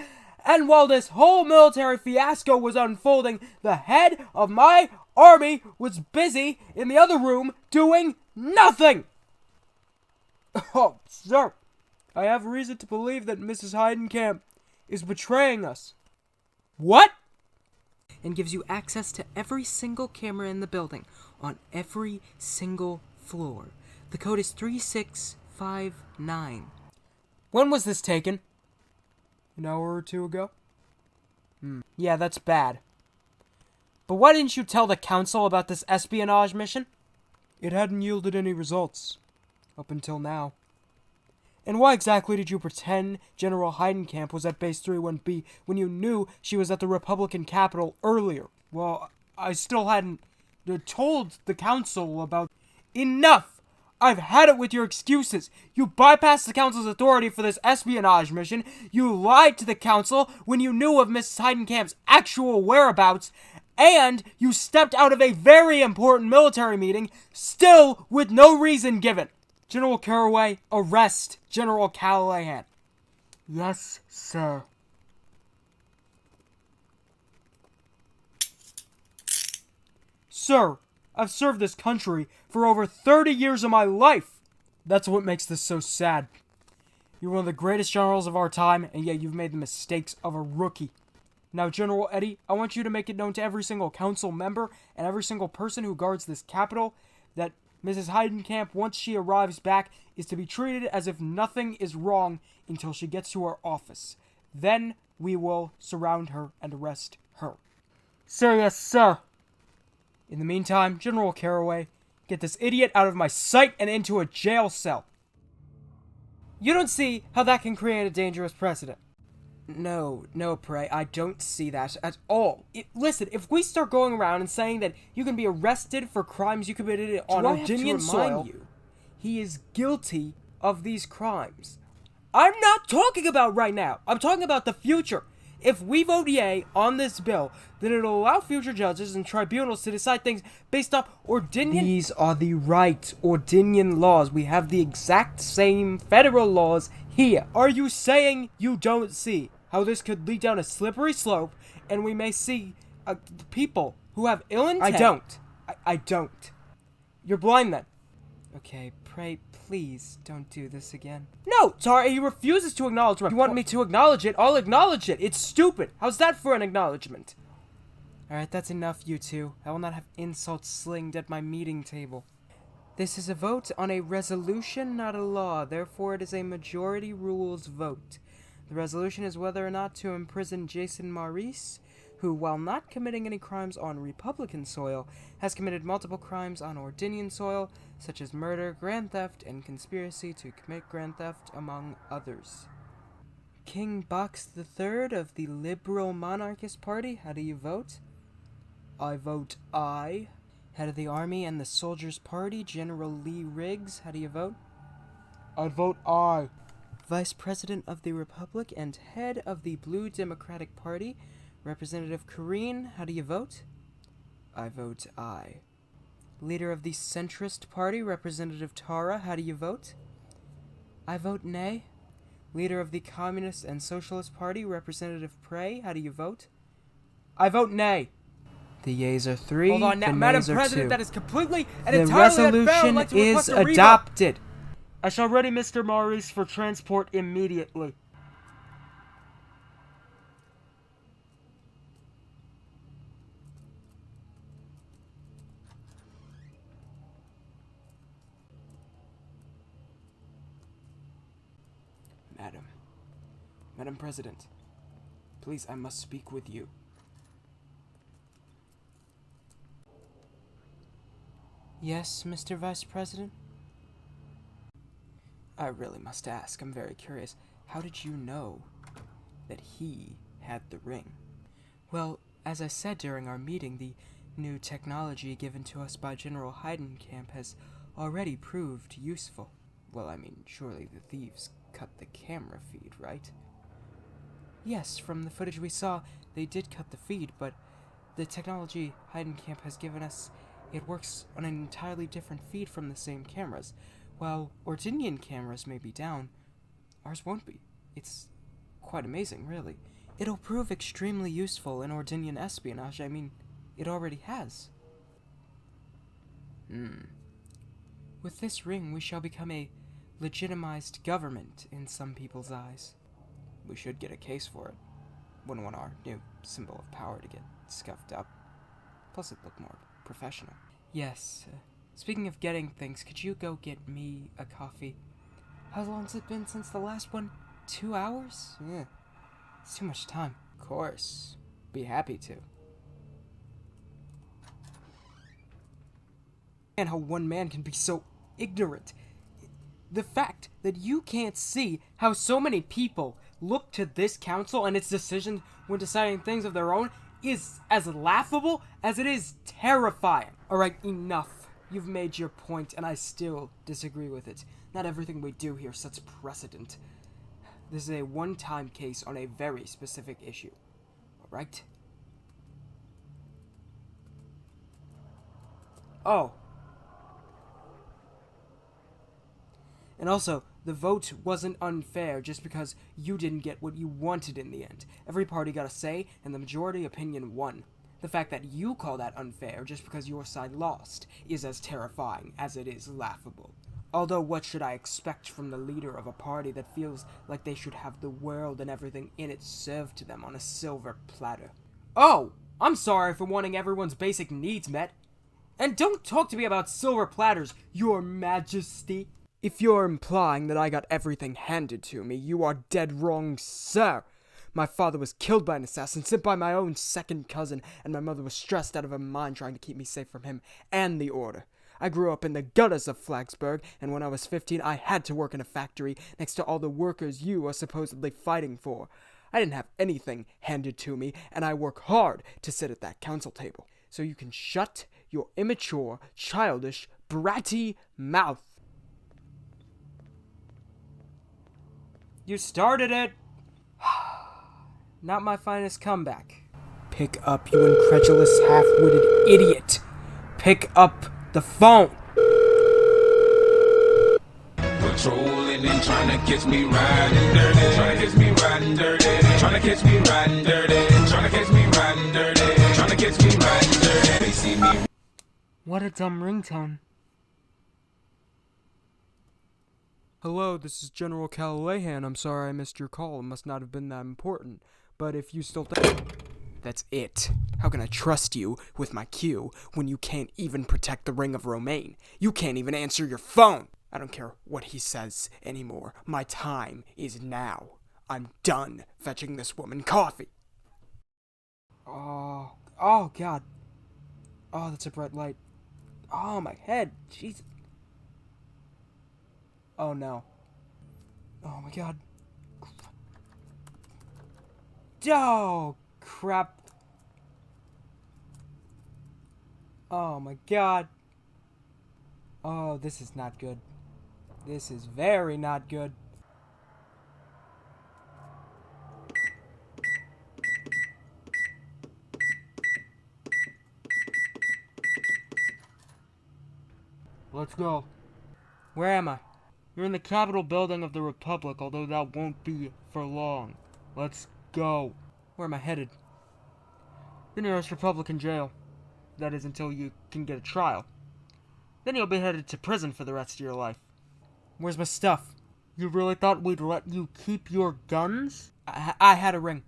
And while this whole military fiasco was unfolding, the head of my army was busy in the other room doing nothing. Oh, sir, I have reason to believe that Mrs. Heidencamp is betraying us. What? And gives you access to every single camera in the building, on every single floor. The code is 3659. When was this taken? An hour or two ago? Yeah, that's bad. But why didn't you tell the council about this espionage mission? It hadn't yielded any results. Up until now. And why exactly did you pretend General Heidencamp was at Base 31B when you knew she was at the Republican capital earlier? Well, I still hadn't told the council about... Enough! I've had it with your excuses. You bypassed the council's authority for this espionage mission. You lied to the council when you knew of Mrs. Heidencamp's actual whereabouts. And you stepped out of a very important military meeting, still with no reason given. General Caraway, arrest General Calilehan. Yes, sir. Sir, I've served this country for over 30 years of my life. That's what makes this so sad. You're one of the greatest generals of our time, and yet you've made the mistakes of a rookie. Now, General Eddie, I want you to make it known to every single council member and every single person who guards this capital that Mrs. Heidencamp, once she arrives back, is to be treated as if nothing is wrong until she gets to her office. Then we will surround her and arrest her. Sir, yes, sir. In the meantime, General Caraway, get this idiot out of my sight and into a jail cell. You don't see how that can create a dangerous precedent. No, Perr'e, I don't see that at all. Listen, if we start going around and saying that you can be arrested for crimes you committed on Ardinian soil, he is guilty of these crimes. I'm not talking about right now. I'm talking about the future. If we vote yay on this bill, then it'll allow future judges and tribunals to decide things based off Ordinian... These are the right Ordinian laws. We have the exact same federal laws here. Are you saying you don't see how this could lead down a slippery slope, and we may see people who have ill intent. I don't. You're blind then. Okay, pray, please don't do this again. No, sorry, he refuses to acknowledge my point. You want me to acknowledge it? I'll acknowledge it. It's stupid. How's that for an acknowledgement? Alright, that's enough, you two. I will not have insults slinged at my meeting table. This is a vote on a resolution, not a law. Therefore, it is a majority rules vote. The resolution is whether or not to imprison Mason Marise, who, while not committing any crimes on Republican soil, has committed multiple crimes on Ordinian soil, such as murder, grand theft, and conspiracy to commit grand theft, among others. King Box III of the Liberal Monarchist Party, how do you vote? I vote aye. Head of the Army and the Soldiers Party, General Lee Riggs, how do you vote? I vote aye. Vice President of the Republic and Head of the Blue Democratic Party, Representative Kareen, how do you vote? I vote aye. Leader of the Centrist Party, Representative Tara, how do you vote? I vote nay. Leader of the Communist and Socialist Party, Representative Perr'e, how do you vote? I vote nay. The yeas are 3, Hold on, the Madam nays are President, 2. that is completely and The entirely unfair. I'd resolution like to is request a revote. adopted. I shall ready Mr. Maurice for transport immediately. Madam President, please, I must speak with you. Yes, Mr. Vice President? I really must ask, I'm very curious, how did you know that he had the ring? Well, as I said during our meeting, the new technology given to us by General Heidencamp has already proved useful. Well, I mean, surely the thieves cut the camera feed, right? Yes, from the footage we saw, they did cut the feed, but the technology Heidencamp has given us, it works on an entirely different feed from the same cameras. While Ordinian cameras may be down, ours won't be. It's quite amazing, really. It'll prove extremely useful in Ordinian espionage. I mean, it already has. With this ring, we shall become a legitimized government in some people's eyes. We should get a case for it. Wouldn't want our new symbol of power to get scuffed up. Plus, it'd look more professional. Yes. Speaking of getting things, could you go get me a coffee? How long's it been since the last one? 2 hours? Yeah. It's too much time. Of course. Be happy to. And how one man can be so ignorant. The fact that you can't see how so many people look to this council and its decisions when deciding things of their own is as laughable as it is terrifying. Alright, enough. You've made your point, and I still disagree with it. Not everything we do here sets precedent. This is a one-time case on a very specific issue. Alright? Oh. And also, the vote wasn't unfair just because you didn't get what you wanted in the end. Every party got a say, and the majority opinion won. The fact that you call that unfair just because your side lost is as terrifying as it is laughable. Although what should I expect from the leader of a party that feels like they should have the world and everything in it served to them on a silver platter? Oh, I'm sorry for wanting everyone's basic needs met. And don't talk to me about silver platters, Your Majesty. If you're implying that I got everything handed to me, you are dead wrong, sir. My father was killed by an assassin sent by my own second cousin, and my mother was stressed out of her mind trying to keep me safe from him and the order. I grew up in the gutters of Flagsburg, and when I was 15, I had to work in a factory next to all the workers you are supposedly fighting for. I didn't have anything handed to me, and I work hard to sit at that council table. So you can shut your immature, childish, bratty mouth. You started it! Not my finest comeback. Pick up, you incredulous, half-witted idiot! Pick up the phone! Patrolling and trying to catch me riding dirty. Trying to catch me riding dirty. Tryna catch me riding dirty. Tryna catch me riding dirty. Tryna catch me riding dirty. They see me. What a dumb ringtone. Hello, this is General Calilehan. I'm sorry I missed your call. It must not have been that important. But if you still... That's it. How can I trust you with my cue when you can't even protect the Ring of Romane? You can't even answer your phone! I don't care what he says anymore. My time is now. I'm done fetching this woman coffee. Oh, God. Oh, that's a bright light. Oh, my head. Jesus. Oh, no. Oh, my God. Oh, crap. Oh, my God. Oh, this is not good. This is very not good. Let's go. Where am I? You're in the Capitol building of the Republic, although that won't be for long. Let's go. Where am I headed? The nearest Republican jail. That is until you can get a trial. Then you'll be headed to prison for the rest of your life. Where's my stuff? You really thought we'd let you keep your guns? I had a ring.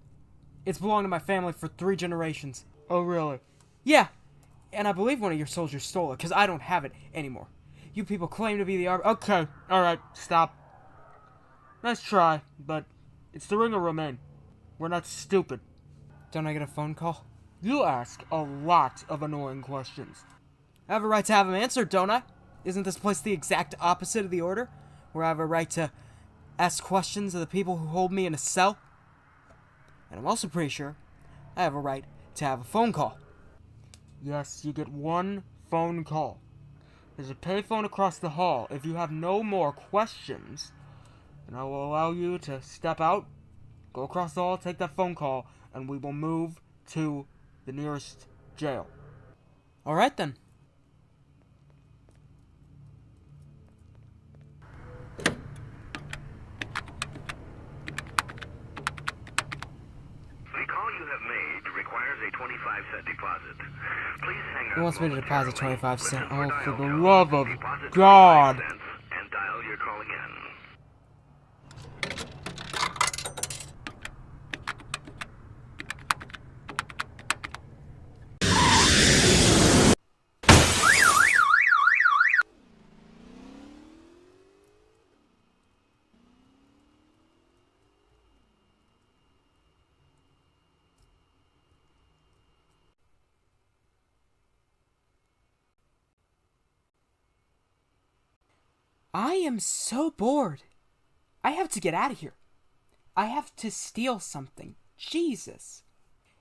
It's belonged to my family for 3 generations. Oh, really? Yeah, and I believe one of your soldiers stole it, because I don't have it anymore. You people claim to be the army. Okay, alright, stop. Nice try, but it's the Ring of Romane. We're not stupid. Don't I get a phone call? You ask a lot of annoying questions. I have a right to have them answered, don't I? Isn't this place the exact opposite of the Order? Where I have a right to ask questions of the people who hold me in a cell? And I'm also pretty sure I have a right to have a phone call. Yes, you get 1 phone call. There's a payphone across the hall. If you have no more questions, then I will allow you to step out, go across the hall, take that phone call, and we will move to the nearest jail. Alright then. requires a 25-cent deposit. Please hang up. He wants me to deposit 25 cents. Oh, for the love of God! And dial your call again. I am so bored. I have to get out of here. I have to steal something. Jesus.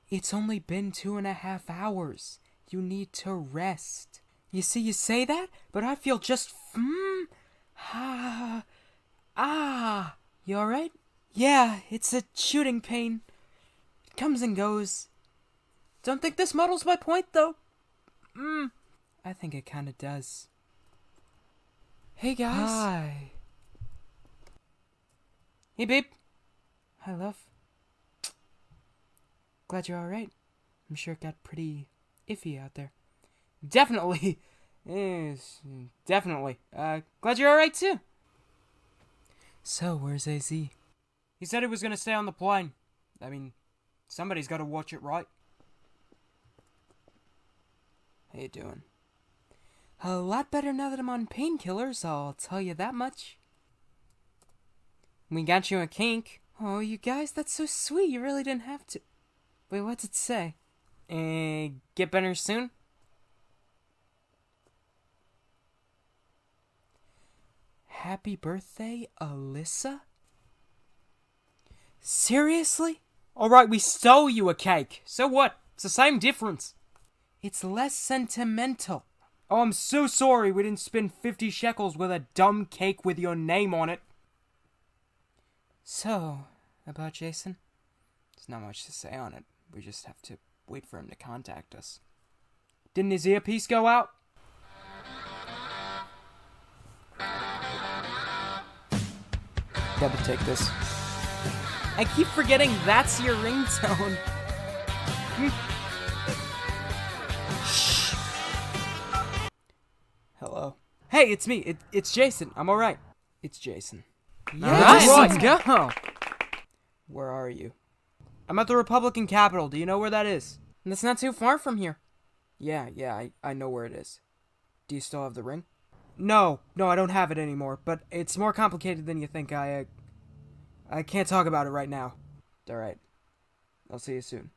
It's only been 2.5 hours. You need to rest. You see, you say that, but I feel just you alright? Yeah, it's a shooting pain. It comes and goes. Don't think this muddles my point, though. I think it kinda does. Hey, guys. Hi. Hey, babe. Hi, love. Glad you're alright. I'm sure it got pretty iffy out there. Definitely. Yes, definitely. Glad you're alright, too. So, where's AZ? He said he was gonna stay on the plane. I mean, somebody's gotta watch it, right? How you doing? A lot better now that I'm on painkillers, I'll tell you that much. We got you a kink. Oh, you guys, that's so sweet. You really didn't have to. Wait, what's it say? Get better soon? Happy birthday, Alyssa? Seriously? Alright, we stole you a cake. So what? It's the same difference. It's less sentimental. Oh, I'm so sorry we didn't spend 50 shekels with a dumb cake with your name on it. So, about Jason? There's not much to say on it. We just have to wait for him to contact us. Didn't his earpiece go out? Gotta take this. I keep forgetting that's your ringtone. Shh. Hello. Hey, it's me. It's Jason. I'm alright. It's Jason. Yes, Alright, let's go. Where are you? I'm at the Republican Capitol. Do you know where that is? That's not too far from here. Yeah, I know where it is. Do you still have the ring? No, I don't have it anymore, but it's more complicated than you think. I can't talk about it right now. Alright. I'll see you soon.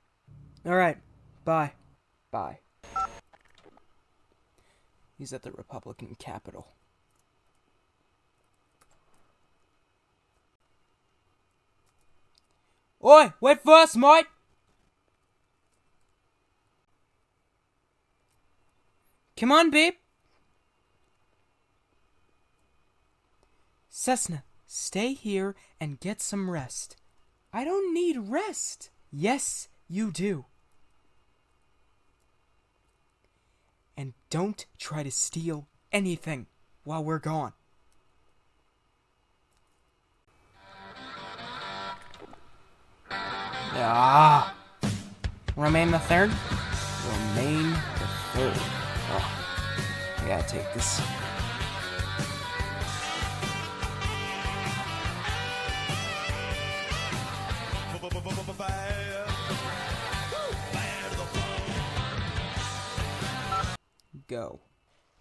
Alright. Bye. Bye. He's at the Republican Capitol. Oi! Wait first, mate! Come on, babe. Cessna, stay here and get some rest. I don't need rest. Yes, you do. And don't try to steal anything while we're gone. Ah. Romane the Third? Romane the Third. Oh, I gotta take this. Go.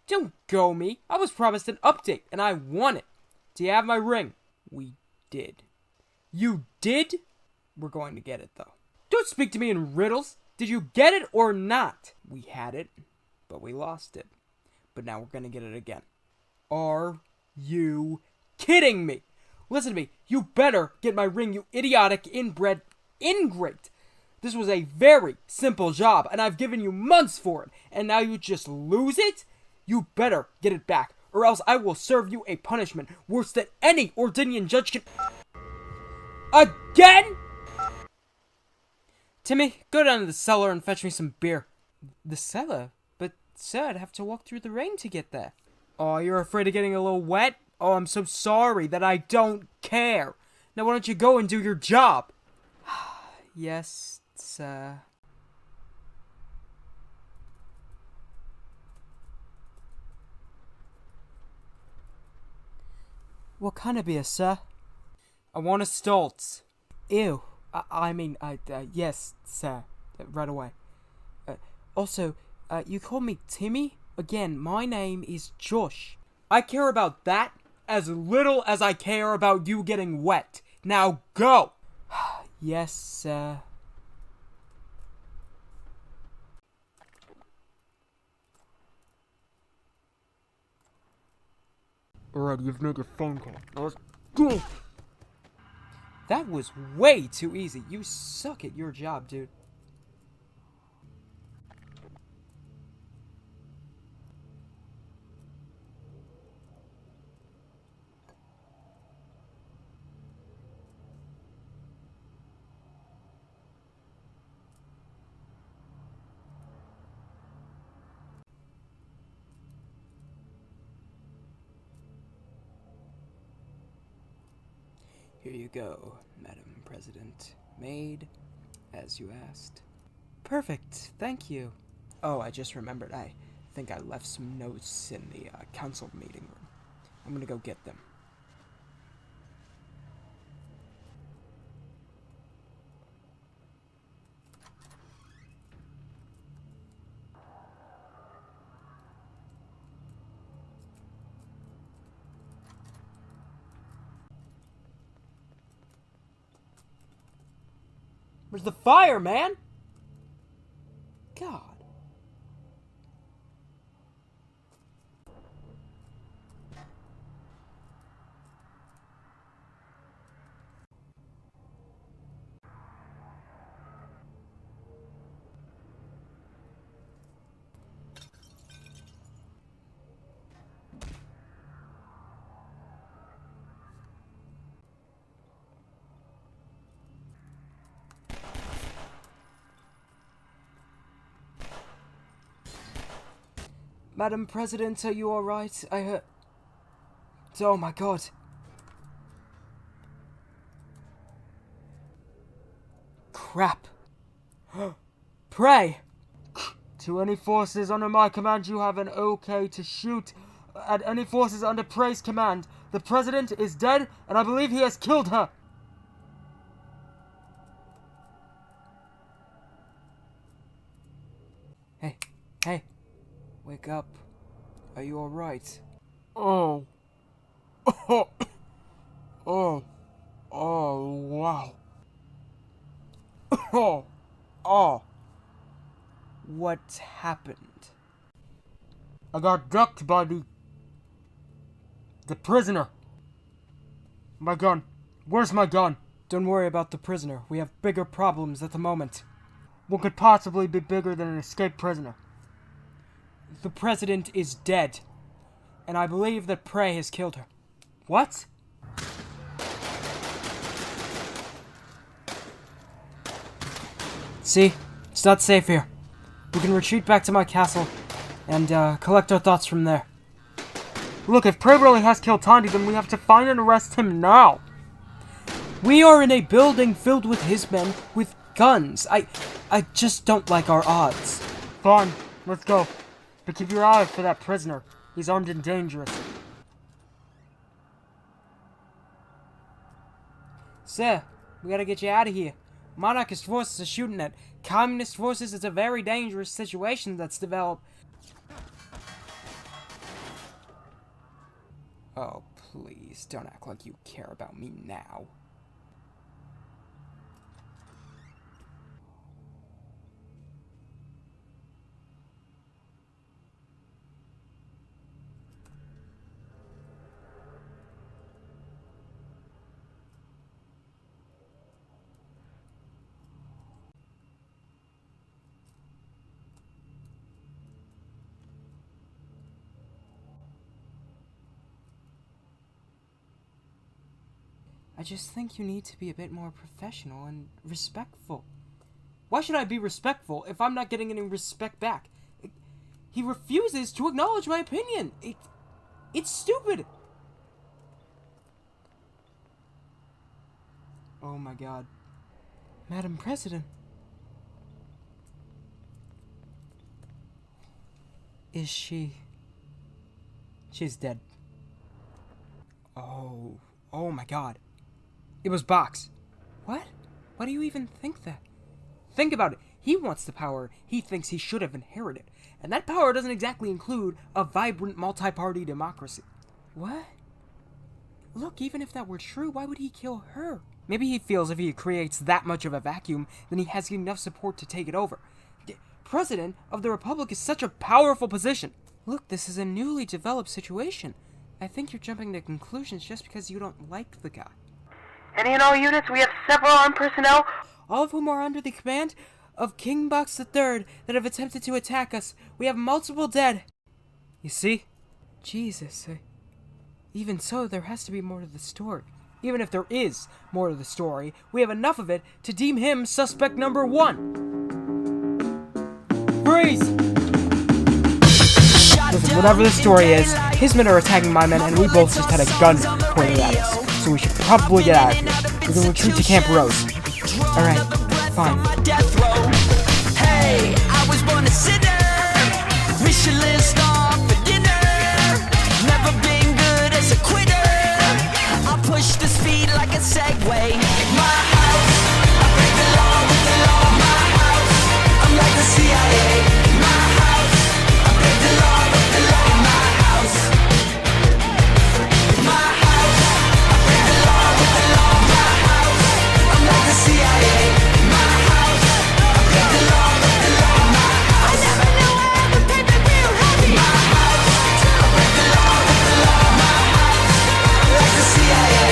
Don't go me. I was promised an update, and I want it. Do you have my ring? We did. You did? We're going to get it, though. Don't speak to me in riddles. Did you get it or not? We had it, but we lost it. But now we're going to get it again. Are you kidding me? Listen to me. You better get my ring, you idiotic, inbred ingrate. This was a very simple job, and I've given you months for it, and now you just lose it? You better get it back, or else I will serve you a punishment worse than any Ordinian judge can... Again? Timmy, go down to the cellar and fetch me some beer. The cellar? But, sir, I'd have to walk through the rain to get there. Oh, you're afraid of getting a little wet? Oh, I'm so sorry that I don't care. Now why don't you go and do your job? Yes, sir. What kind of beer, sir? I want a Stoltz. Ew. Yes, sir. Right away. Also, you call me Timmy? Again, my name is Josh. I care about that as little as I care about you getting wet. Now go! Yes, sir. Alright, you've made your phone call. Now let's go! That was way too easy. You suck at your job, dude. Here you go, Madam President. Made, as you asked. Perfect, thank you. Oh, I just remembered. I think I left some notes in the council meeting room. I'm gonna go get them. Where's the fire, man? God. Madam President, are you alright? I heard... Oh my god. crap. Perr'e! To any forces under my command, you have an okay to shoot at any forces under Perr'e's command. The president is dead, and I believe he has killed her. Hey, wake up. Are you alright? Oh, wow. What happened? I got ducked by the prisoner. My gun. Where's my gun? Don't worry about the prisoner. We have bigger problems at the moment. What could possibly be bigger than an escaped prisoner? The president is dead, and I believe that Perr'e has killed her. What? See? It's not safe here. We can retreat back to my castle and collect our thoughts from there. Look, if Perr'e really has killed Tandi, then we have to find and arrest him now. We are in a building filled with his men with guns. I just don't like our odds. Fine, let's go. But keep your eye out for that prisoner. He's armed and dangerous. Sir, we gotta get you out of here. Monarchist forces are shooting at communist forces. It's a very dangerous situation that's developed. Oh, please, don't act like you care about me now. I just think you need to be a bit more professional and respectful. Why should I be respectful if I'm not getting any respect back? He refuses to acknowledge my opinion. It's stupid. Oh my god. Madam President. Is she... She's dead. Oh my god. It was Box. What? Why do you even think that? Think about it. He wants the power he thinks he should have inherited. And that power doesn't exactly include a vibrant multi-party democracy. What? Look, even if that were true, why would he kill her? Maybe he feels if he creates that much of a vacuum, then he has enough support to take it over. President of the Republic is such a powerful position. Look, this is a newly developed situation. I think you're jumping to conclusions just because you don't like the guy. Any and all units, we have several armed personnel, all of whom are under the command of King Box III that have attempted to attack us. We have multiple dead. You see? Jesus. Even so, there has to be more to the story. Even if there is more to the story, we have enough of it to deem him suspect number 1. Freeze! Listen, whatever the story is, his men are attacking my men, and we both just had a gun pointed at us. So we should probably get out of here. We can retreat to Camp Rose. Alright, fine. Hey, I was born a sinner. Michelin star for dinner. Never been good as a quitter. I push the speed like a Segway. My house, I break the law with the law. My house, I'm like the CIA. My house, I break the law with the law. My house, my house, I break the law with the law. My house, I'm like the CIA. My house, I break the law with the law. My house, I never knew I had to pay the real heavy. My house, I break the law with the law. My house, like the CIA.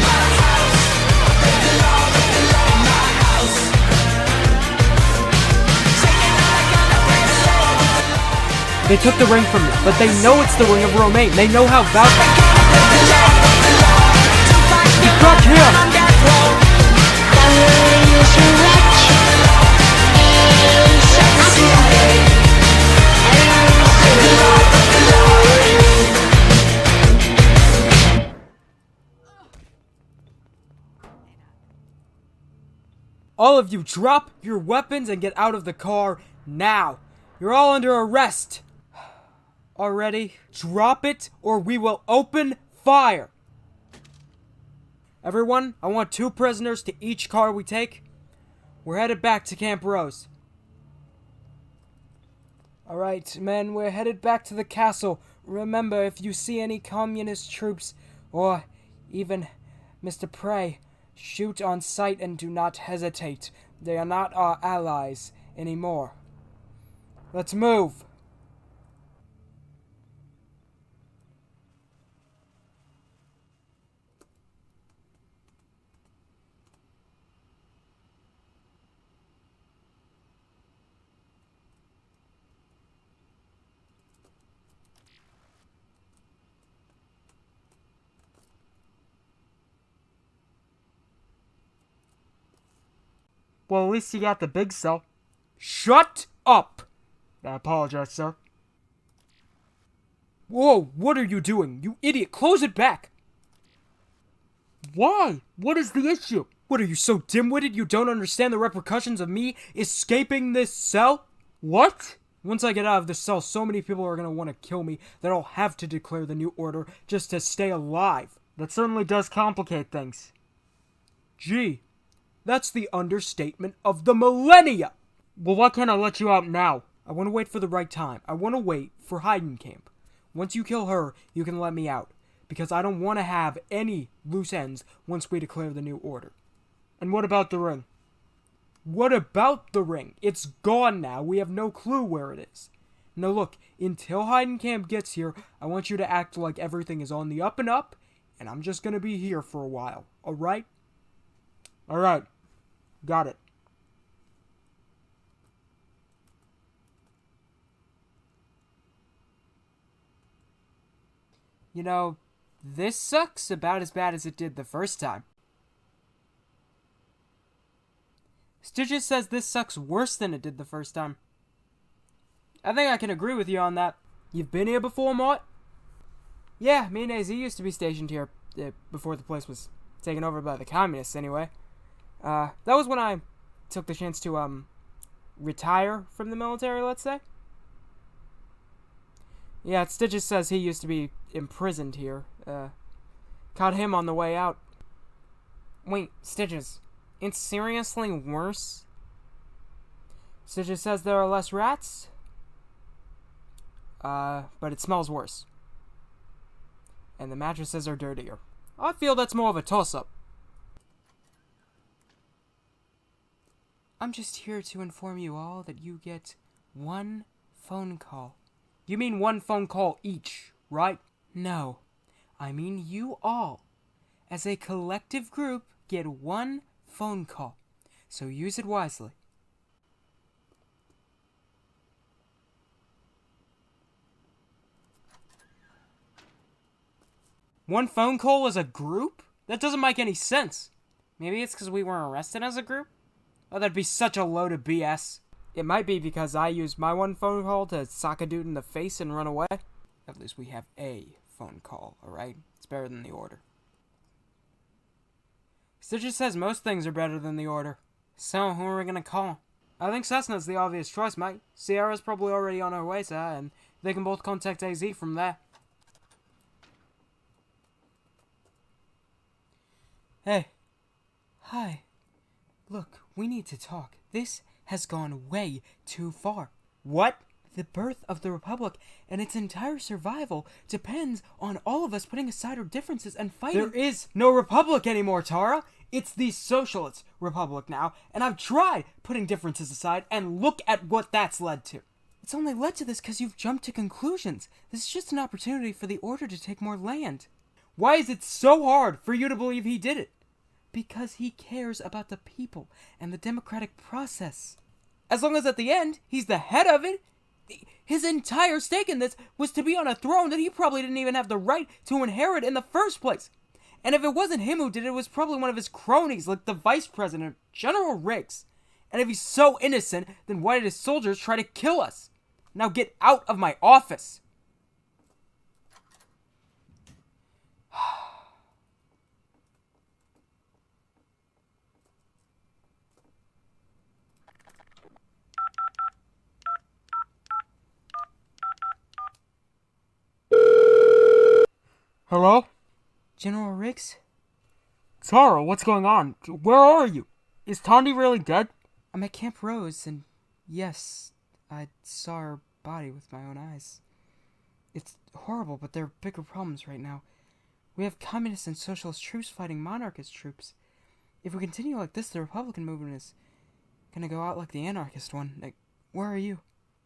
My house, I break the law with the law. My house, taking all I gotta break the law with the law. They took the ring from me, but they know it's the Ring of Romane. They know how valuable. You got him! All of you drop your weapons and get out of the car now. You're all under arrest. Already? Drop it or we will open fire. Everyone, I want 2 prisoners to each car we take. We're headed back to Camp Rose. Alright, men, we're headed back to the castle. Remember, if you see any communist troops, or even Mr. Perr'e, shoot on sight and do not hesitate. They are not our allies anymore. Let's move. Well, at least you got the big cell. Shut up! I apologize, sir. Whoa, what are you doing? You idiot, close it back! Why? What is the issue? What, are you so dim-witted you don't understand the repercussions of me escaping this cell? What? Once I get out of this cell, so many people are gonna want to kill me that I'll have to declare the new order just to stay alive. That certainly does complicate things. Gee, that's the understatement of the millennia! Well, why can't I let you out now? I want to wait for the right time. I want to wait for Heidencamp. Once you kill her, you can let me out. Because I don't want to have any loose ends once we declare the new order. And what about the ring? What about the ring? It's gone now. We have no clue where it is. Now look, until Heidencamp gets here, I want you to act like everything is on the up and up, and I'm just gonna be here for a while, alright? Alright. Got it. You know, this sucks about as bad as it did the first time. Stitches says this sucks worse than it did the first time. I think I can agree with you on that. You've been here before, Mort? Yeah, me and AZ used to be stationed here before the place was taken over by the communists anyway. That was when I took the chance to, retire from the military, let's say. Yeah, Stitches says he used to be imprisoned here. Caught him on the way out. Wait, Stitches, it's seriously worse? Stitches says there are less rats? But it smells worse. And the mattresses are dirtier. I feel that's more of a toss-up. I'm just here to inform you all that you get 1 phone call. You mean 1 phone call each, right? No. I mean you all, as a collective group, get 1 phone call. So use it wisely. One phone call as a group? That doesn't make any sense. Maybe it's because we weren't arrested as a group? Oh, that'd be such a load of BS. It might be because I used my 1 phone call to sock a dude in the face and run away. At least we have a phone call, alright? It's better than the order. Stitches says most things are better than the order. So, who are we gonna call? I think Cessna's the obvious choice, mate. Sierra's probably already on her way to her, and they can both contact AZ from there. Hey. Hi. Look, we need to talk. This has gone way too far. What? The birth of the Republic and its entire survival depends on all of us putting aside our differences and fighting. There is no Republic anymore, Tara. It's the Socialist Republic now, and I've tried putting differences aside, and look at what that's led to. It's only led to this because you've jumped to conclusions. This is just an opportunity for the Order to take more land. Why is it so hard for you to believe he did it? Because he cares about the people and the democratic process. As long as at the end, he's the head of it. His entire stake in this was to be on a throne that he probably didn't even have the right to inherit in the first place. And if it wasn't him who did it, it was probably one of his cronies, like the vice president, General Riggs. And if he's so innocent, then why did his soldiers try to kill us? Now get out of my office. Hello? General Riggs? Tara, what's going on? Where are you? Is Tandi really dead? I'm at Camp Rose, and yes, I saw her body with my own eyes. It's horrible, but there are bigger problems right now. We have communist and socialist troops fighting monarchist troops. If we continue like this, the Republican movement is gonna go out like the anarchist one. Like, where are you?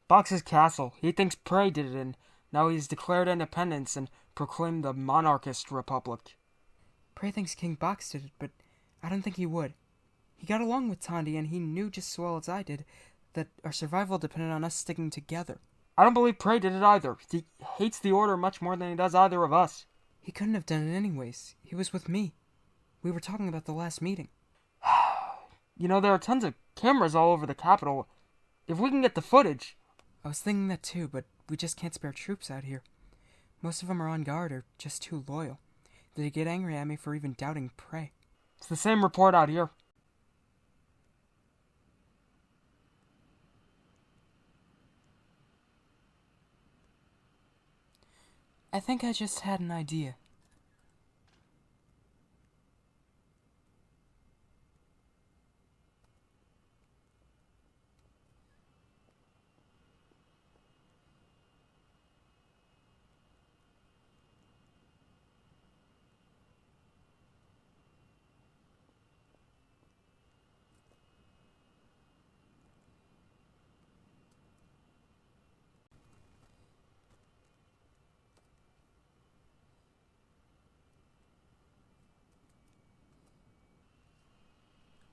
Box's castle. He thinks Perr'e did it, and now he's declared independence and proclaimed the monarchist republic. Perr'e thinks King Box did it, but I don't think he would. He got along with Tandi, and he knew just as well as I did that our survival depended on us sticking together. I don't believe Perr'e did it either. He hates the Order much more than he does either of us. He couldn't have done it anyways. He was with me. We were talking about the last meeting. You know, there are tons of cameras all over the Capitol. If we can get the footage... I was thinking that too, but we just can't spare troops out here. Most of them are on guard or just too loyal. They get angry at me for even doubting Perr'e. It's the same report out here. I think I just had an idea.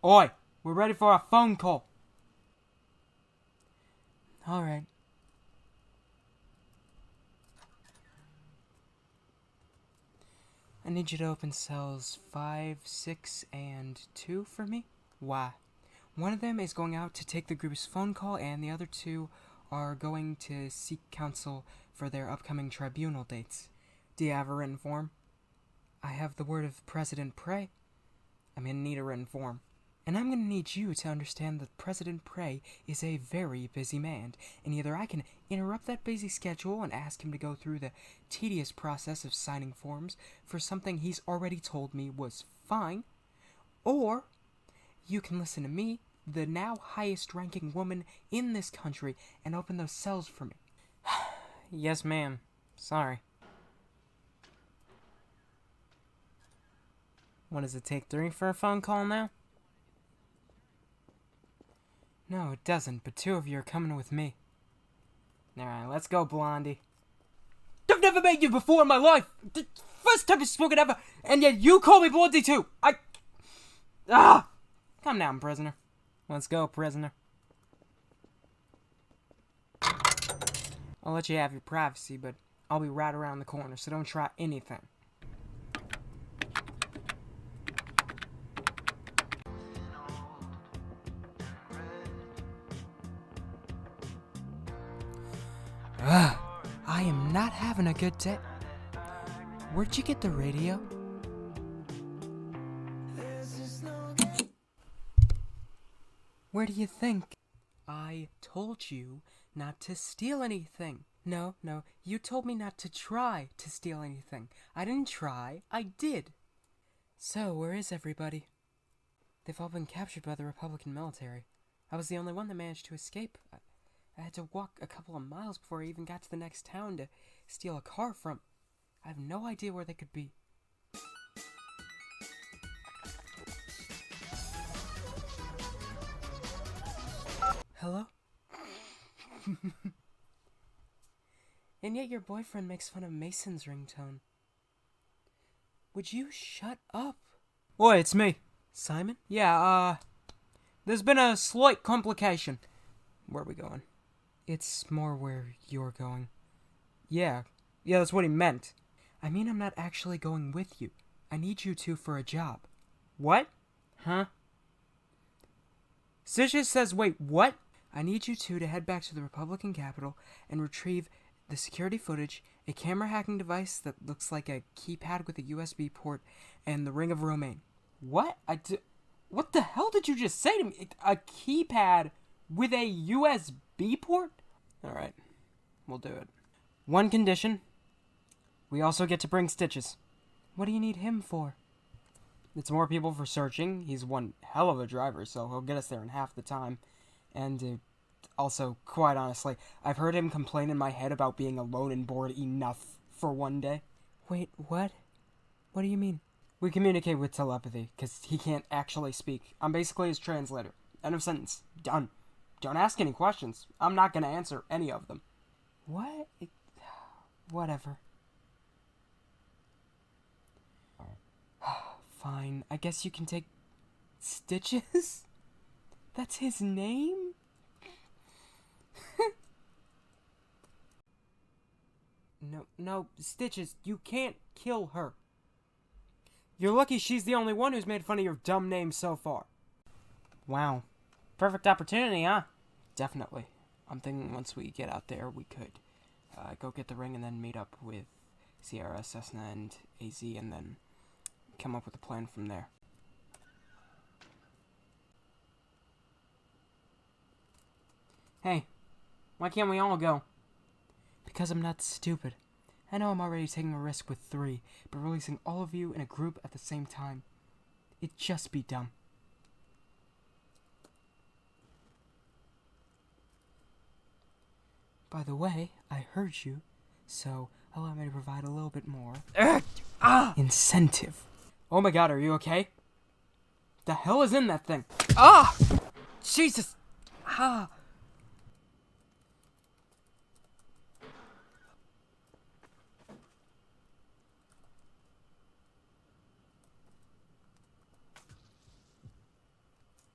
Oi, we're ready for a phone call. Alright. I need you to open cells 5, 6, and 2 for me. Why? One of them is going out to take the group's phone call, and the other 2 are going to seek counsel for their upcoming tribunal dates. Do you have a written form? I have the word of President Perr'e. I'm gonna need a written form. And I'm going to need you to understand that President Perr'e is a very busy man, and either I can interrupt that busy schedule and ask him to go through the tedious process of signing forms for something he's already told me was fine, or you can listen to me, the now highest-ranking woman in this country, and open those cells for me. Yes, ma'am. Sorry. What does it take 3 for a phone call now? No, it doesn't, but 2 of you are coming with me. Alright, let's go, Blondie. I've never met you before in my life! The first time you've spoken ever, and yet you call me Blondie too! Calm down, prisoner. Let's go, prisoner. I'll let you have your privacy, but I'll be right around the corner, so don't try anything. I am not having a good day. Where'd you get the radio? Where do you think? I told you not to steal anything. No, you told me not to try to steal anything. I didn't try, I did. So, where is everybody? They've all been captured by the Republican military. I was the only one that managed to escape. I had to walk a couple of miles before I even got to the next town to steal a car from. I have no idea where they could be. Hello? And yet your boyfriend makes fun of Mason's ringtone. Would you shut up? Oi, it's me. Simon? Yeah, there's been a slight complication. Where are we going? It's more where you're going. Yeah, that's what he meant. I mean, I'm not actually going with you. I need you two for a job. What? Huh? Sisha says, wait, what? I need you two to head back to the Republican Capitol and retrieve the security footage, a camera hacking device that looks like a keypad with a USB port, and the Ring of Romane. What? What the hell did you just say to me? A keypad with a USB port? Alright, we'll do it. One condition. We also get to bring stitches. What do you need him for? It's more people for searching. He's one hell of a driver, so he'll get us there in half the time. And also, quite honestly, I've heard him complain in my head about being alone and bored enough for one day. Wait, what? What do you mean? We communicate with telepathy, because he can't actually speak. I'm basically his translator. End of sentence. Done. Don't ask any questions. I'm not going to answer any of them. What? Whatever. Fine, I guess you can take Stitches? That's his name? No, Stitches, you can't kill her. You're lucky she's the only one who's made fun of your dumb name so far. Wow. Perfect opportunity, huh? Definitely. I'm thinking once we get out there, we could go get the ring and then meet up with Sierra, Cessna, and AZ, and then come up with a plan from there. Hey, why can't we all go? Because I'm not stupid. I know I'm already taking a risk with 3, but releasing all of you in a group at the same time, it'd just be dumb. By the way, I heard you, so allow me to provide a little bit more incentive. Oh my god, are you okay? The hell is in that thing? Ah! Jesus! Ah!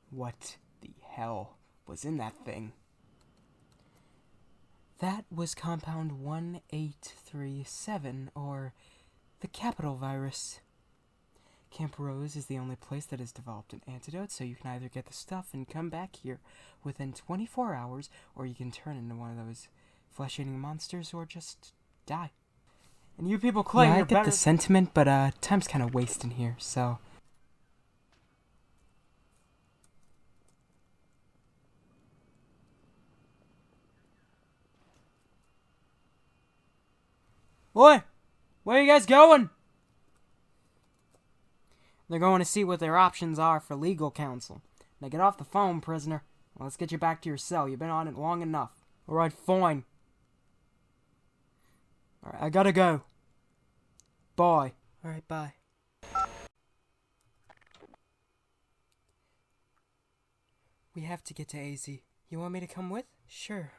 What the hell was in that thing? That was compound 1837, or the capital virus. Camp Rose is the only place that has developed an antidote, so you can either get the stuff and come back here within 24 hours, or you can turn into one of those flesh-eating monsters, or just die. And you people claim I you're get better... the sentiment, but time's kind of wasting here, so... Boy, where are you guys going? They're going to see what their options are for legal counsel. Now get off the phone, prisoner. Well, let's get you back to your cell. You've been on it long enough. Alright, fine. Alright, I gotta go. Bye. Alright, bye. We have to get to AZ. You want me to come with? Sure.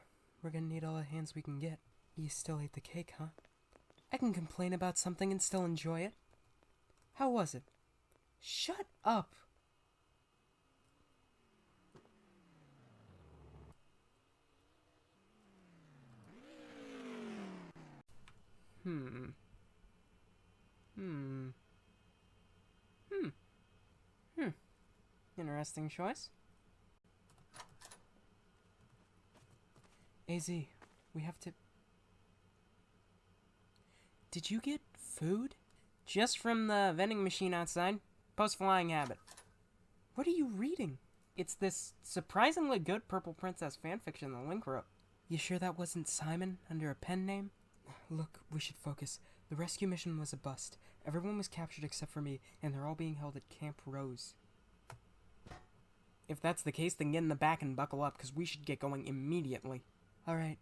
We're gonna need all the hands we can get. You still ate the cake, huh? I can complain about something and still enjoy it. How was it? Shut up! Interesting choice. AZ, we have to... Did you get food? Just from the vending machine outside. Post-flying habit. What are you reading? It's this surprisingly good Purple Princess fanfiction the Link wrote. You sure that wasn't Simon under a pen name? Look, we should focus. The rescue mission was a bust. Everyone was captured except for me, and they're all being held at Camp Rose. If that's the case, then get in the back and buckle up, because we should get going immediately. Alright.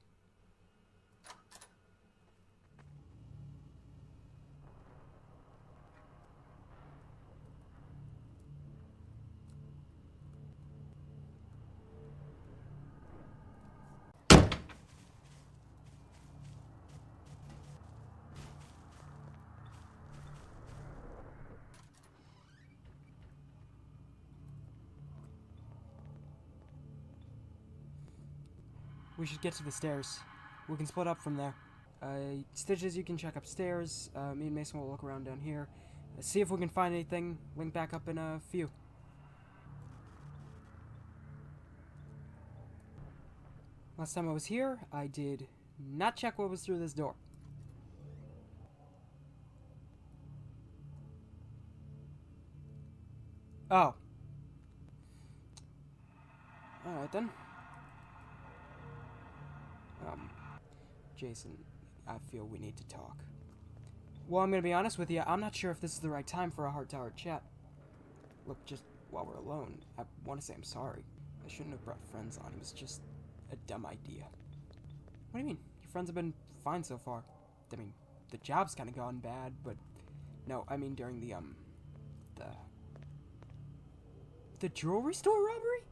We should get to the stairs. We can split up from there. Stitches, you can check upstairs. Me and Mason will look around down here. See if we can find anything. Link back up in a few. Last time I was here, I did not check what was through this door. Oh. Alright then. Jason, I feel we need to talk. Well, I'm gonna be honest with you, I'm not sure if this is the right time for a heart-to-heart chat. Look, just while we're alone, I want to say I'm sorry. I shouldn't have brought friends on. It was just a dumb idea. What do you mean? Your friends have been fine so far. I mean, the job's kind of gone bad, but... No, I mean during the jewelry store robbery?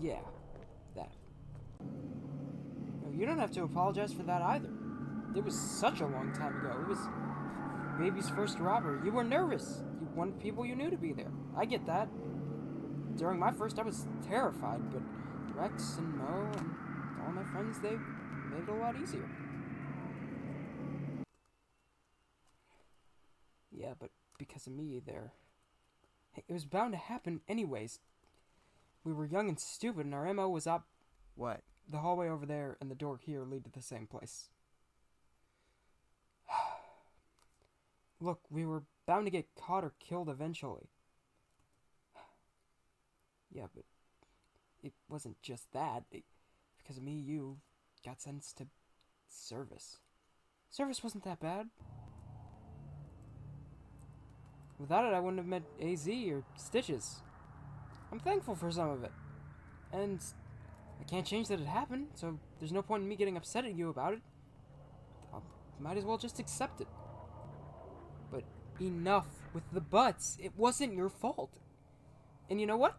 Yeah, that. No, you don't have to apologize for that either. It was such a long time ago. It was baby's first robbery. You were nervous. You wanted people you knew to be there. I get that. During my first, I was terrified, but Rex and Mo and all my friends, they made it a lot easier. Yeah, but because of me, hey, it was bound to happen anyways. We were young and stupid, and our MO was up... What? The hallway over there and the door here lead to the same place. Look, we were bound to get caught or killed eventually. Yeah, but it wasn't just that. Because of me, you got sentenced to service. Service wasn't that bad. Without it, I wouldn't have met AZ or Stitches. I'm thankful for some of it. And I can't change that it happened, so there's no point in me getting upset at you about it. I might as well just accept it. But enough with the buts. It wasn't your fault. And you know what?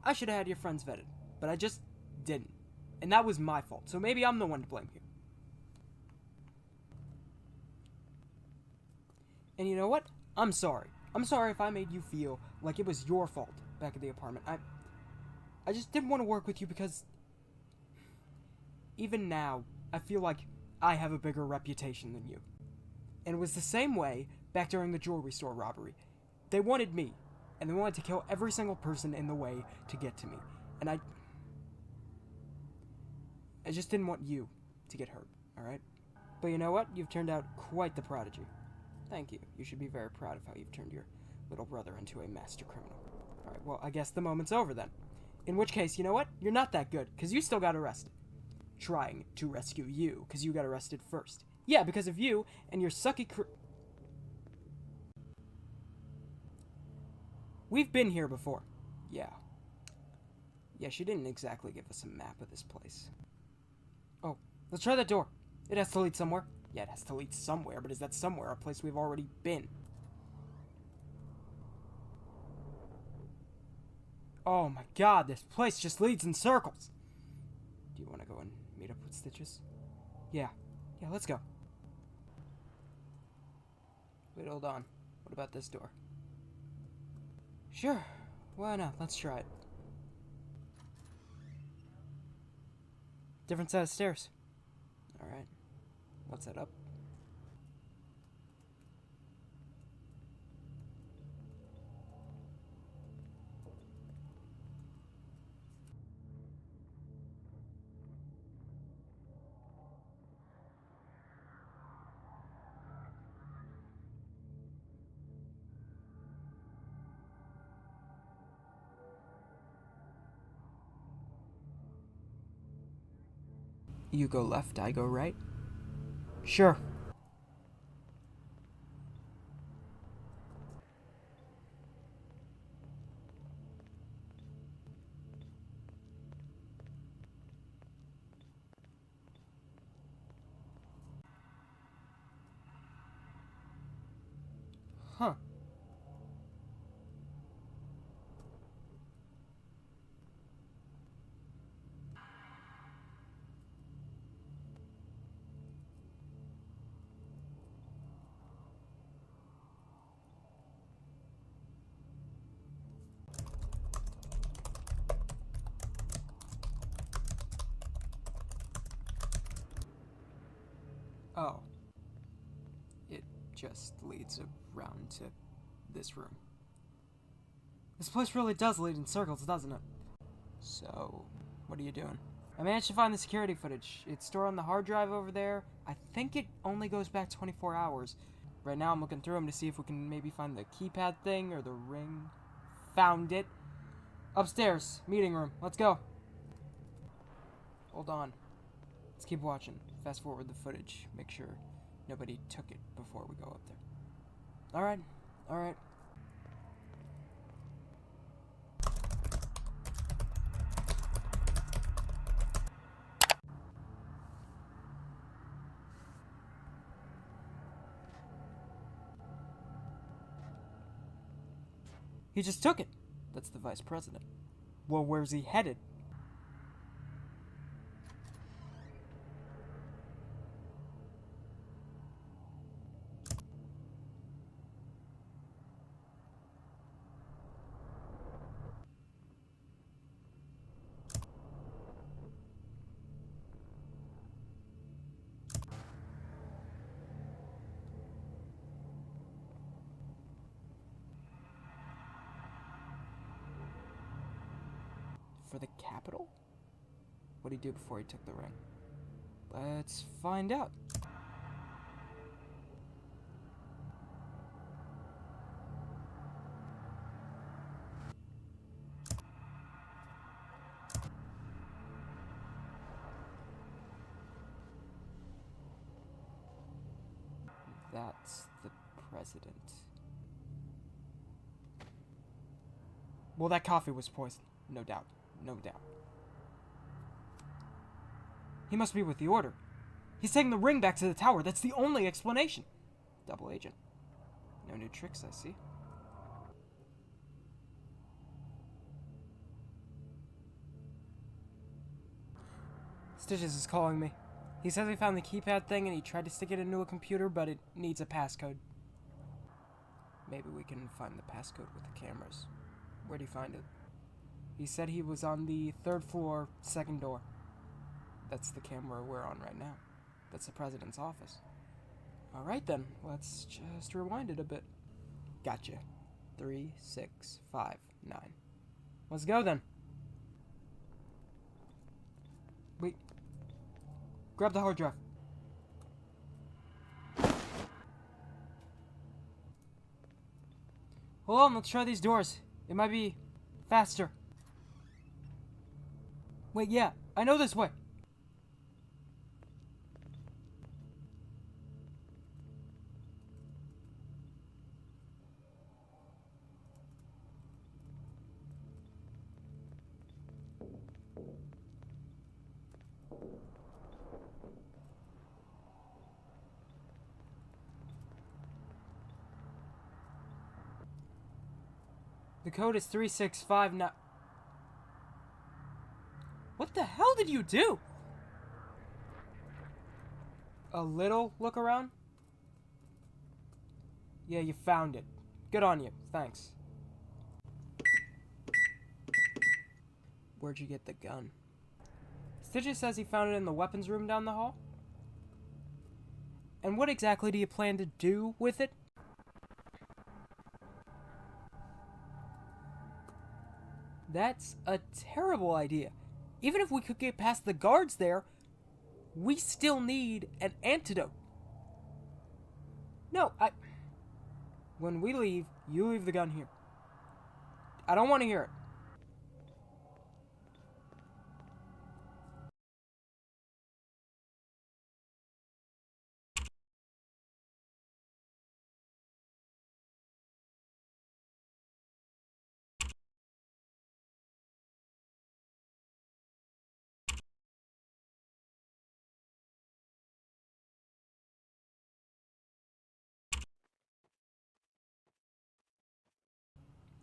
I should have had your friends vetted, but I just didn't. And that was my fault, so maybe I'm the one to blame here. And you know what? I'm sorry. I'm sorry if I made you feel like it was your fault back at the apartment. I just didn't want to work with you because... Even now, I feel like I have a bigger reputation than you. And it was the same way back during the jewelry store robbery. They wanted me, and they wanted to kill every single person in the way to get to me. And I just didn't want you to get hurt, alright? But you know what? You've turned out quite the prodigy. Thank you. You should be very proud of how you've turned your little brother into a master criminal. Alright, well, I guess the moment's over then. In which case, you know what? You're not that good, because you still got arrested. Trying to rescue you, because you got arrested first. Yeah, because of you and your sucky We've been here before. Yeah. Yeah, she didn't exactly give us a map of this place. Oh, let's try that door. It has to lead somewhere. Yeah, it has to lead somewhere, but is that somewhere a place we've already been? Oh my god, this place just leads in circles! Do you want to go and meet up with Stitches? Yeah. Yeah, let's go. Wait, hold on. What about this door? Sure. Why not? Let's try it. Different set of stairs. Alright. Let's head up. You go left, I go right? Sure. Huh. Oh. It just leads around to this room. This place really does lead in circles, doesn't it? So, what are you doing? I managed to find the security footage. It's stored on the hard drive over there. I think it only goes back 24 hours. Right now I'm looking through them to see if we can maybe find the keypad thing or the ring. Found it. Upstairs, meeting room. Let's go. Hold on. Let's keep watching. Fast forward the footage. Make sure nobody took it before we go up there. Alright. He just took it. That's the vice president. Well, where's he headed? For the Capitol? What'd he do before he took the ring? Let's find out. That's the president. Well, that coffee was poisoned. No doubt. He must be with the Order. He's taking the ring back to the tower. That's the only explanation. Double agent. No new tricks, I see. Stitches is calling me. He says he found the keypad thing and he tried to stick it into a computer, but it needs a passcode. Maybe we can find the passcode with the cameras. Where'd he find it? He said he was on the 3rd floor, 2nd door. That's the camera we're on right now. That's the president's office. Alright then, let's just rewind it a bit. Gotcha. 3, 6, 5, 9. Let's go then. Wait. Grab the hard drive. Hold on, let's try these doors. It might be faster. Wait, yeah, I know this way. The code is 3659. What the hell did you do? A little look around? Yeah, you found it. Good on you. Thanks. Where'd you get the gun? Stitches says he found it in the weapons room down the hall. And what exactly do you plan to do with it? That's a terrible idea. Even if we could get past the guards there, we still need an antidote. No, when we leave, you leave the gun here. I don't want to hear it.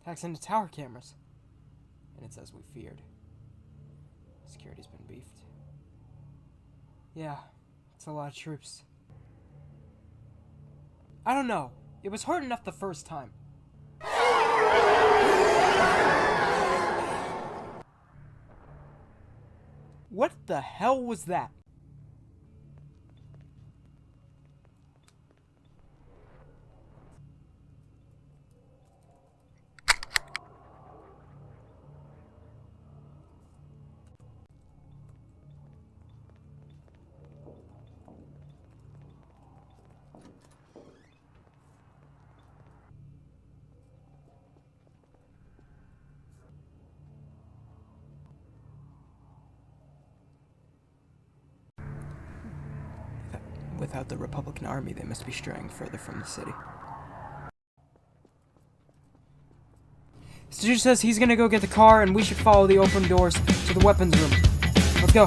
Hacks into tower cameras. And it's as we feared. Security's been beefed. Yeah, it's a lot of troops. I don't know. It was hard enough the first time. What the hell was that? Without the Republican army, they must be straying further from the city. Stitcher says he's gonna go get the car and we should follow the open doors to the weapons room. Let's go.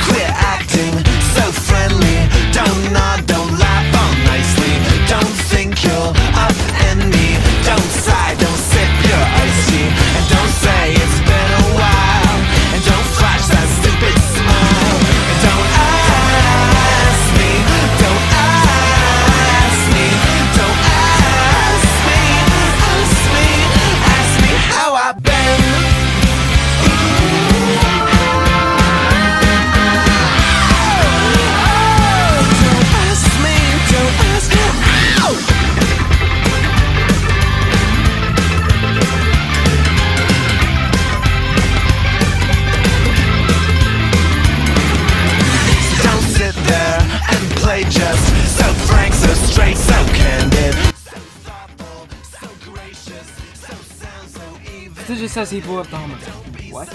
Quit acting so friendly. Don't nod, don't laugh all nicely. Don't think you'll upend me. Don't sigh, don't sip your iced tea. And don't say it's been a while. And don't flash that stupid smile. And don't ask me. Don't ask me. Don't ask me. Ask me. Ask me how I've been. Just so frank, so straight, so candid, so thoughtful, so gracious, so sound, so even. Stitcher says he blew up the Hummer. What?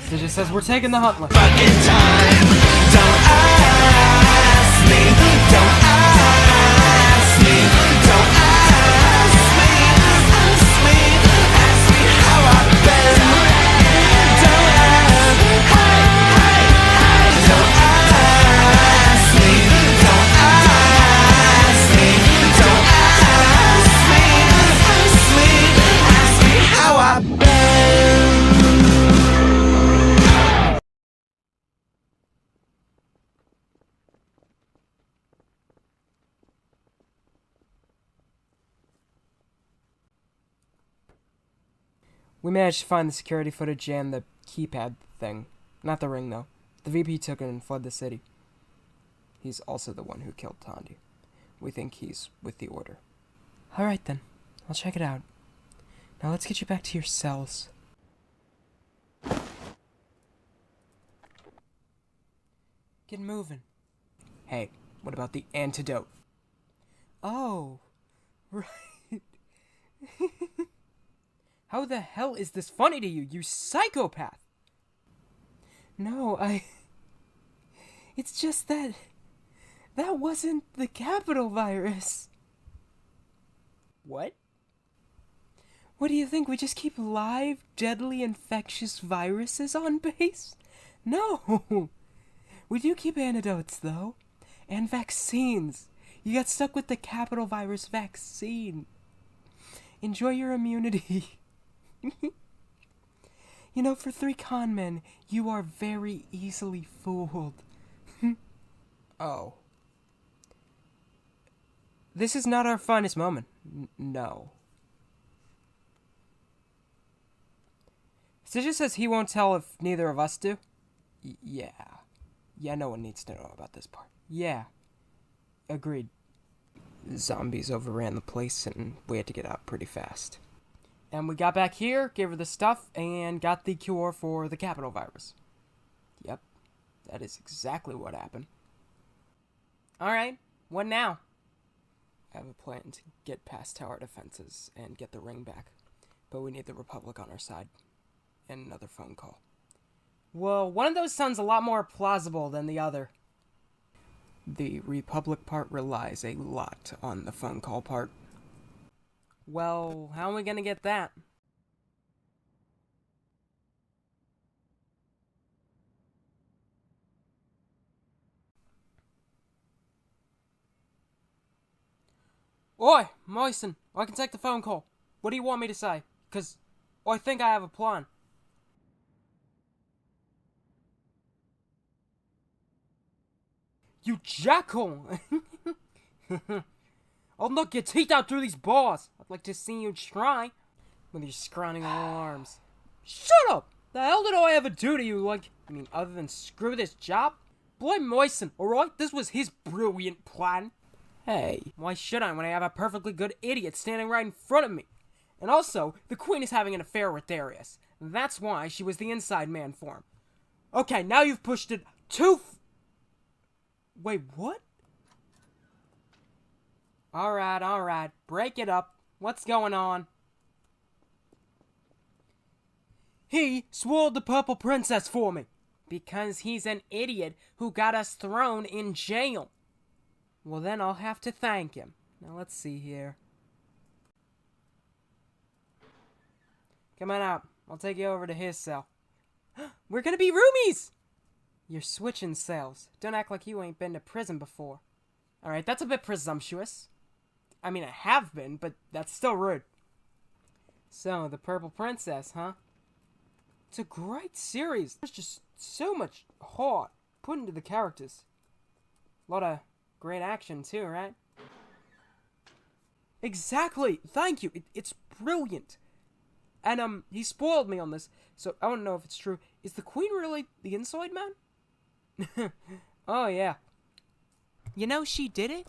Stitcher says we're taking the Huntler. Fucking time. Don't ask me. Don't ask me. Don't ask me. Ask me. Ask me how I've been. Don't ask. Don't ask me. Don't ask me. Don't ask me. Ask me. Ask me how I've been. We managed to find the security footage and the keypad thing. Not the ring, though. The VP took it and fled the city. He's also the one who killed Tandi. We think he's with the Order. Alright then. I'll check it out. Now let's get you back to your cells. Get moving. Hey, what about the antidote? Oh, right. How the hell is this funny to you, you psychopath? No, It's just that wasn't the capital virus. What? What do you think, we just keep live, deadly, infectious viruses on base? No! We do keep antidotes, though. And vaccines. You got stuck with the capital virus vaccine. Enjoy your immunity. You know, for 3 con men, you are very easily fooled. Oh. This is not our finest moment. No. Stitcher says he won't tell if neither of us do. Yeah. Yeah, no one needs to know about this part. Yeah. Agreed. Zombies overran the place and we had to get out pretty fast. And we got back here, gave her the stuff, and got the cure for the capital virus. Yep, that is exactly what happened. Alright, what now? I have a plan to get past tower defenses and get the ring back. But we need the Republic on our side. And another phone call. Well, one of those sounds a lot more plausible than the other. The Republic part relies a lot on the phone call part. Well, how are we gonna get that? Oi, Mason, I can take the phone call. What do you want me to say? 'Cause I think I have a plan. You jackal! I'll knock your teeth out through these bars. I'd like to see you try. With your scrawny little arms. Shut up! The hell did I ever do to you, other than screw this job? Blame Mason, alright? This was his brilliant plan. Hey, why should I when I have a perfectly good idiot standing right in front of me? And also, the Queen is having an affair with Darius. That's why she was the inside man for him. Okay, now you've pushed it too Wait, what? Alright. Break it up. What's going on? He swore the Purple Princess for me. Because he's an idiot who got us thrown in jail. Well, then I'll have to thank him. Now, let's see here. Come on out. I'll take you over to his cell. We're gonna be roomies! You're switching cells. Don't act like you ain't been to prison before. Alright, that's a bit presumptuous. I mean, I have been, but that's still rude. So, the Purple Princess, huh? It's a great series. There's just so much heart put into the characters. A lot of great action, too, right? Exactly! Thank you! It's brilliant! And, he spoiled me on this, so I don't know if it's true. Is the Queen really the Inside Man? Oh, yeah. You know, she did it?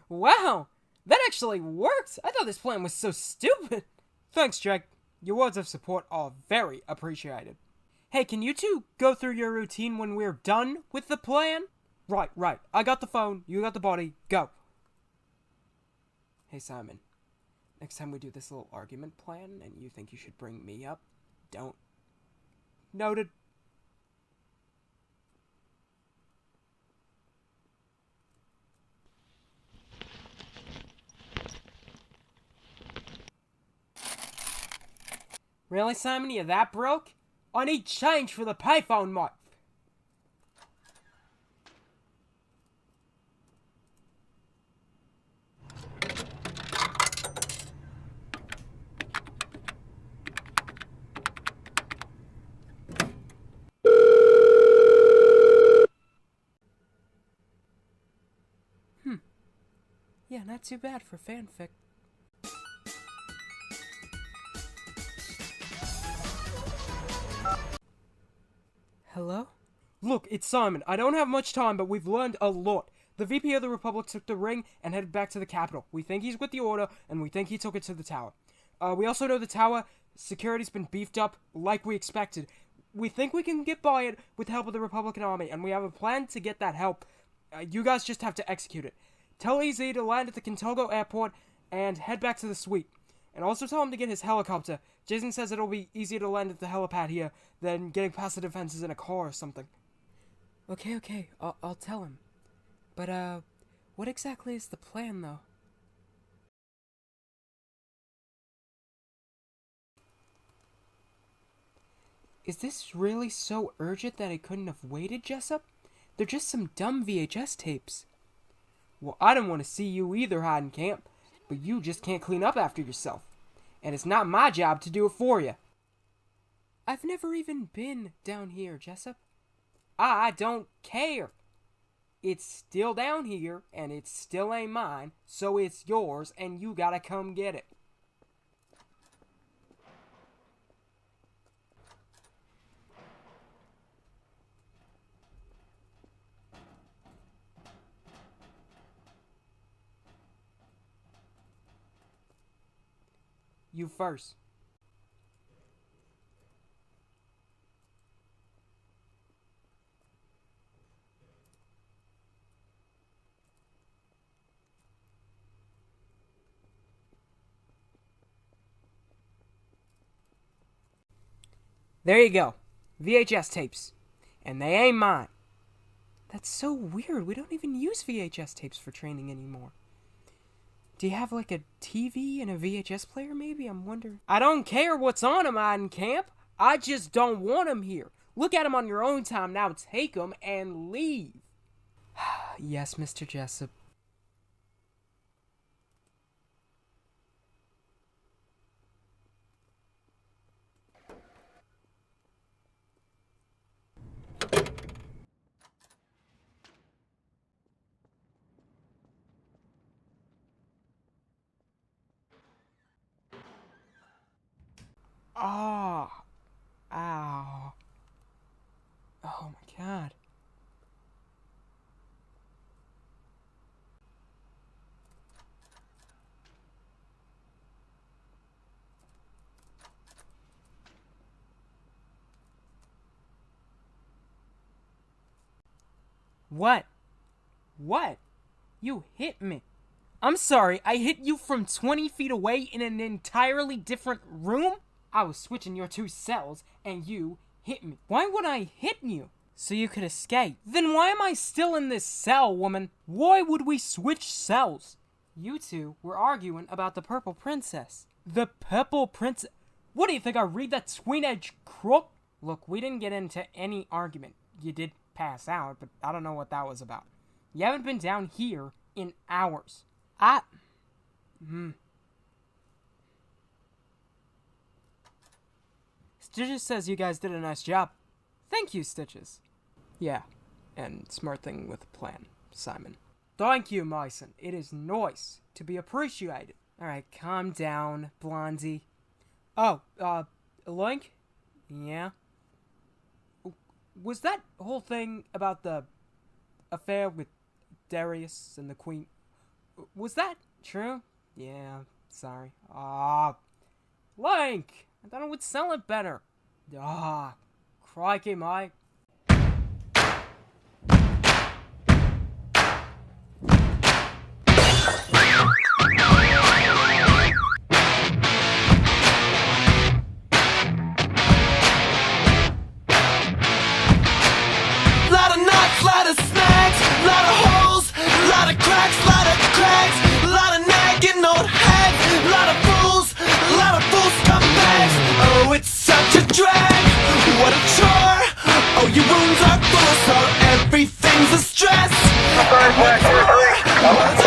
Wow! That actually worked! I thought this plan was so stupid! Thanks, Jake. Your words of support are very appreciated. Hey, can you two go through your routine when we're done with the plan? Right. I got the phone, you got the body, go. Hey, Simon. Next time we do this little argument plan and you think you should bring me up, don't. Noted. Really, Simon? You that broke? I need change for the payphone, mate. Yeah, not too bad for fanfic. Hello? Look, it's Simon. I don't have much time, but we've learned a lot. The VP of the Republic took the ring and headed back to the capital. We think he's with the Order, and we think he took it to the tower. We also know the tower security's been beefed up like we expected. We think we can get by it with the help of the Republican Army, and we have a plan to get that help. You guys just have to execute it. Tell EZ to land at the Kintogo airport and head back to the suite. And also tell him to get his helicopter. Jason says it'll be easier to land at the helipad here than getting past the defenses in a car or something. Okay. I'll tell him. But, what exactly is the plan, though? Is this really so urgent that it couldn't have waited, Jasoc? They're just some dumb VHS tapes. Well, I don't want to see you either, Heidencamp, but you just can't clean up after yourself. And it's not my job to do it for you. I've never even been down here, Jasoc. I don't care. It's still down here, and it still ain't mine, so it's yours, and you gotta come get it. You first. There you go. VHS tapes. And they ain't mine. That's so weird. We don't even use VHS tapes for training anymore. Do you have like a TV and a VHS player maybe? I'm wondering. I don't care what's on them, Heidencamp. I just don't want them here. Look at them on your own time. Now take them and leave. Yes, Mr. Jasoc. Oh. Ow. Oh my god. What? What? You hit me. I'm sorry, I hit you from 20 feet away in an entirely different room? I was switching your two cells, and you hit me. Why would I hit you? So you could escape. Then why am I still in this cell, woman? Why would we switch cells? You two were arguing about the Purple Princess. The Purple Princess? What do you think, I read that tween-edge crook? Look, we didn't get into any argument. You did pass out, but I don't know what that was about. You haven't been down here in hours. Stitches says you guys did a nice job. Thank you, Stitches. Yeah, and smart thing with a plan, Simon. Thank you, Mason. It is nice to be appreciated. Alright, calm down, Blondie. Oh, Link? Yeah? Was that whole thing about the affair with Darius and the Queen, was that true? Yeah, sorry. Link! I thought it would sell it better. Crikey, mate. Lot of nuts, lot of snacks, lot of holes, lot of cracks, lot of nagging old hags, lot of fools scumbags. Oh, it's such a drag, what a chore. Oh, your wounds are full, so everything's a stress. Get over it. Get over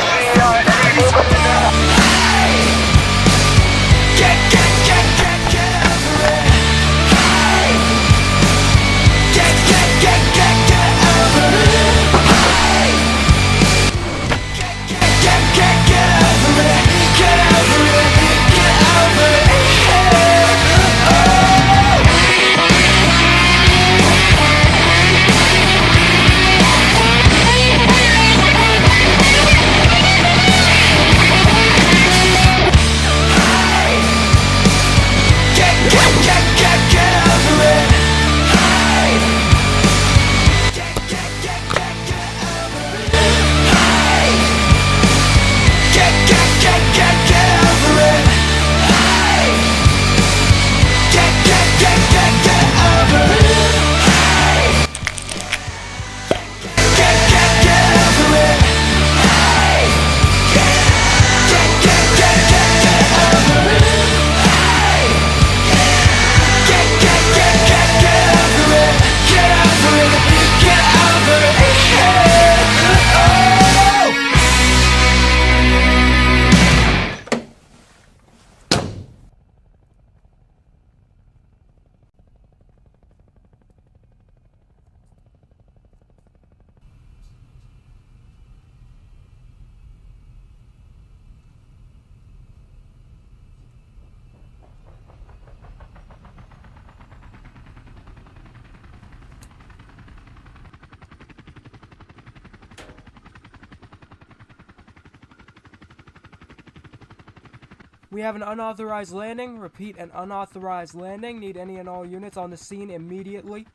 We have an unauthorized landing. Repeat, an unauthorized landing. Need any and all units on the scene immediately.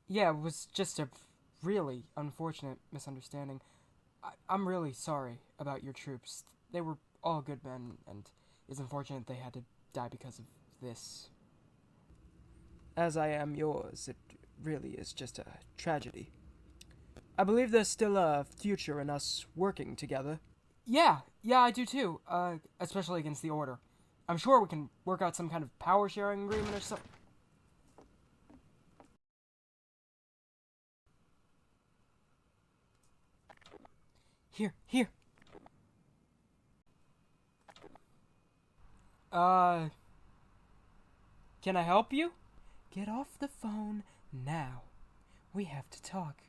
Yeah, it was just a really unfortunate misunderstanding. I'm really sorry about your troops. They were all good men, and it's unfortunate they had to die because of this. As I am yours, it really is just a tragedy. I believe there's still a future in us working together. Yeah, I do too, especially against the Order. I'm sure we can work out some kind of power-sharing agreement or something. Here. Can I help you? Get off the phone now. We have to talk.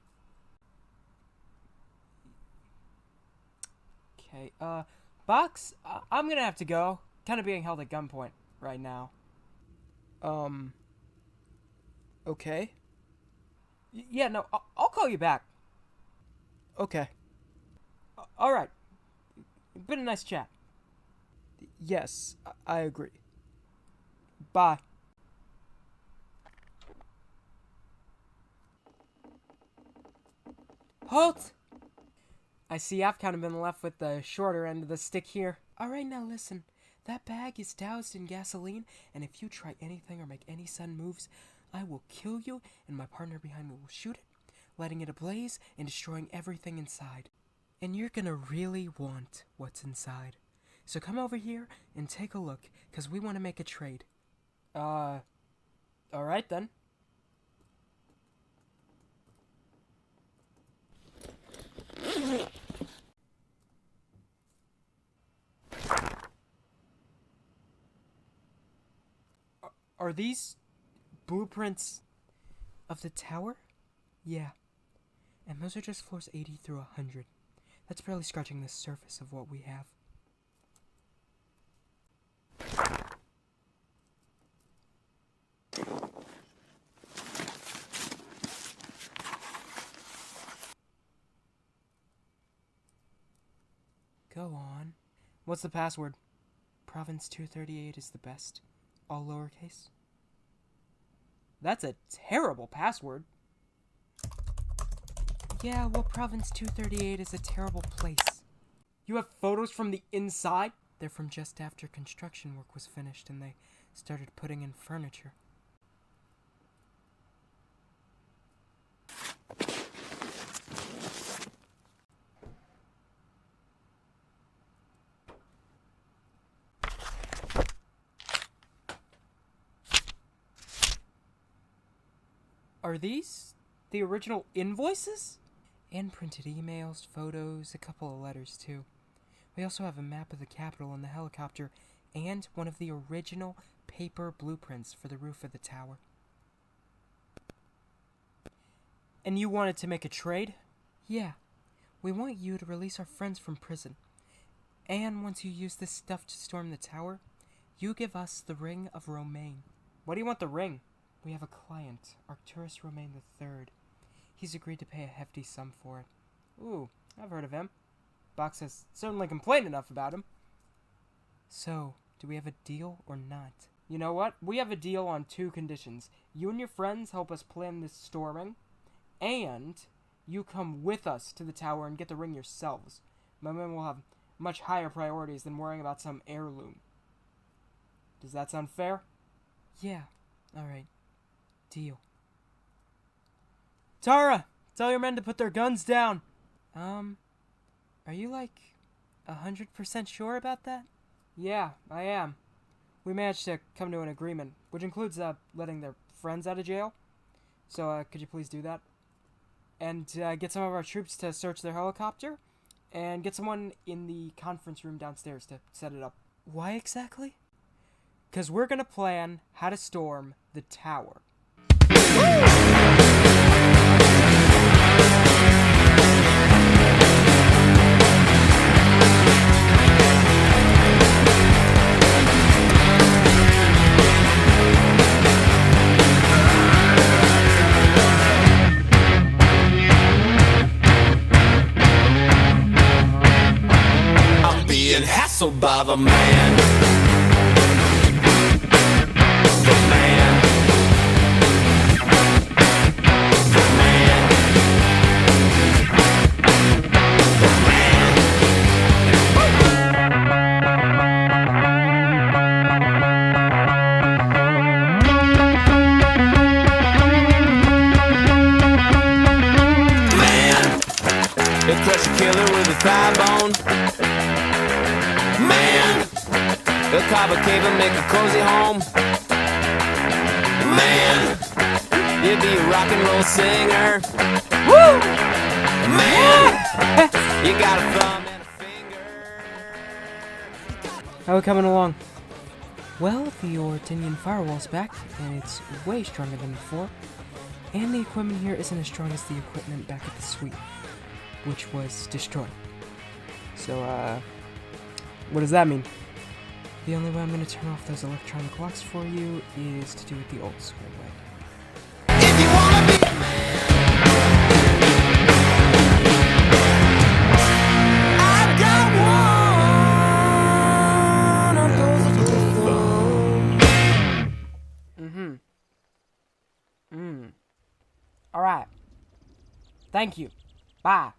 Okay, Box, I'm gonna have to go. Kind of being held at gunpoint right now. Okay. Yeah, no, I'll call you back. Okay. Alright. Been a nice chat. Yes, I agree. Bye. Halt! I see I've kind of been left with the shorter end of the stick here. Alright, now listen. That bag is doused in gasoline, and if you try anything or make any sudden moves, I will kill you, and my partner behind me will shoot it, letting it ablaze and destroying everything inside. And you're gonna really want what's inside. So come over here and take a look, because we want to make a trade. Alright then. Are these blueprints of the tower? Yeah. And those are just floors 80 through 100. That's barely scratching the surface of what we have. Go on. What's the password? Province 238 is the best. All lowercase. That's a terrible password. Yeah, well, Province 238 is a terrible place. You have photos from the inside? They're from just after construction work was finished and they started putting in furniture. Are these the original invoices? And printed emails, photos, a couple of letters too. We also have a map of the Capitol and the helicopter, and one of the original paper blueprints for the roof of the tower. And you wanted to make a trade? Yeah. We want you to release our friends from prison. And once you use this stuff to storm the tower, you give us the Ring of Romane. Why do you want the ring? We have a client, Arcturus Romane III. He's agreed to pay a hefty sum for it. Ooh, I've heard of him. Box has certainly complained enough about him. So, do we have a deal or not? You know what? We have a deal on 2 conditions. You and your friends help us plan this storming, and you come with us to the tower and get the ring yourselves. My men will have much higher priorities than worrying about some heirloom. Does that sound fair? Yeah, alright. Deal. Tara! Tell your men to put their guns down! Are you, 100% sure about that? Yeah, I am. We managed to come to an agreement, which includes, letting their friends out of jail. So, could you please do that? And, get some of our troops to search their helicopter, and get someone in the conference room downstairs to set it up. Why exactly? 'Cause we're gonna plan how to storm the tower. I'm being hassled by the man. The man. killer with a thigh bone. Man, they'll carve a cave and make a cozy home. Man, you'd be a rock and roll singer. Woo! Man, you got a thumb and a finger. How are we coming along? Well, the Ordinian firewall's back, and it's way stronger than before. And the equipment here isn't as strong as the equipment back at the suite, which was destroyed. So, what does that mean? The only way I'm going to turn off those electronic locks for you is to do it the old school way. If you wanna be a man, I've got one of those Alright. Thank you. Bye.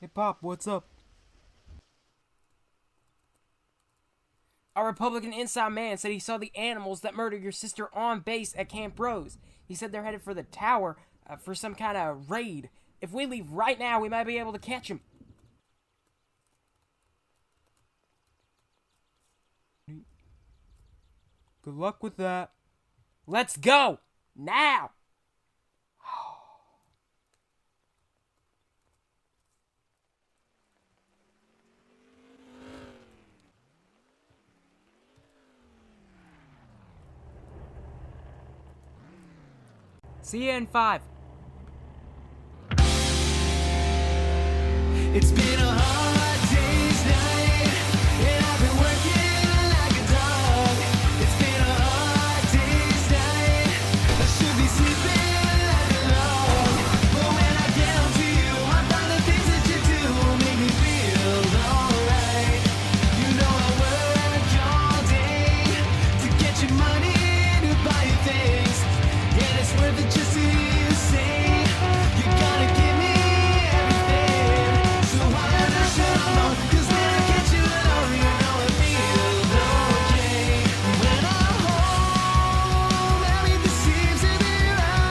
Hey, Pop, what's up? A Republican inside man said he saw the animals that murdered your sister on base at Camp Rose. He said they're headed for the tower for some kind of raid. If we leave right now, we might be able to catch him. Good luck with that. Let's go! Now! See you in 5. it's been a hard day's night, and I've been working like a dog. It's been a hard day's night, I should be sleeping like a log. But when I get home to you, I find the things that you do make me feel alright. You know I work all day to get your money to buy you things, and it's worth it just to hear you say you gotta give me everything. So why don't I shut up? 'Cause when I get you alone, you know it feels okay. When I'm home, I mean this seems to be right.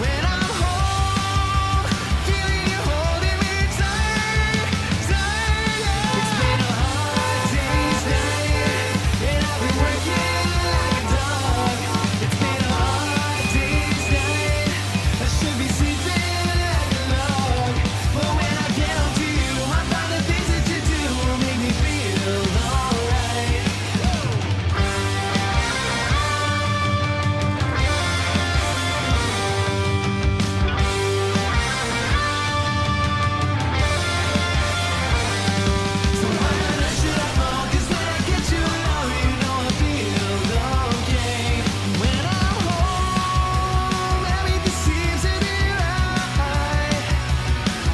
When I'm home, feeling you holding me tight, tight. It's been a hard day's night, and I've been working like a dog. It's been a hard day's night, I should be sleeping like a log. But when I get home to you, I find the things that you do make me feel alright. So why don't I shut up all? 'Cause when I get you alone, you know I feel okay. When I'm home, everything seems to be right.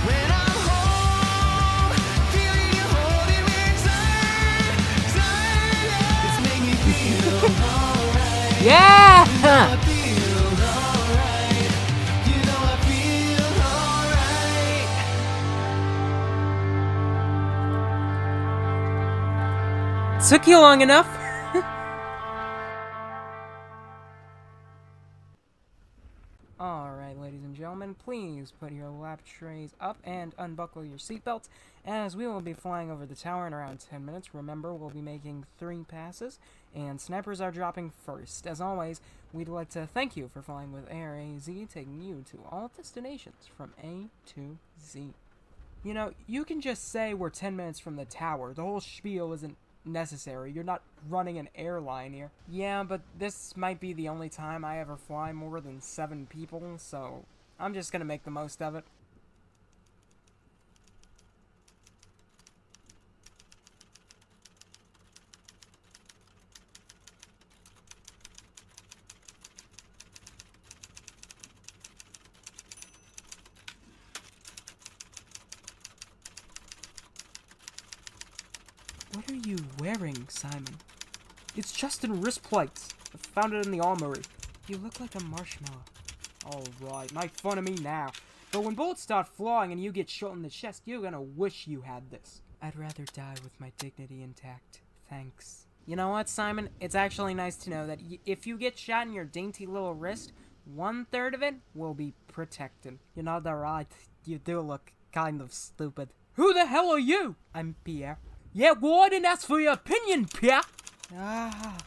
When I'm home, feeling you holding me tight, tight. It's made me feel alright. Yeah! I feel alright. You know I feel alright. Took you long enough. Alright, ladies and gentlemen, please put your lap trays up and unbuckle your seatbelts, as we will be flying over the tower in around 10 minutes. Remember, we'll be making 3 passes, and snipers are dropping first. As always, we'd like to thank you for flying with AirAZ, taking you to all destinations from A to Z. You know, you can just say we're 10 minutes from the tower. The whole spiel isn't necessary. You're not running an airline here. Yeah, but this might be the only time I ever fly more than 7 people, so I'm just gonna make the most of it. What are you wearing, Simon? It's Justin wrist plates. I found it in the armory. You look like a marshmallow. Alright, make fun of me now. But when bullets start flying and you get shot in the chest, you're gonna wish you had this. I'd rather die with my dignity intact. Thanks. You know what, Simon? It's actually nice to know that if you get shot in your dainty little wrist, 1/3 of it will be protected. You know that right, you do look kind of stupid. Who the hell are you? I'm Pierre. Yeah, well, I didn't ask for your opinion, Pierre. God.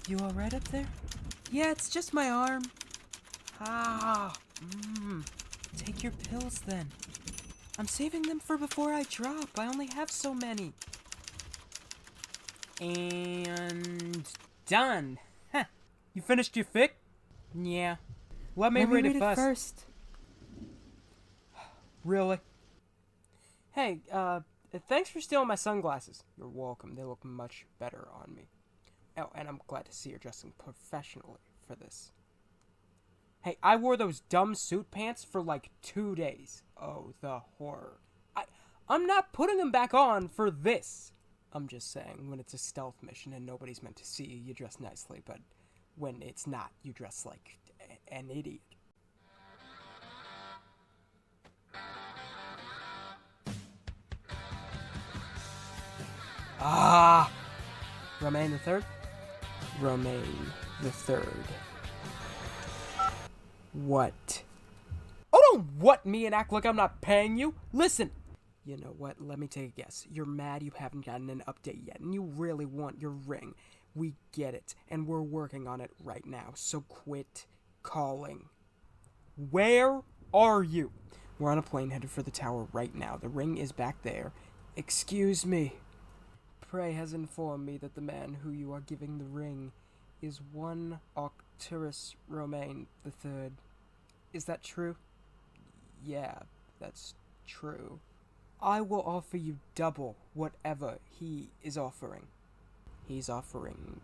You alright up there? Yeah, it's just my arm. Take your pills then. I'm saving them for before I drop. I only have so many. And done. Huh. You finished your fic? Yeah. Let me read it first. Really? Hey, thanks for stealing my sunglasses. You're welcome. They look much better on me. Oh, and I'm glad to see you're dressing professionally for this. Hey, I wore those dumb suit pants for like 2 days. Oh, the horror. I'm not putting them back on for this. I'm just saying, when it's a stealth mission and nobody's meant to see you, you dress nicely, but when it's not, you dress like an idiot. Romane the Third? Romane the Third. What? Oh, don't what me and act like I'm not paying you. Listen. You know what? Let me take a guess. You're mad you haven't gotten an update yet, and you really want your ring. We get it, and we're working on it right now, so quit calling. Where are you? We're on a plane headed for the tower right now. The ring is back there. Excuse me. Perr'e has informed me that the man who you are giving the ring is one Arcturus Romane the Third. Is that true? Yeah, that's true. I will offer you double whatever he is offering. He's offering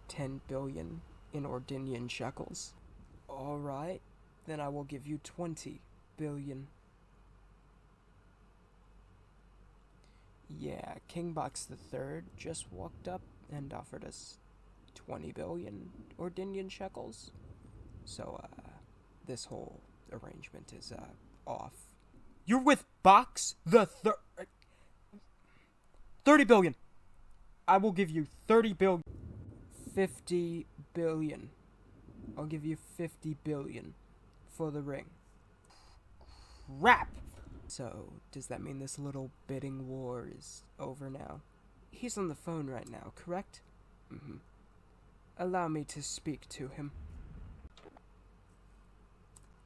10 billion in Ordinian shekels. Alright, then I will give you 20 billion. Yeah, King Box the Third just walked up and offered us 20 billion Ordinian shekels. So, this whole arrangement is, off. You're with Box the Third. 30 billion. I will give you 30 billion. 50 billion. I'll give you 50 billion for the ring. Crap! So, does that mean this little bidding war is over now? He's on the phone right now, correct? Mm-hmm. Allow me to speak to him.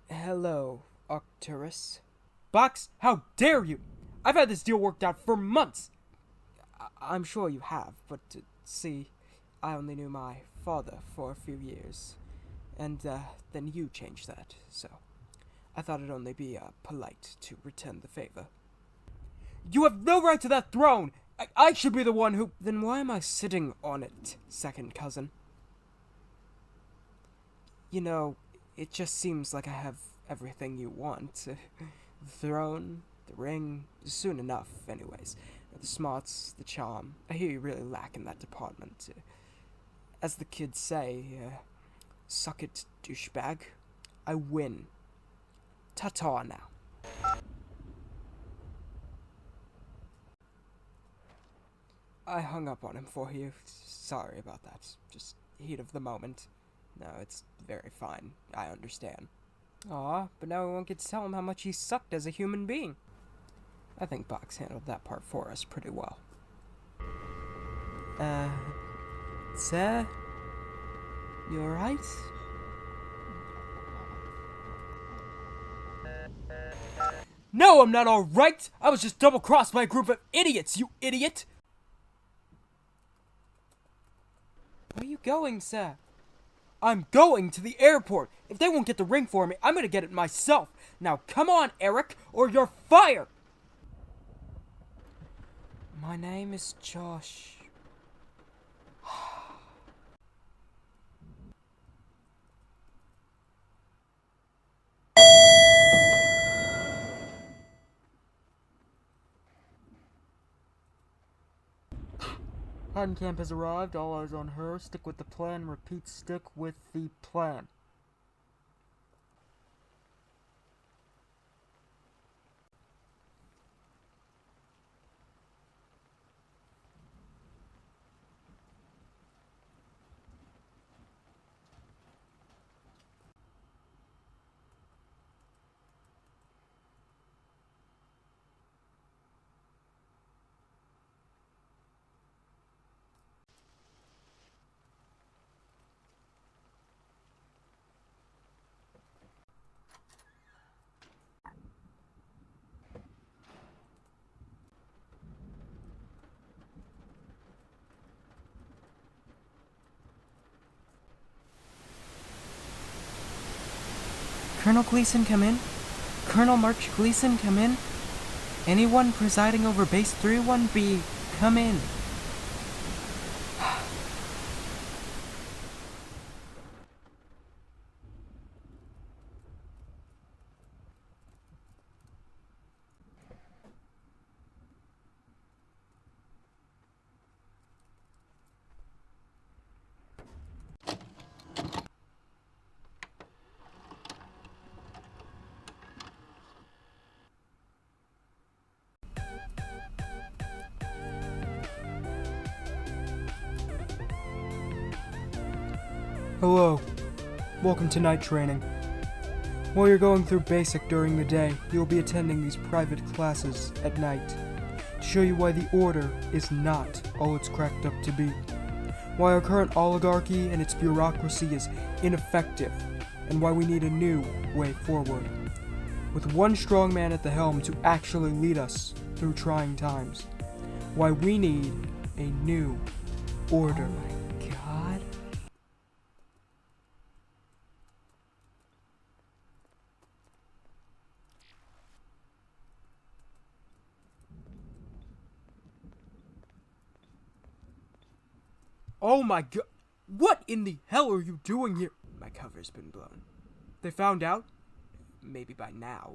Hello, Arcturus. Box, how dare you! I've had this deal worked out for months! I'm sure you have, but see, I only knew my father for a few years. And, then you changed that, so I thought it'd only be, polite to return the favor. You have no right to that throne! I should be the one who— Then why am I sitting on it, second cousin? You know, it just seems like I have everything you want. The throne, the ring, soon enough, anyways. The smarts, the charm. I hear you really lack in that department. As the kids say, suck it, douchebag. I win. Ta-ta now. I hung up on him for you. Sorry about that. Just heat of the moment. No, it's very fine. I understand. Aw, but now we won't get to tell him how much he sucked as a human being. I think Box handled that part for us pretty well. Sir? You alright? No, I'm not alright! I was just double-crossed by a group of idiots, you idiot! Where are you going, sir? I'm going to the airport! If they won't get the ring for me, I'm gonna get it myself! Now come on, Eric, or you're fired! My name is Josh. Heidencamp has arrived, all eyes on her. Stick with the plan, repeat, stick with the plan. Colonel Gleason come in? Colonel March Gleason come in? Anyone presiding over Base 31B, come in. Hello. Welcome to night training. While you're going through basic during the day, you'll be attending these private classes at night to show you why the Order is not all it's cracked up to be, why our current oligarchy and its bureaucracy is ineffective, and why we need a new way forward, with one strong man at the helm to actually lead us through trying times, why we need a new order. Oh my god. Oh my god! What in the hell are you doing here? My cover's been blown. They found out? Maybe by now.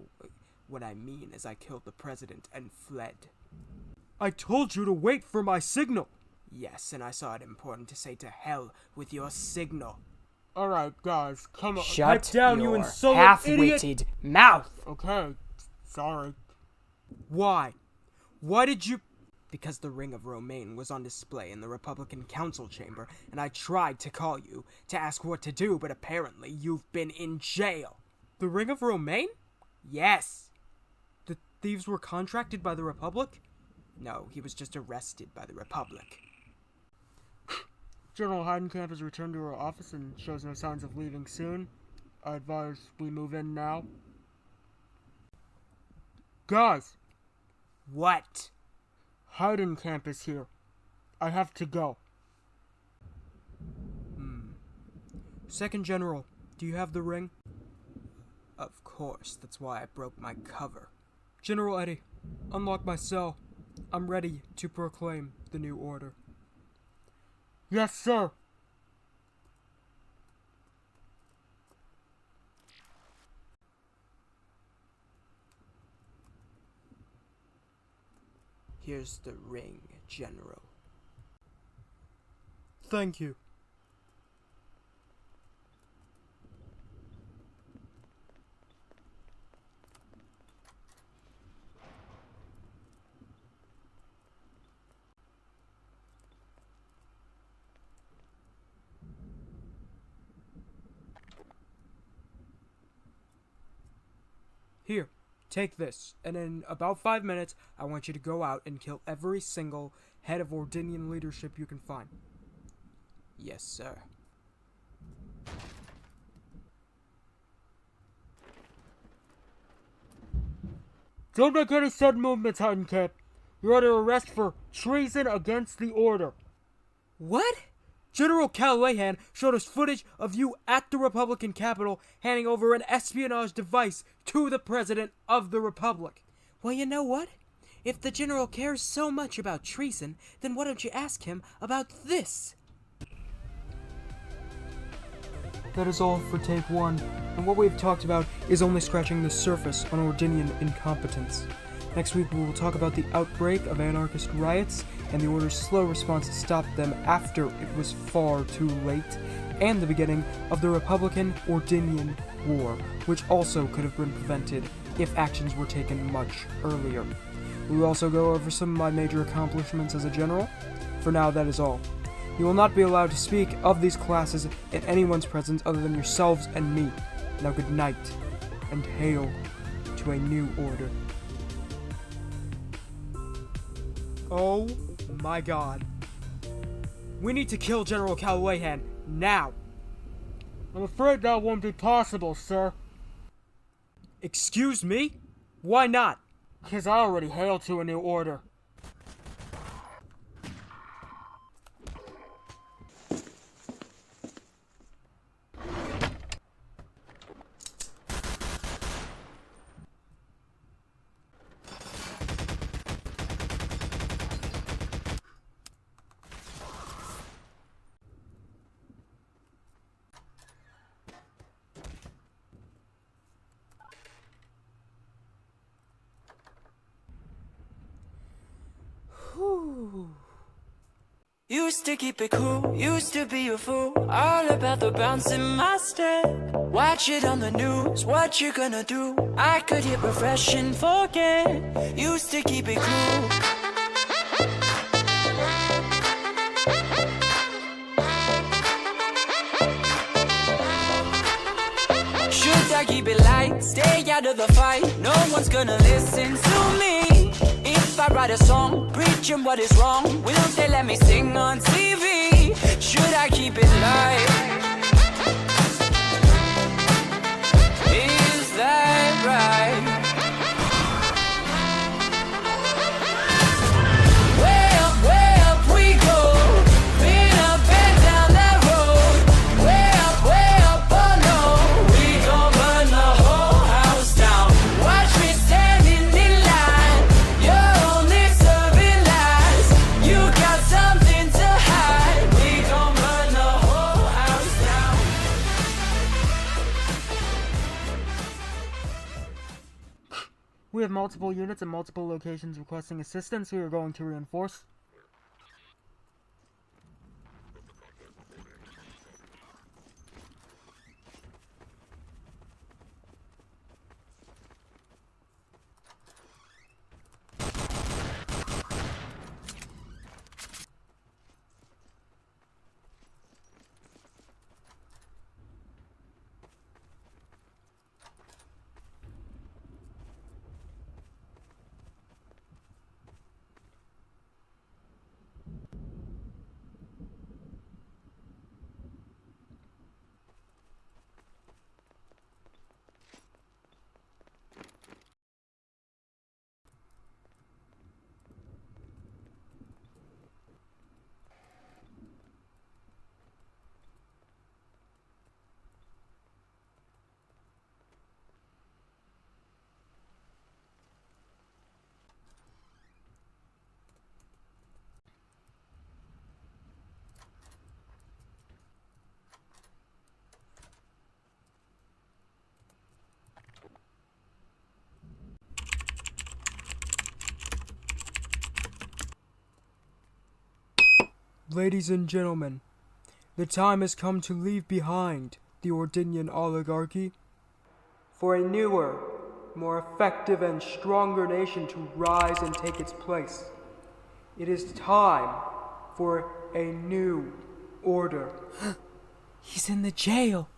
What I mean is I killed the president and fled. I told you to wait for my signal! Yes, and I saw it important to say to hell with your signal. Alright, guys, come on. Shut down, your you insolent half-witted mouth! Okay, sorry. Why? Why did you... Because the Ring of Romane was on display in the Republican Council chamber, and I tried to call you to ask what to do, but apparently you've been in jail. The Ring of Romane? Yes! The thieves were contracted by the Republic? No, he was just arrested by the Republic. General Heidencamp has returned to her office and shows no signs of leaving soon. I advise we move in now. Guys! What? Heidencamp is here. I have to go. Second General, do you have the ring? Of course, that's why I broke my cover. General Eddie, unlock my cell. I'm ready to proclaim the new order. Yes, sir. Here's the ring, General. Thank you. Here, take this, and in about 5 minutes, I want you to go out and kill every single head of Ordinian leadership you can find. Yes, sir. Don't make any sudden movements, Heidencamp. You're under arrest for treason against the order. What? General Calilehan showed us footage of you at the Republican Capitol handing over an espionage device to the President of the Republic. Well, you know what? If the General cares so much about treason, then why don't you ask him about this? That is all for Tape 1, and what we've talked about is only scratching the surface on Ordinian incompetence. Next week we will talk about the outbreak of anarchist riots and the Order's slow response to stop them after it was far too late, and the beginning of the Republican-Ordinian War, which also could have been prevented if actions were taken much earlier. We will also go over some of my major accomplishments as a general. For now, that is all. You will not be allowed to speak of these classes in anyone's presence other than yourselves and me. Now good night, and hail to a new order. Oh my god. We need to kill General Calilehan now. I'm afraid that won't be possible, sir. Excuse me? Why not? Because I already hail to a new order. Used to keep it cool, used to be a fool, all about the bounce in my step. Watch it on the news, what you gonna do? I could hit refresh and forget. Used to keep it cool. Should I keep it light, stay out of the fight? No one's gonna listen to me. If I write a song, preaching what is wrong, will they let me sing on TV? Should I keep it light? Is that right? Way up we go. Been up and down that road. Way up, oh no. We gon' burn the whole house down. Watch me standing in line. You're only serving lies. You got something to hide. We gon' burn the whole house down. We have multiple units in multiple locations requesting assistance. We are going to reinforce. Ladies and gentlemen, the time has come to leave behind the Ordinian oligarchy for a newer, more effective and stronger nation to rise and take its place. It is time for a new order. He's in the jail.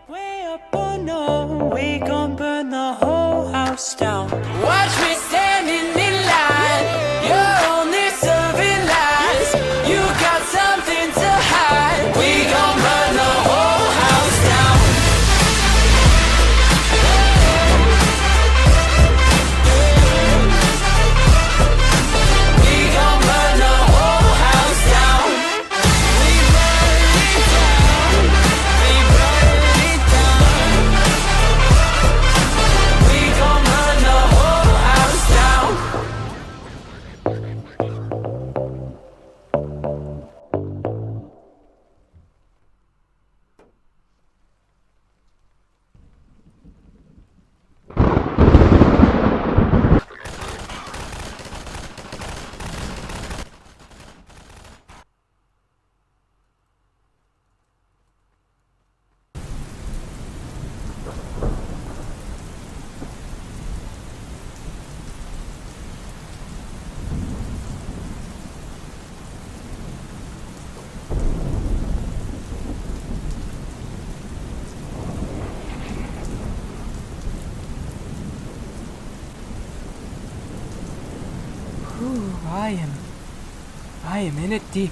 Way up, oh no. We gon' burn the whole house down. Watch me standing in line. You're only serving lies. You got something to hide. We gon' burn the whole house down. We gon' burn the whole house down. We burn it down. We burn it down. We gon' burn the whole house down. Ooh, I am in it deep.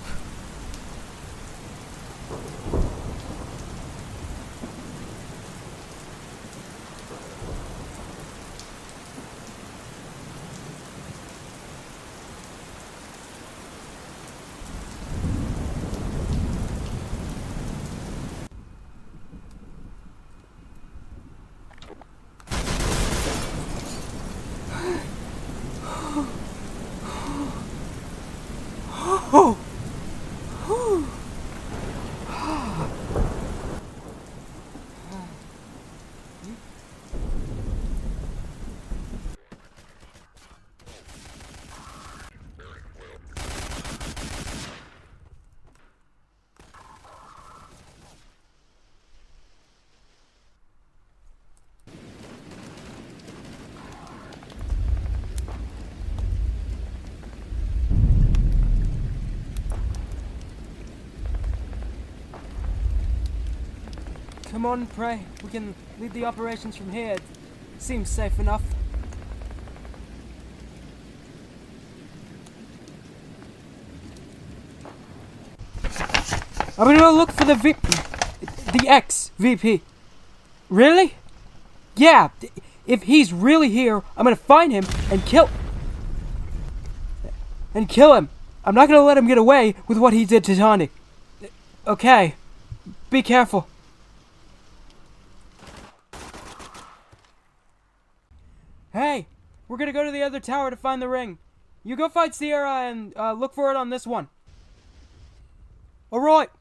Come on, Perr'e. We can lead the operations from here. It seems safe enough. I'm gonna go look for the ex-VP. Really? Yeah, if he's really here, I'm gonna find him and kill him. I'm not gonna let him get away with what he did to Tandi. Okay, be careful. Hey, we're gonna go to the other tower to find the ring. You go find Tiara and look for it on this one. Alright.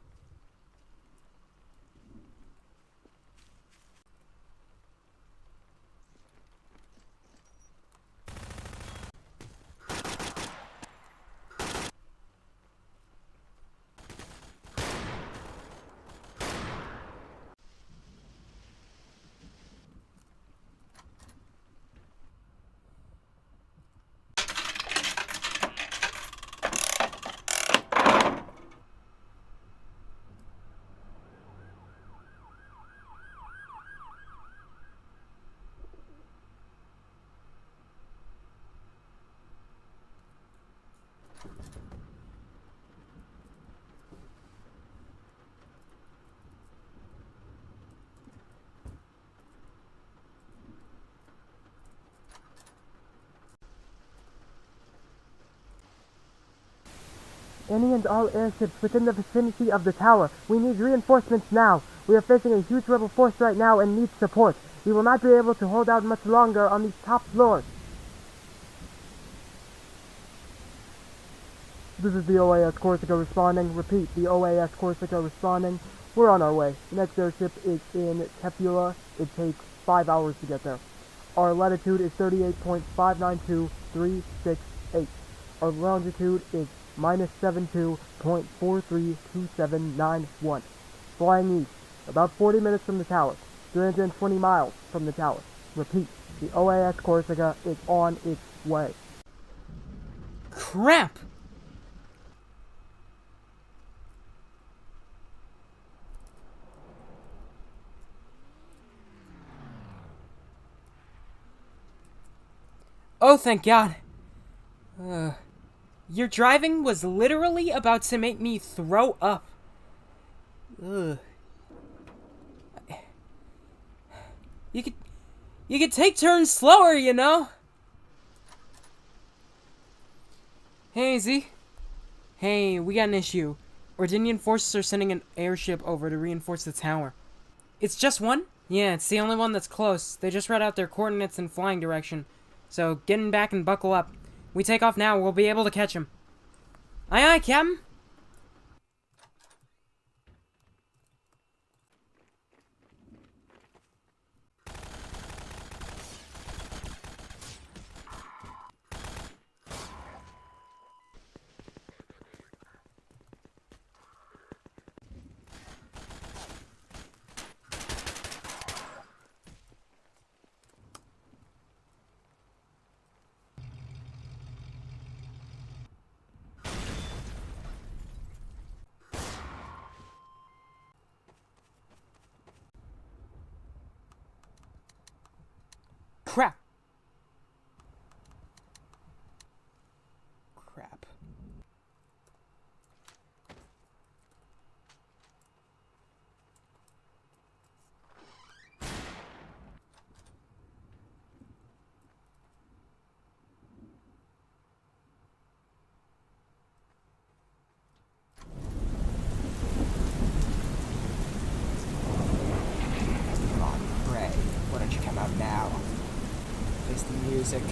Any and all airships within the vicinity of the tower. We need reinforcements now. We are facing a huge rebel force right now and need support. We will not be able to hold out much longer on these top floors. This is the OAS Corsica responding. Repeat, the OAS Corsica responding. We're on our way. The next airship is in Tefula. It takes 5 hours to get there. Our latitude is 38.592368. Our longitude is minus 72.432791. Flying east, about 40 minutes from the tower, 320 miles from the tower. Repeat, the OAS Corsica is on its way. Crap! Oh, thank God. Your driving was literally about to make me throw up. Ugh. You could take turns slower, you know? Hey, Z. Hey, we got an issue. Ordinian forces are sending an airship over to reinforce the tower. It's just one? Yeah, it's the only one that's close. They just read out their coordinates and flying direction. So, get in back and buckle up. We take off now, we'll be able to catch him. Aye aye, Captain. Crap. Crap. Come on, Perr'e. Why don't you come out now? Face the music.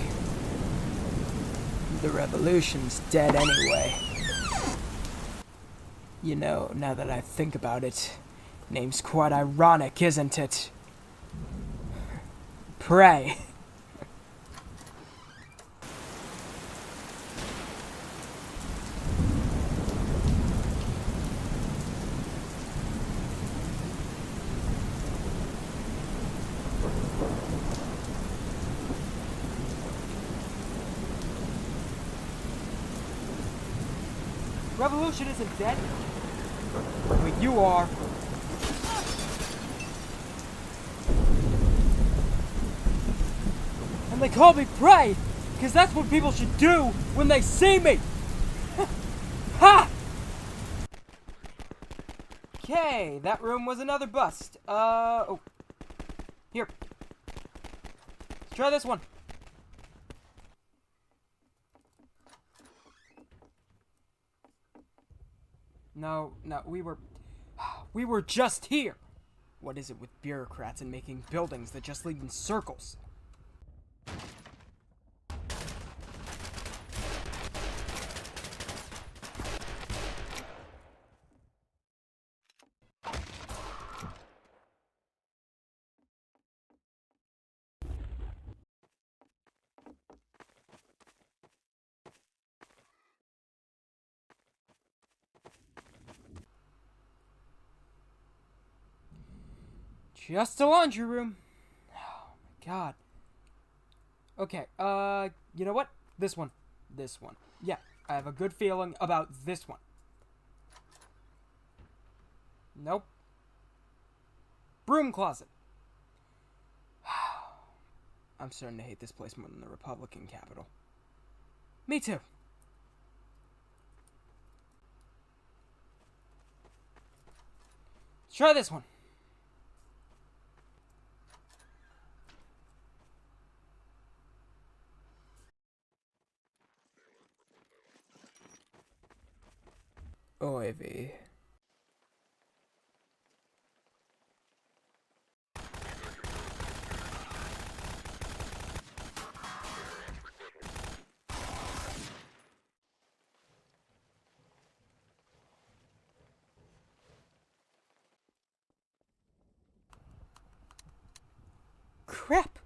The revolution's dead anyway. You know, now that I think about it, name's quite ironic, isn't it? Perr'e. Revolution isn't dead. But you are. And they call me Perr'e, because that's what people should do when they see me! Ha! Okay, that room was another bust. Oh. Here. Let's try this one. No, we were just here. What is it with bureaucrats and making buildings that just lead in circles? Just a laundry room. Oh my god. Okay, you know what? This one. Yeah, I have a good feeling about this one. Nope. Broom closet. I'm starting to hate this place more than the Republican Capitol. Me too. Let's try this one. Oy vey. Crap!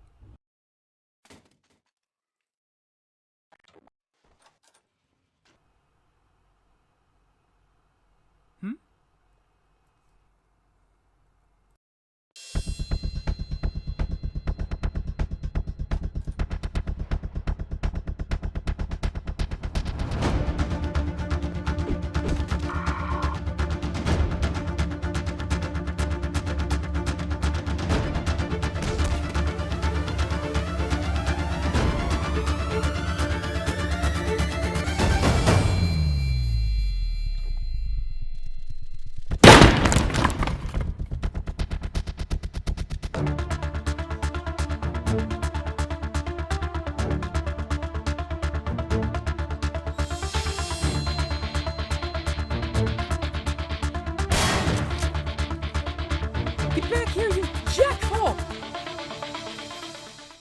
Get back here, you jackhole!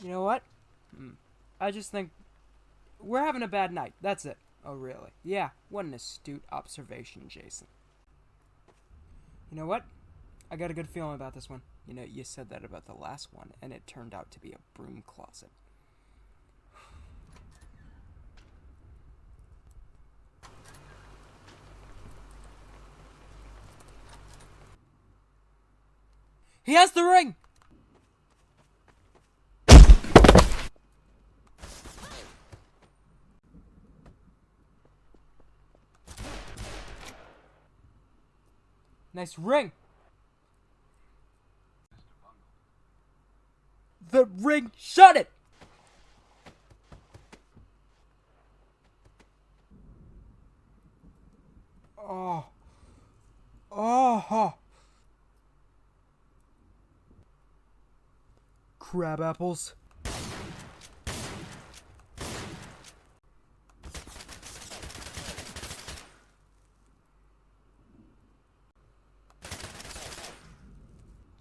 You know what? I just think we're having a bad night. That's it. Oh, really? Yeah, what an astute observation, Jason. You know what? I got a good feeling about this one. You know, you said that about the last one, and it turned out to be a broom closet. He has the ring! Nice ring! The ring shut it! Oh. Oh. Crab apples.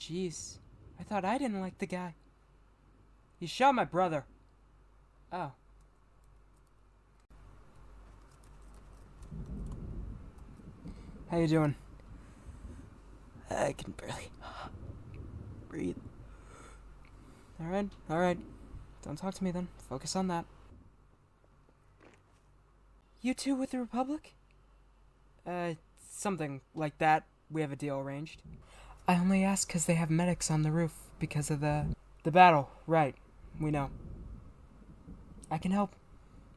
Jeez, I thought I didn't like the guy. He shot my brother. Oh. How you doing? I can barely breathe. Alright. Don't talk to me then. Focus on that. You two with the Republic? Something like that. We have a deal arranged. I only ask because they have medics on the roof because of the battle. Right. We know. I can help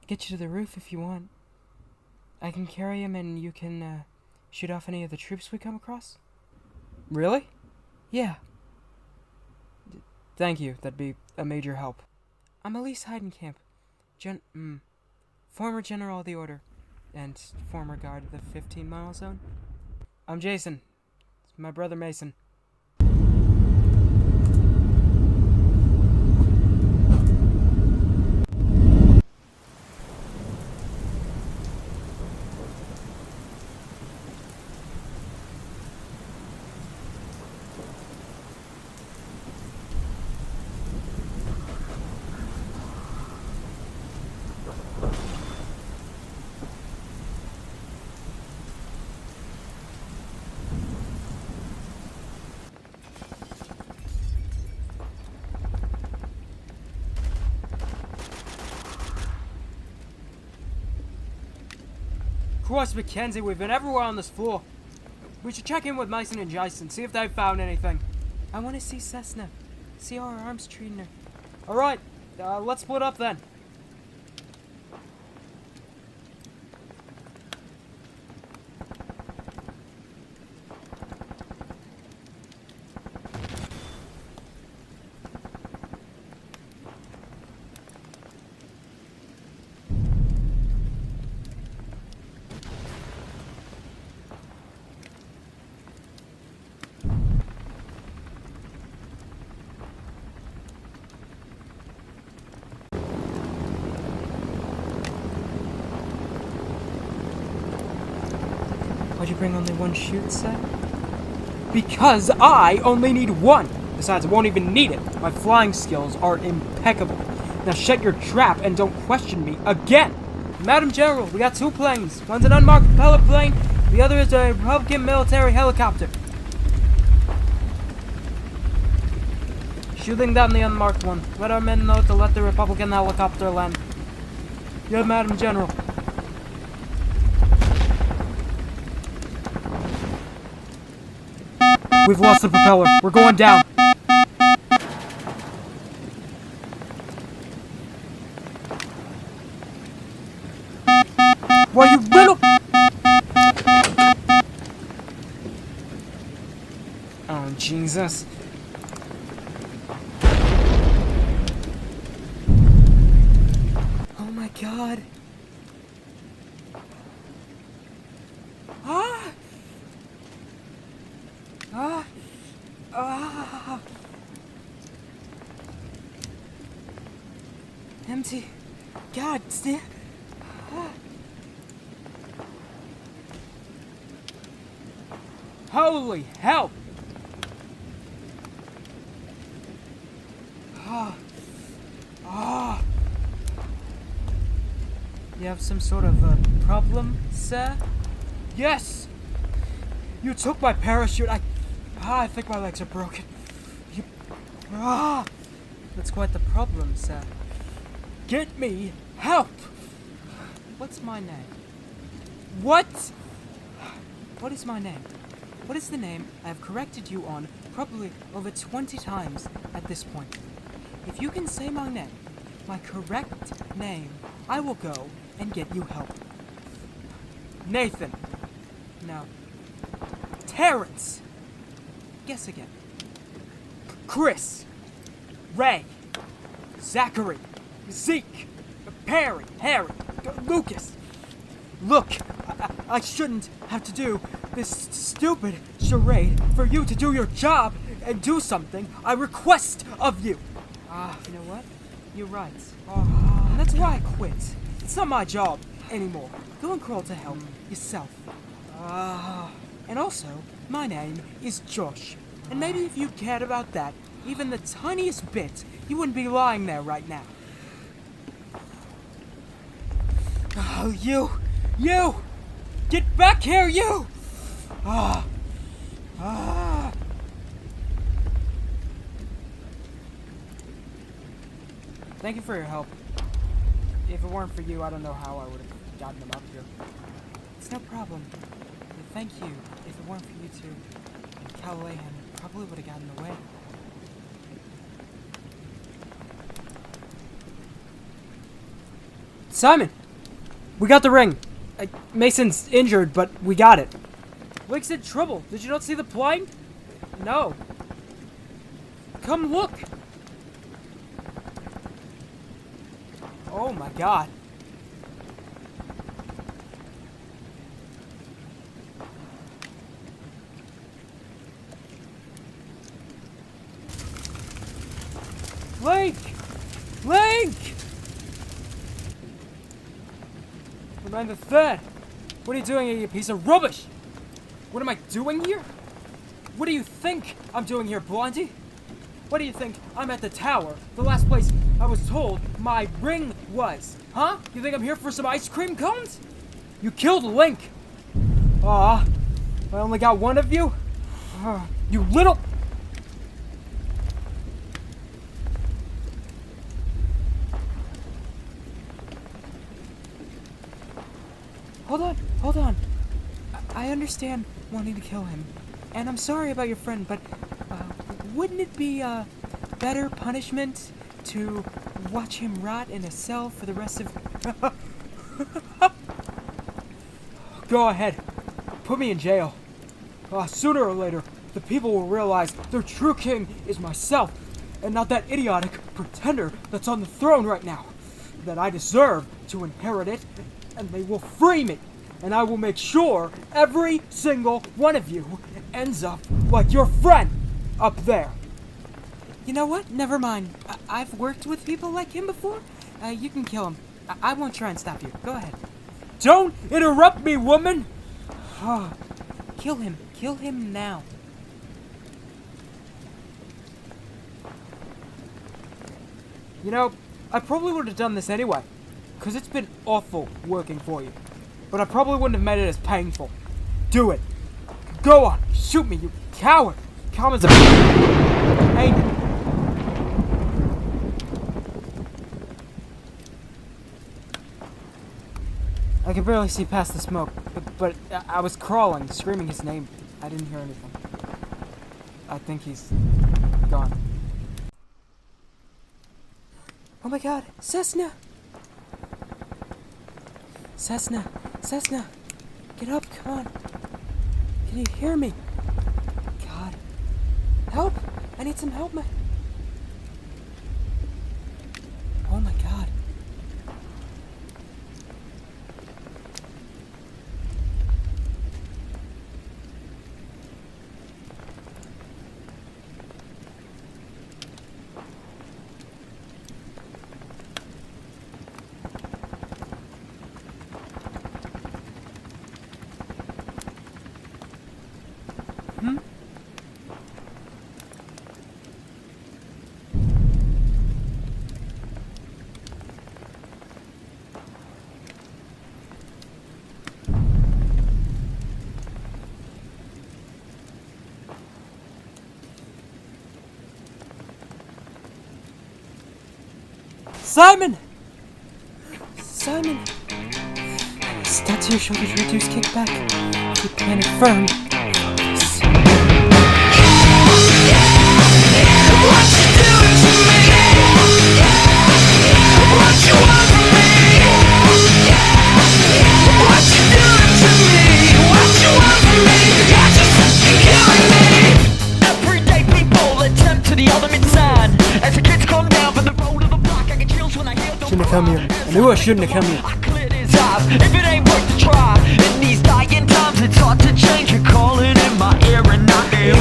get you to the roof if you want. I can carry him and you can, shoot off any of the troops we come across. Really? Yeah. Thank you. That'd be a major help. I'm Elise Heidencamp, former General of the Order, and former guard of the 15-mile zone. I'm Jason. It's my brother Mason. Christ, Mackenzie, we've been everywhere on this floor. We should check in with Mason and Jason, see if they've found anything. I want to see Cessna. See how her arm's treating her. Alright, let's split up then. Why'd you bring only one chute, sir? Because I only need one! Besides, I won't even need it. My flying skills are impeccable. Now shut your trap and don't question me again! Madam General, we got 2 planes. One's an unmarked propeller plane, the other is a Republican military helicopter. Shooting down the unmarked one. Let our men know to let the Republican helicopter land. Yeah, Madam General. We've lost the propeller. We're going down. Why, you little... Oh, Jesus. Oh my God. Ah! Ah! Ah! Empty. God damn. Ah. Holy hell! Ah! Ah! You have some sort of a problem, sir? Yes! You took my parachute. I think my legs are broken. That's quite the problem, sir. Get me help! What's my name? What? What is my name? What is the name I have corrected you on probably over 20 times at this point? If you can say my name, my correct name, I will go and get you help. Nathan. No. Terrence. Guess again. Chris. Ray. Zachary. Zeke. Perr'e. Harry. Lucas. Look, I shouldn't have to do this stupid charade for you to do your job and do something I request of you. You know what? You're right. And that's why I quit. It's not my job anymore. Go and crawl to help yourself. And also, my name is Josh. And maybe if you cared about that, even the tiniest bit, you wouldn't be lying there right now. Oh, you! Get back here, you! Thank you for your help. If it weren't for you, I don't know how I would have gotten them up here. It's no problem. But thank you. If it weren't for you two, Calilehan probably would have gotten away. Simon! We got the ring. Mason's injured, but we got it. Lex in trouble. Did you not see the plight? No. Come look. Oh my god. Link! Link! Romaine the Third! What are you doing here, you piece of rubbish? What am I doing here? What do you think I'm doing here, Blondie? What do you think I'm at the tower? The last place I was told my ring was. Huh? You think I'm here for some ice cream cones? You killed Link! Aw, I only got one of you? You little... Hold on. I understand wanting to kill him. And I'm sorry about your friend, but wouldn't it be a better punishment to watch him rot in a cell for the rest of... Go ahead. Put me in jail. Sooner or later, the people will realize their true king is myself, and not that idiotic pretender that's on the throne right now. That I deserve to inherit it, and they will free me. And I will make sure every single one of you ends up like your friend up there. You know what? Never mind. I've worked with people like him before. You can kill him. I won't try and stop you. Go ahead. Don't interrupt me, woman! Kill him. Kill him now. You know, I probably would have done this anyway, because it's been awful working for you. But I probably wouldn't have made it as painful. Do it. Go on. Shoot me, you coward. Calm as a... Ain't it? I could barely see past the smoke, but I was crawling, screaming his name. I didn't hear anything. I think he's gone. Oh my god, Cessna! Cessna! Cessna! Get up, come on! Can you hear me? God. Help! I need some help, man! Oh my god. Simon! Simon! Stand to your shoulders, reduce, kick back. Keep planted firm. What you doing to me? What you want from me? What you doing to me? What you want from me? You're just killing me. Everyday people attempt to the ultimate sign. As the kids come down from the road of the block, I get chills when I hear the... Shouldn't have come here. I knew I shouldn't have come here. I cleared his eyes. If it ain't worth the try, in these dying times it's hard to change. You're calling in my ear and I hear.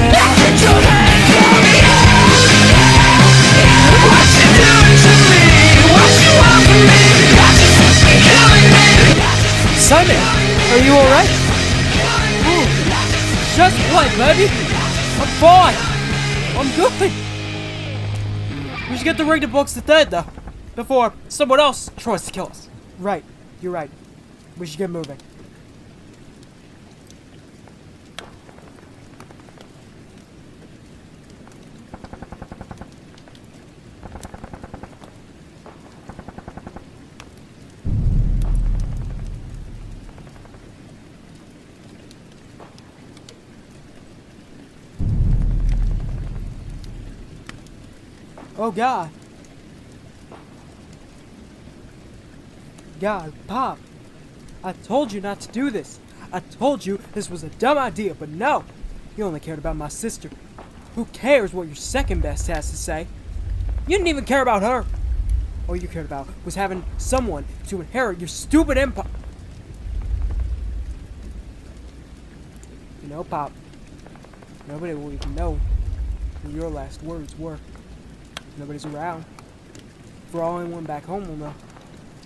Get your hands on me! What you doing to me? What you want from me? You're just killing me. Simon, are you alright? Just what, baby? I'm fine. I'm good. We should get the Ring to Books the Third, though, before someone else tries to kill us. Right, you're right. We should get moving. Oh God. God, Pop. I told you not to do this. I told you this was a dumb idea, but no. You only cared about my sister. Who cares what your second best has to say? You didn't even care about her. All you cared about was having someone to inherit your stupid empire. You know, Pop, nobody will even know who your last words were. Nobody's around. For all anyone back home will know,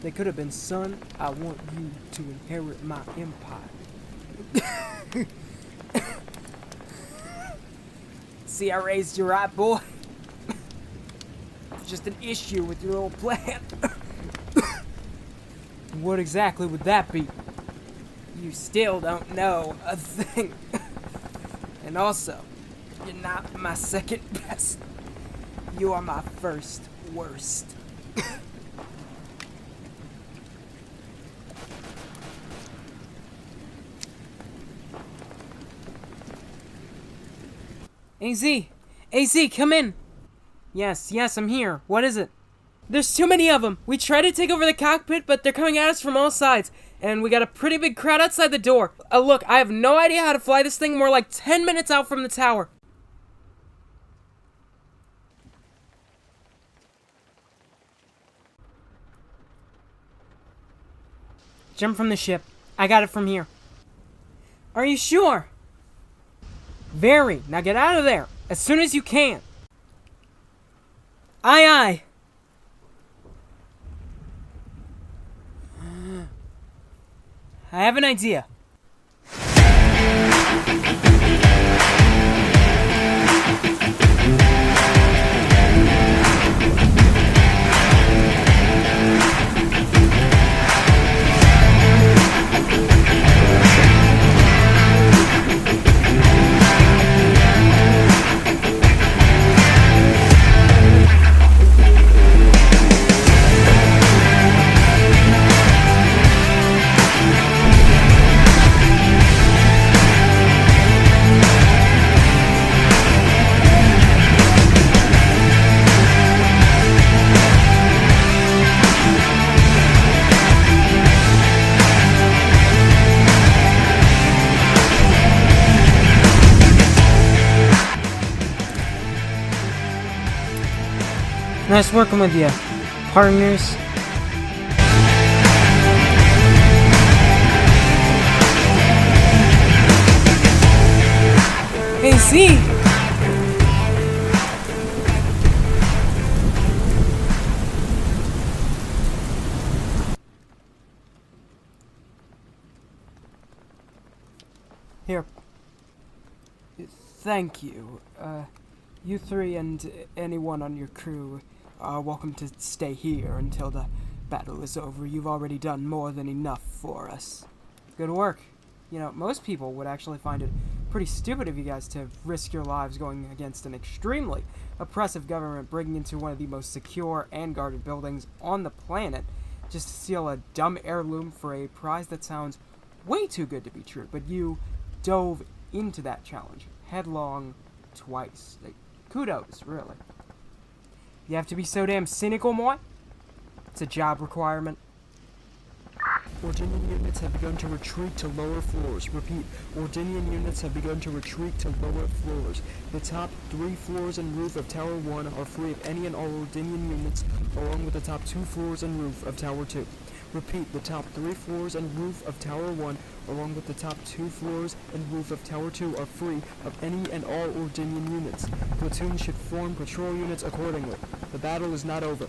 they could have been, son, I want you to inherit my empire. See, I raised you right, boy. It's just an issue with your little plan. What exactly would that be? You still don't know a thing. And also, you're not my second best. You are my first worst. AZ! AZ, come in! Yes, I'm here. What is it? There's too many of them! We tried to take over the cockpit, but they're coming at us from all sides. And we got a pretty big crowd outside the door. Look, I have no idea how to fly this thing. We're like 10 minutes out from the tower. Jump from the ship. I got it from here. Are you sure? Very. Now get out of there. As soon as you can. Aye, aye. I have an idea. Nice working with you, partners. Hey, Z! Here. Thank you. You three and anyone on your crew are welcome to stay here until the battle is over. You've already done more than enough for us. Good work. You know, most people would actually find it pretty stupid of you guys to risk your lives going against an extremely oppressive government, breaking into one of the most secure and guarded buildings on the planet, just to steal a dumb heirloom for a prize that sounds way too good to be true. But you dove into that challenge headlong twice. Like, kudos, really. You have to be so damn cynical, moi? It's a job requirement. Ordinian units have begun to retreat to lower floors. Repeat, Ordinian units have begun to retreat to lower floors. The top 3 floors and roof of Tower 1 are free of any and all Ordinian units, along with the top 2 floors and roof of Tower 2. Repeat, the top 3 floors and roof of Tower 1, along with the top 2 floors and roof of Tower 2 are free of any and all Ordinian units. Platoons should form patrol units accordingly. The battle is not over.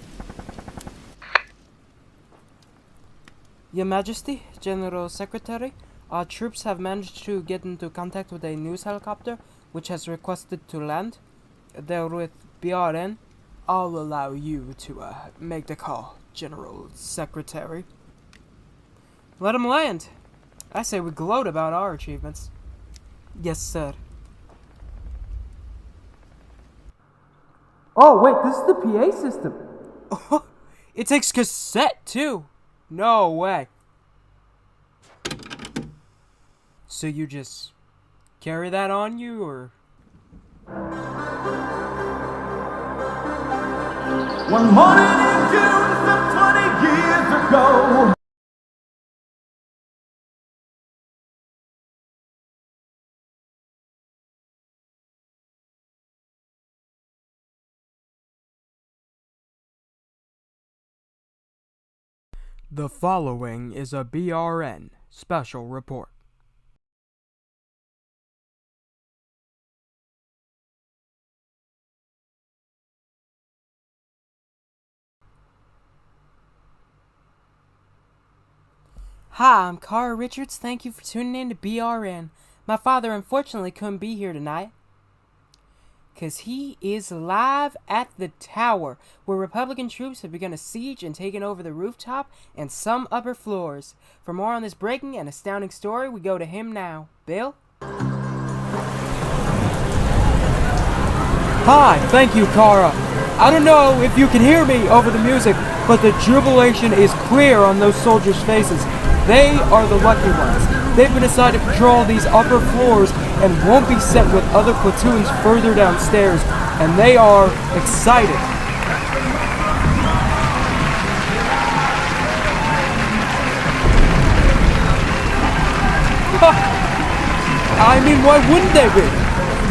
Your Majesty, General Secretary, our troops have managed to get into contact with a news helicopter, which has requested to land. They're with BRN. I'll allow you to make the call, General Secretary. Let them land. I say we gloat about our achievements. Yes, sir. Oh, wait, this is the PA system. Oh, it takes cassette, too. No way. So you just carry that on you, or? 1 morning in June, some 20 years ago. The following is a BRN special report. Hi, I'm Cara Richards. Thank you for tuning in to BRN. My father unfortunately couldn't be here tonight, because he is live at the tower, where Republican troops have begun a siege and taken over the rooftop and some upper floors. For more on this breaking and astounding story, we go to him now. Bill? Hi, thank you, Cara. I don't know if you can hear me over the music, but the jubilation is clear on those soldiers' faces. They are the lucky ones. They've been assigned to patrol these upper floors and won't be set with other platoons further downstairs, and they are excited. I mean, why wouldn't they be?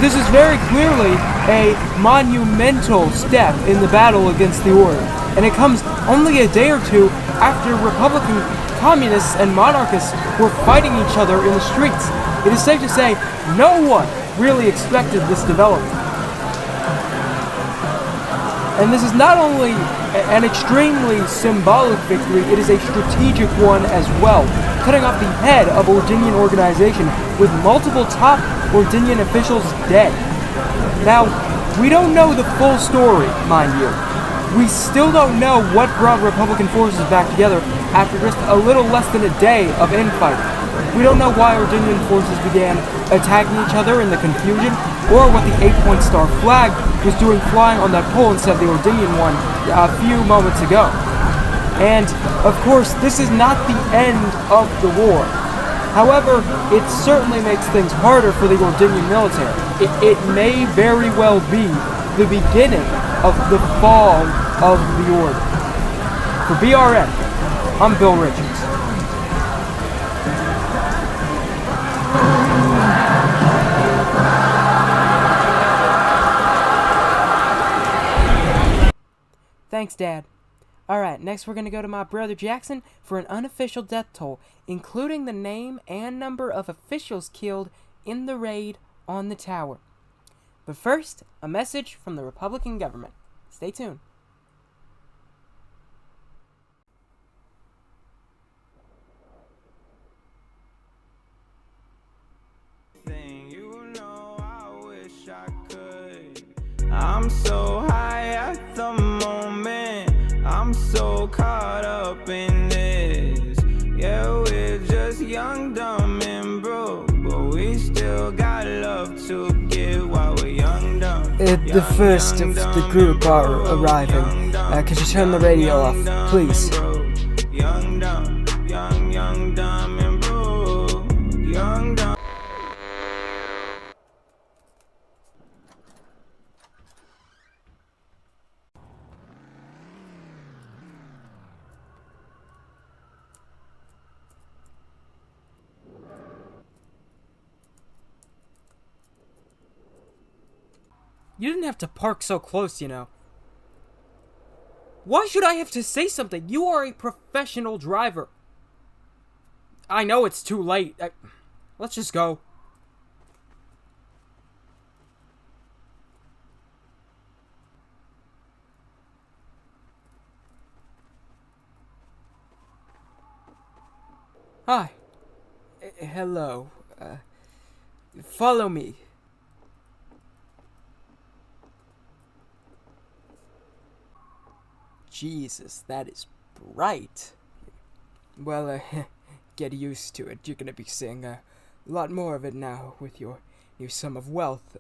This is very clearly a monumental step in the battle against the Order, and it comes only a day or two after Republican communists and monarchists were fighting each other in the streets. It is safe to say no one really expected this development. And this is not only an extremely symbolic victory, it is a strategic one as well, cutting off the head of Ordinian organization with multiple top Ordinian officials dead. Now, we don't know the full story, mind you. We still don't know what brought Republican forces back together after just a little less than a day of infighting. We don't know why Ordinian forces began attacking each other in the confusion, or what the 8-point star flag was doing flying on that pole instead of the Ordinian one a few moments ago. And, of course, this is not the end of the war. However, it certainly makes things harder for the Ordinian military. It may very well be the beginning of the fall of the Order. For BRN, I'm Bill Richards. Thanks, Dad. Alright, next we're going to go to my brother Jackson for an unofficial death toll, including the name and number of officials killed in the raid on the tower. But first, a message from the Republican government. Stay tuned. I'm so high at the moment, I'm so caught up in this. Yeah, we're just young, dumb, and broke, but we still got love to give while we're young, dumb. The first of the group are arriving. Could you turn the radio off, please? Young, dumb, young, dumb, and broke. Young, dumb. You didn't have to park so close, you know. Why should I have to say something? You are a professional driver. I know it's too late. Let's just go. Hi. Hello. Follow me. Jesus, that is bright. Well, get used to it. You're gonna be seeing a lot more of it now with your new sum of wealth.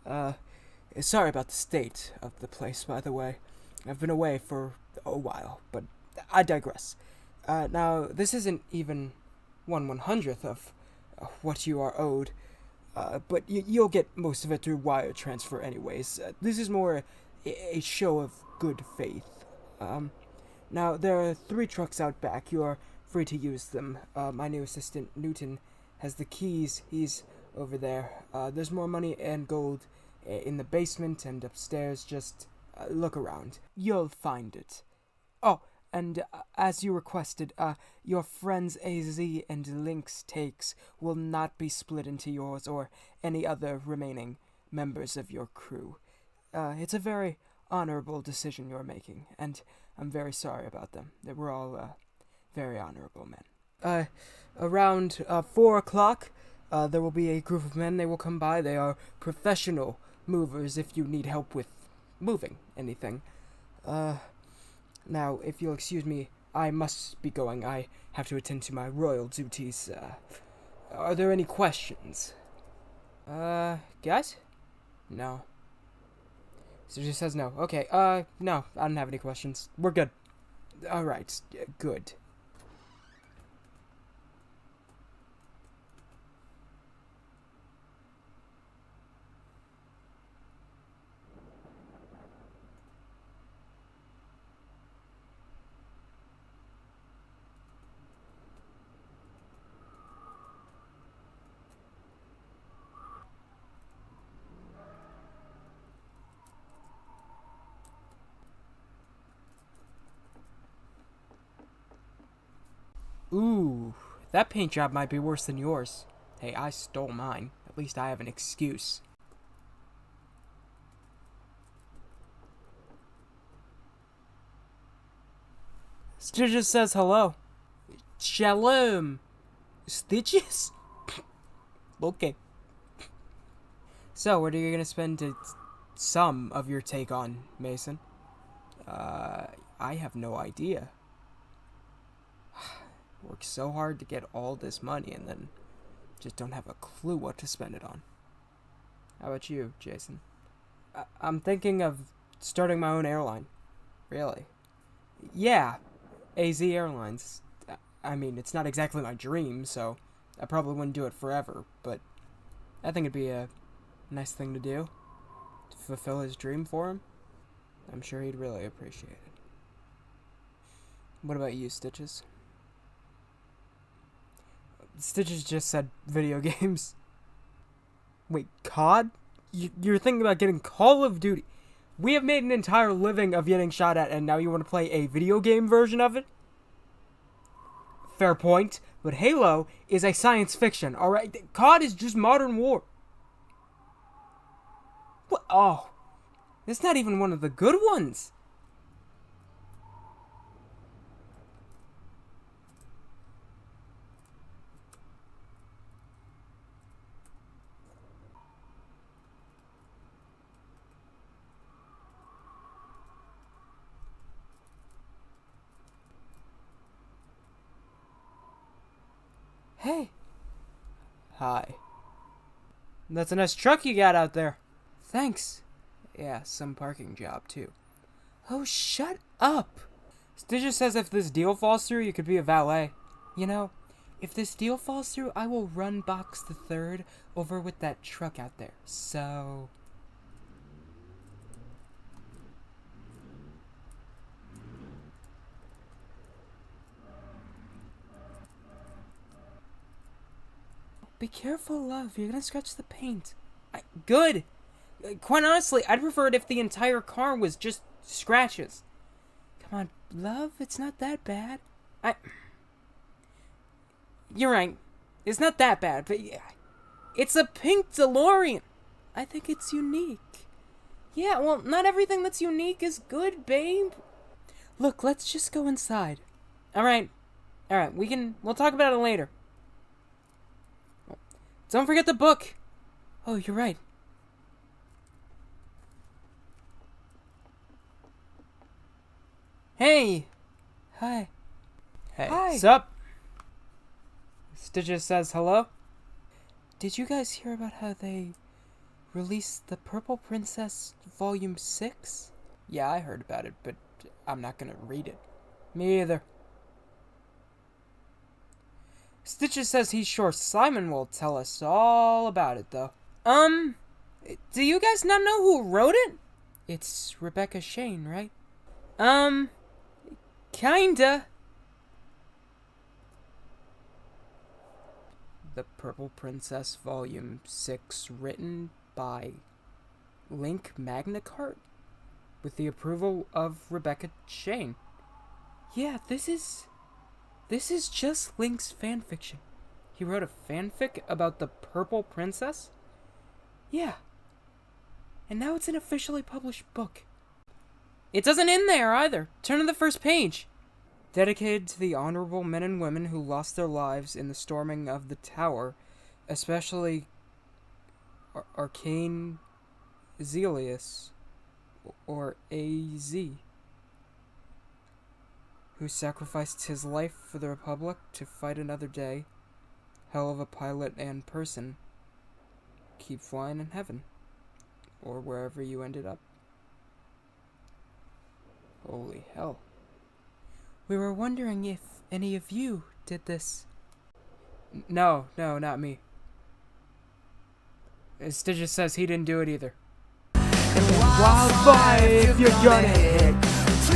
Sorry about the state of the place, by the way. I've been away for a while, but I digress. Now, this isn't even 1/100th of what you are owed, but you'll get most of it through wire transfer anyways. This is more a show of good faith. Now, there are 3 trucks out back. You are free to use them. My new assistant, Newton, has the keys. He's over there. There's more money and gold in the basement and upstairs. Just look around. You'll find it. Oh, And as you requested, your friends AZ and Link's takes will not be split into yours or any other remaining members of your crew. It's a very honorable decision you're making, and I'm very sorry about them. They were all very honorable men. Around 4 o'clock, there will be a group of men. They will come by. They are professional movers if you need help with moving anything. Now, if you'll excuse me, I must be going. I have to attend to my royal duties. Are there any questions? Guys? No. So just says no. Okay, no, I don't have any questions. We're good. Alright, good. Ooh, that paint job might be worse than yours. Hey, I stole mine. At least I have an excuse. Stitches says hello. Shalom. Stitches? Okay. So, what are you gonna spend some of your take on, Mason? I have no idea. Work so hard to get all this money and then just don't have a clue what to spend it on. How about you, Jason? I'm thinking of starting my own airline. Really? Yeah, AZ Airlines. I mean, it's not exactly my dream, so I probably wouldn't do it forever, but I think it'd be a nice thing to do. To fulfill his dream for him. I'm sure he'd really appreciate it. What about you, Stitches? Stitches just said video games. Wait, COD? You're thinking about getting Call of Duty. We have made an entire living of getting shot at, and now you want to play a video game version of it? Fair point, but Halo is a science fiction, alright? COD is just modern war. What? Oh, it's not even one of the good ones. Hey. Hi. That's a nice truck you got out there. Thanks. Yeah, some parking job, too. Oh, shut up. Stitches says if this deal falls through, you could be a valet. You know, if this deal falls through, I will run Box the Third over with that truck out there. So... Be careful, love. You're gonna scratch the paint. Good! Quite honestly, I'd prefer it if the entire car was just scratches. Come on, love. It's not that bad. You're right. It's not that bad, but yeah. It's a pink DeLorean. I think it's unique. Yeah, well, not everything that's unique is good, babe. Look, let's just go inside. Alright. Alright, we'll talk about it later. Don't forget the book. Oh, you're right. Hey. Hi. Hey. Hi. Sup? Stitches says hello. Did you guys hear about how they released The Purple Princess Volume 6? Yeah, I heard about it, but I'm not gonna read it. Me either. Stitches says he's sure Simon will tell us all about it, though. Do you guys not know who wrote it? It's Rebecca Shane, right? Kinda. The Purple Princess Volume 6, written by Link Magnacart, with the approval of Rebecca Shane. Yeah, this is just Link's fanfiction. He wrote a fanfic about the Purple Princess? Yeah. And now it's an officially published book. It doesn't end there either. Turn to the first page. Dedicated to the honorable men and women who lost their lives in the storming of the tower, especially Arcane Zelius, or AZ, who sacrificed his life for the Republic to fight another day. Hell of a pilot and person. Keep flying in heaven, or wherever you ended up. Holy hell. We were wondering if any of you did this. No, not me. Stygius says he didn't do it either. Wildfire if you're gonna hit.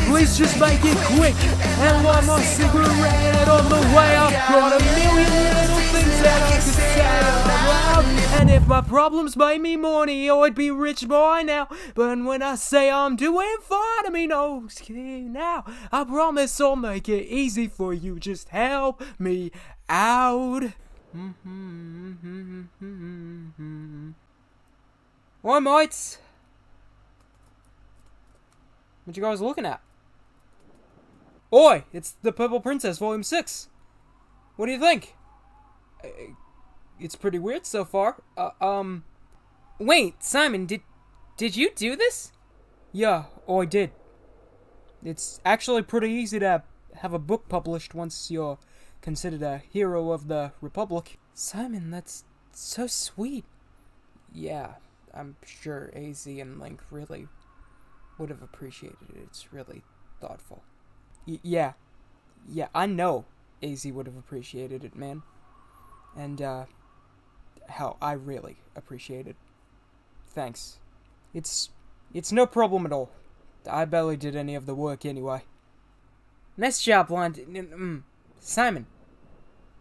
Please just make it quick and light my cigarette on the way. I've got a million little things that I could say out loud. And if my problems made me money, I'd be rich by now. But when I say I'm doing fine, I mean, oh, now. I promise I'll make it easy for you. Just help me out. Oi, mates! What you guys looking at? Oi! It's The Purple Princess, Volume 6! What do you think? It's pretty weird so far. Wait, Simon, did you do this? Yeah, I did. It's actually pretty easy to have a book published once you're considered a hero of the Republic. Simon, that's so sweet. Yeah, I'm sure AZ and Link really would have appreciated it. It's really thoughtful. Yeah, I know AZ would have appreciated it, man. And, hell, I really appreciate it. Thanks. It's no problem at all. I barely did any of the work anyway. Nice job,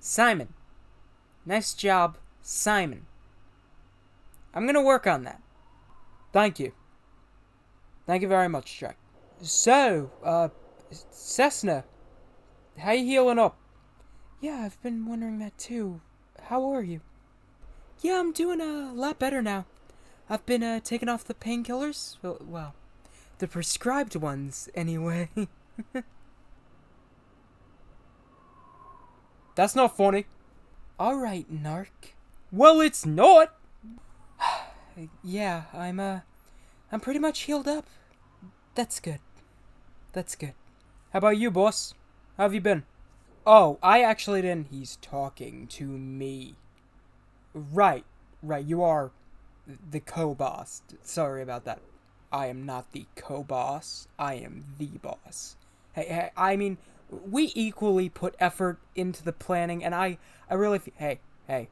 Simon. Nice job, Simon. I'm gonna work on that. Thank you. Thank you very much, Jack. So, Cessna, how you healing up? Yeah, I've been wondering that too. How are you? Yeah, I'm doing a lot better now. I've been, taking off the painkillers. Well, the prescribed ones, anyway. That's not funny. Alright, Narc. Well, it's not! Yeah, I'm pretty much healed up. That's good. How about you, boss? How have you been? Oh, I actually didn't. He's talking to me. Right, you are the co-boss. Sorry about that. I am not the co-boss. I am the boss. Hey, I mean, we equally put effort into the planning, and I really feel... Hey.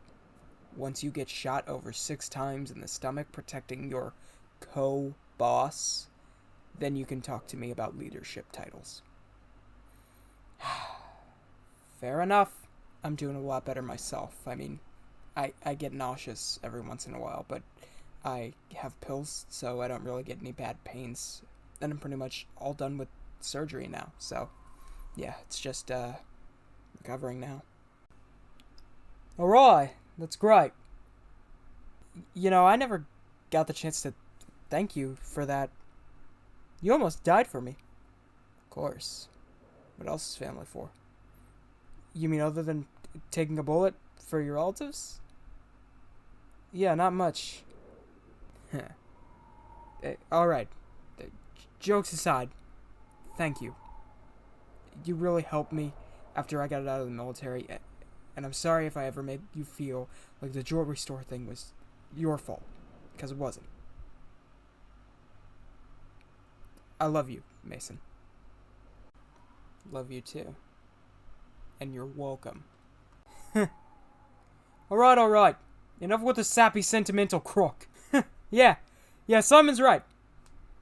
Once you get shot over 6 times in the stomach protecting your co-boss, then you can talk to me about leadership titles. Fair enough. I'm doing a lot better myself. I mean, I get nauseous every once in a while, but I have pills, so I don't really get any bad pains. And I'm pretty much all done with surgery now, so yeah, it's just recovering now. Alright, that's great. You know, I never got the chance to thank you for that. You almost died for me. Of course. What else is family for? You mean other than taking a bullet for your relatives? Yeah, not much. Alright. Jokes aside, thank you. You really helped me after I got out of the military, and I'm sorry if I ever made you feel like the jewelry store thing was your fault, because it wasn't. I love you, Mason. Love you too. And you're welcome. Alright. Enough with the sappy sentimental crook. Yeah, Simon's right.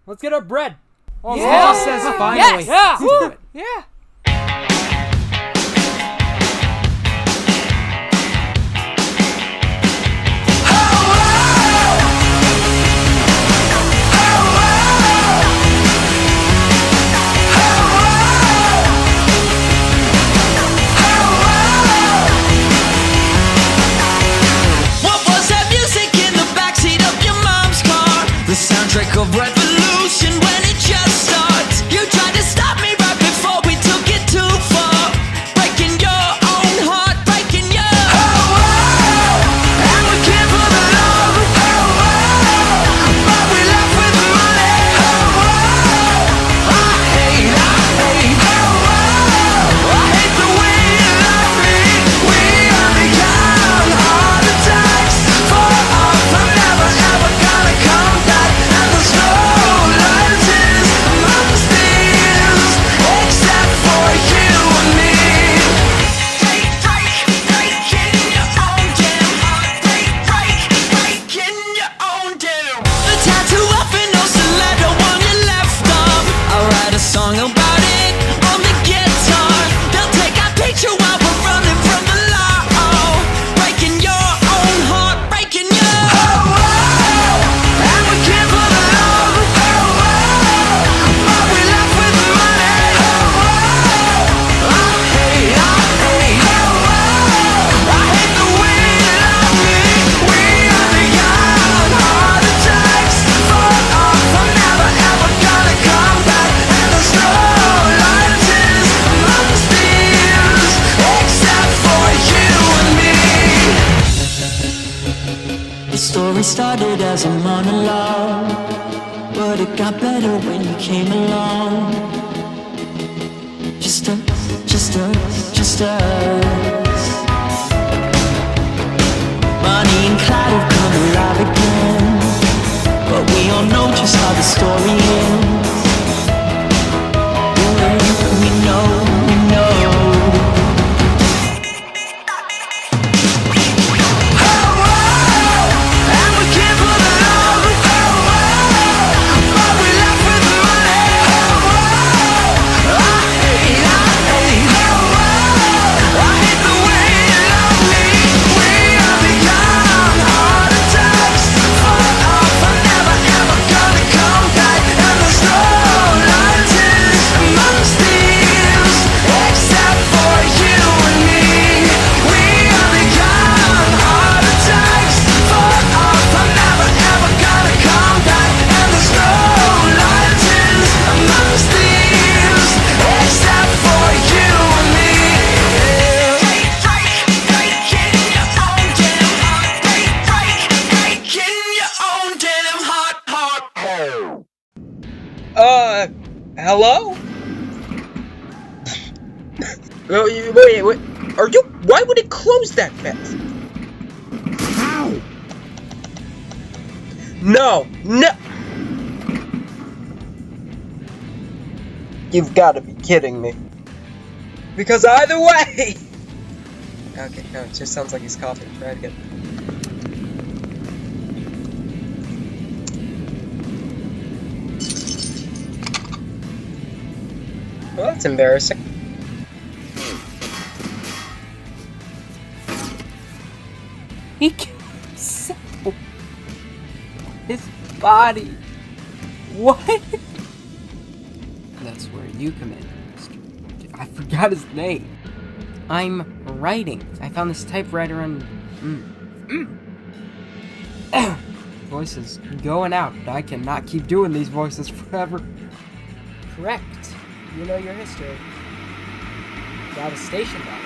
Let's get our bread. Oh, yeah! Says finally. Yes! Let's do it. Yeah! story started as a monologue, but it got better when you came along. Just us. Bonnie and Clyde have come alive again, but we all know just how the story ends. We know. Hello? Wait, are you? Why would it close that fast? Ow! No! You've got to be kidding me. Because either way... Okay, no, it just sounds like he's coughing. Try it again. Well, that's embarrassing. He killed his body. What? That's where you come in, Mr. I forgot his name. I'm writing. I found this typewriter and... Voices going out. I cannot keep doing these voices forever. Correct. You know your history. Got a station back.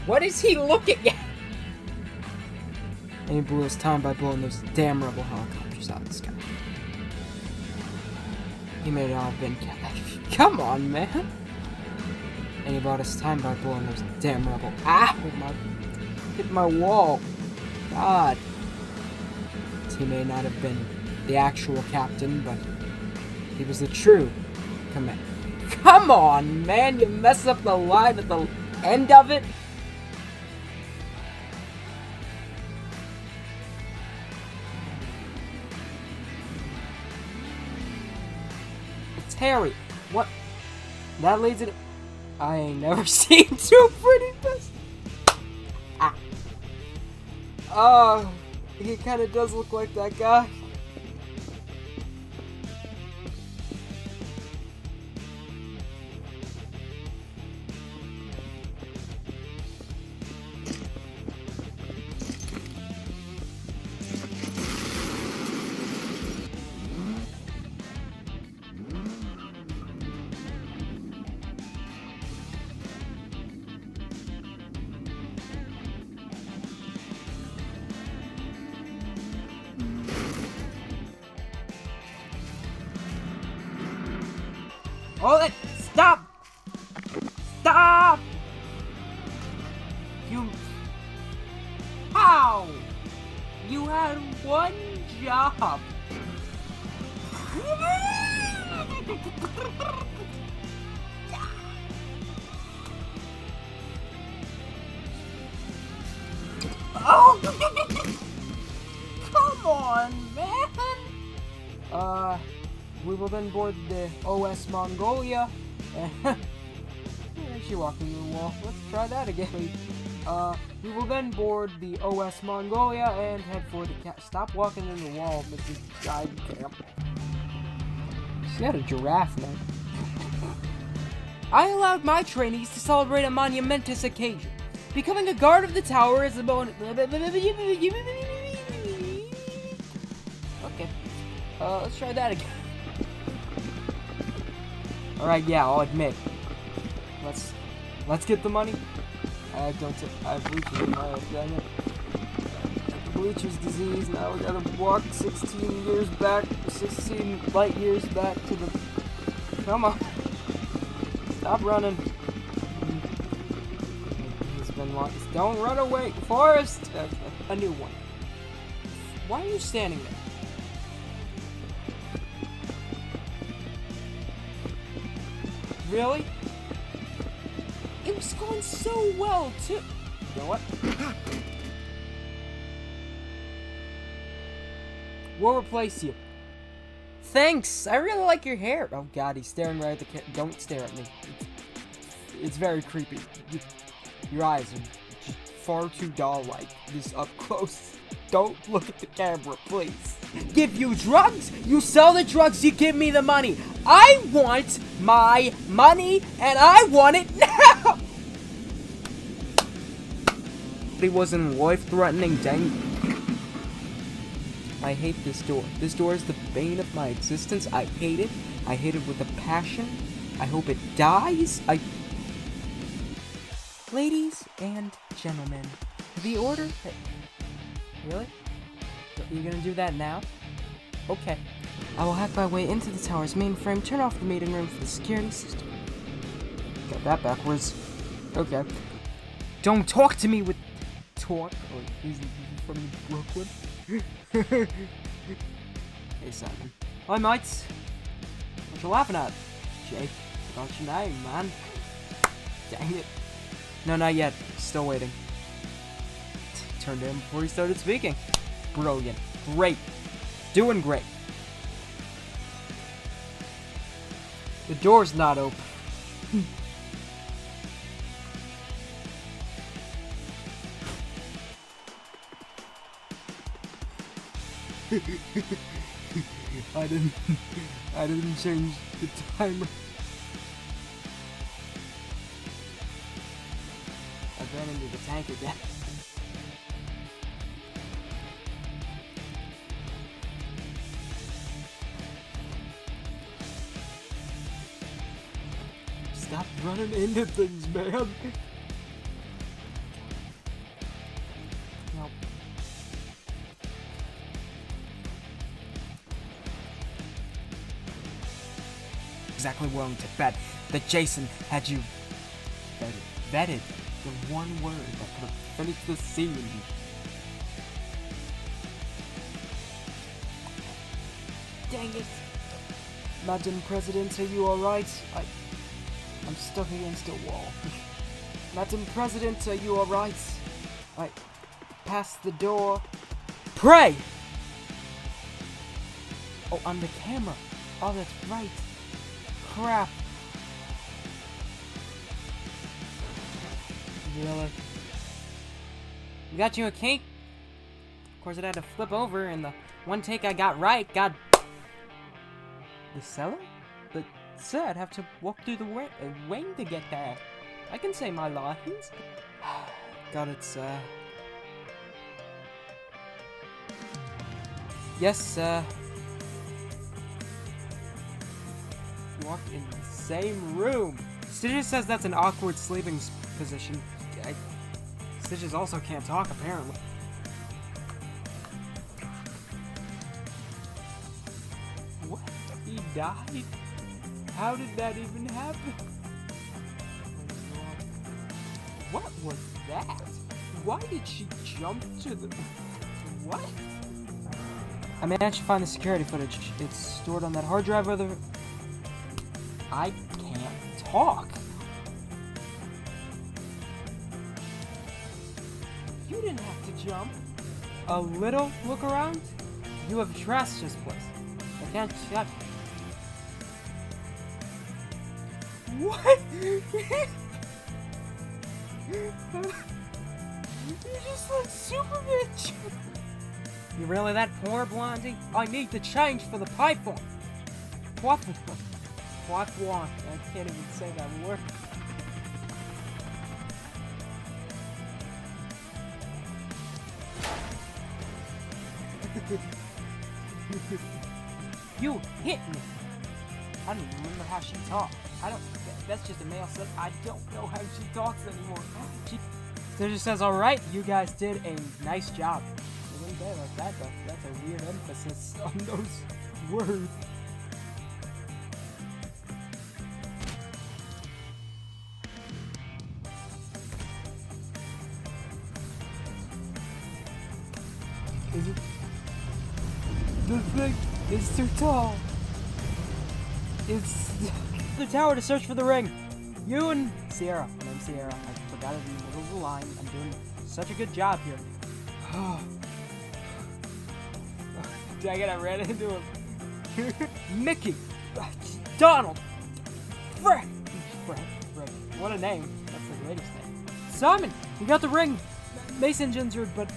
What is he looking at? And he blew his time by blowing those damn rebel helicopters out of the sky. He made it all have been Come on, man. And he bought his time by blowing those damn rebel. Hit my wall. God. He may not have been the actual captain, but he was the true commander. Come on, man, you mess up the line at the end of it. It's Harry. What? That leads it. I ain't never seen two pretty best. Oh, he kind of does look like that guy. Hold it! Stop! Stop! You... How? You had one job. Oh! Come on, man! We will then board the OS Mongolia. She walking through the wall. Let's try that again. We will then board the OS Mongolia and head for the Stop walking in the wall, Mrs. Heidencamp. She had a giraffe neck. I allowed my trainees to celebrate a monumentous occasion. Becoming a guard of the tower is a bonus. Okay. Let's try that again. Alright, yeah, I'll admit. Let's get the money. I have bleachers in my head, dang it. Bleachers disease, now we gotta walk 16 light years back to the... Come on. Stop running. It's been long. Don't run away. Forrest! A new one. Why are you standing there? Really? It was going so well, too. You know what? We'll replace you. Thanks! I really like your hair. Oh god, he's staring right at the camera. Don't stare at me. It's very creepy. Your eyes are just far too doll-like. This up close. Don't look at the camera, please. Give you drugs? You sell the drugs, you give me the money. I want my money, and I want it now! He wasn't life-threatening, dang. I hate this door. This door is the bane of my existence. I hate it. I hate it with a passion. I hope it dies. Ladies and gentlemen, the order... Really? Are you gonna do that now? Okay. I will hack my way into the tower's mainframe, turn off the meeting room for the security system. Got that backwards. Okay. Don't talk to me with... Talk? Oh, he's from Brooklyn? Hey, Simon. Hi, mates. What you laughing at? Jake, forgot your name, man. Dang it. No, not yet. Still waiting. Turned to him before he started speaking. Brilliant. Great. Doing great. The door's not open. I didn't change the timer. I ran into the tank again. Stop running into things, man. Nope. Exactly willing to bet that Jason had you vetted. The one word that could have finished the scene. Dang it. Madam President, are you alright? I'm stuck against a wall. Madam President, are you alright? I passed the door. Pray! Oh, on the camera. Oh, that's right. Crap. Really? We got you a cake? Of course, it had to flip over, and the one take I got right got... The cellar? But, sir, I'd have to walk through the wing to get there. I can say my lines. Got it, sir. Yes, sir. Walk in the same room. Stitches says that's an awkward sleeping position. Stitches also can't talk, apparently. What? He died? How did that even happen? What was that? Why did she jump to the... What? I managed to find the security footage. It's stored on that hard drive of the... I can't talk. You didn't have to jump. A little look around? You have trashed this place. I can't shut. What? You just like Superman. You really that poor, Blondie? I need to change for the python. What? I can't even say that word. You hit me. I don't even remember how she talked. That's just a male slip. I don't know how she talks anymore. So just says, alright, you guys did a nice job. It wouldn't say it like that, though. That's a weird emphasis on those words. Is it? The thing is too tall. It's the tower to search for the ring. You and Sierra. My name's Sierra. I forgot it in the middle of the line. I'm doing such a good job here. Dang it, I ran into him. Mickey. Donald. Frick. What a name. That's the greatest name. Simon, we got the ring. Mason's injured, but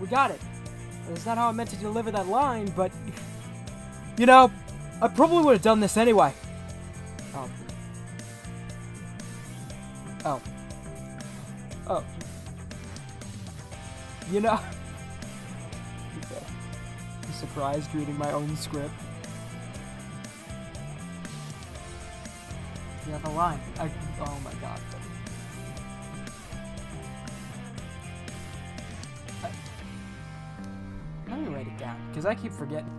we got it. That's not how I meant to deliver that line, but... You know, I probably would have done this anyway. Oh. You know... I'm surprised reading my own script. You have a line. Oh my god. Let me write it down, because I keep forgetting.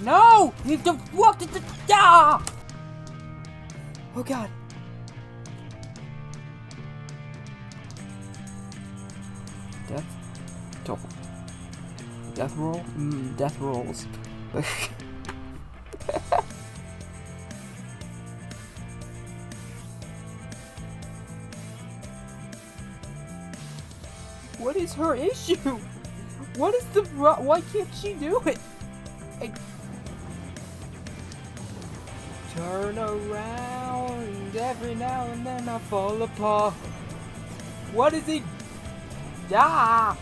No! You don't walk into the... Ah! Oh god. Death? Double. Death roll? Death rolls. What is her issue? What is the... Why can't she do it? Turn around, every now and then I fall apart. What is he? Ah!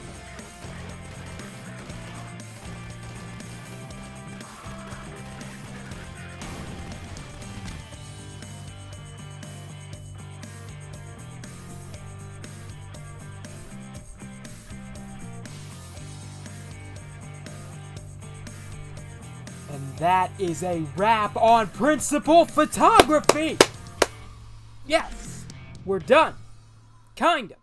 And that is a wrap on Principal Photography! Yes! We're done. Kinda.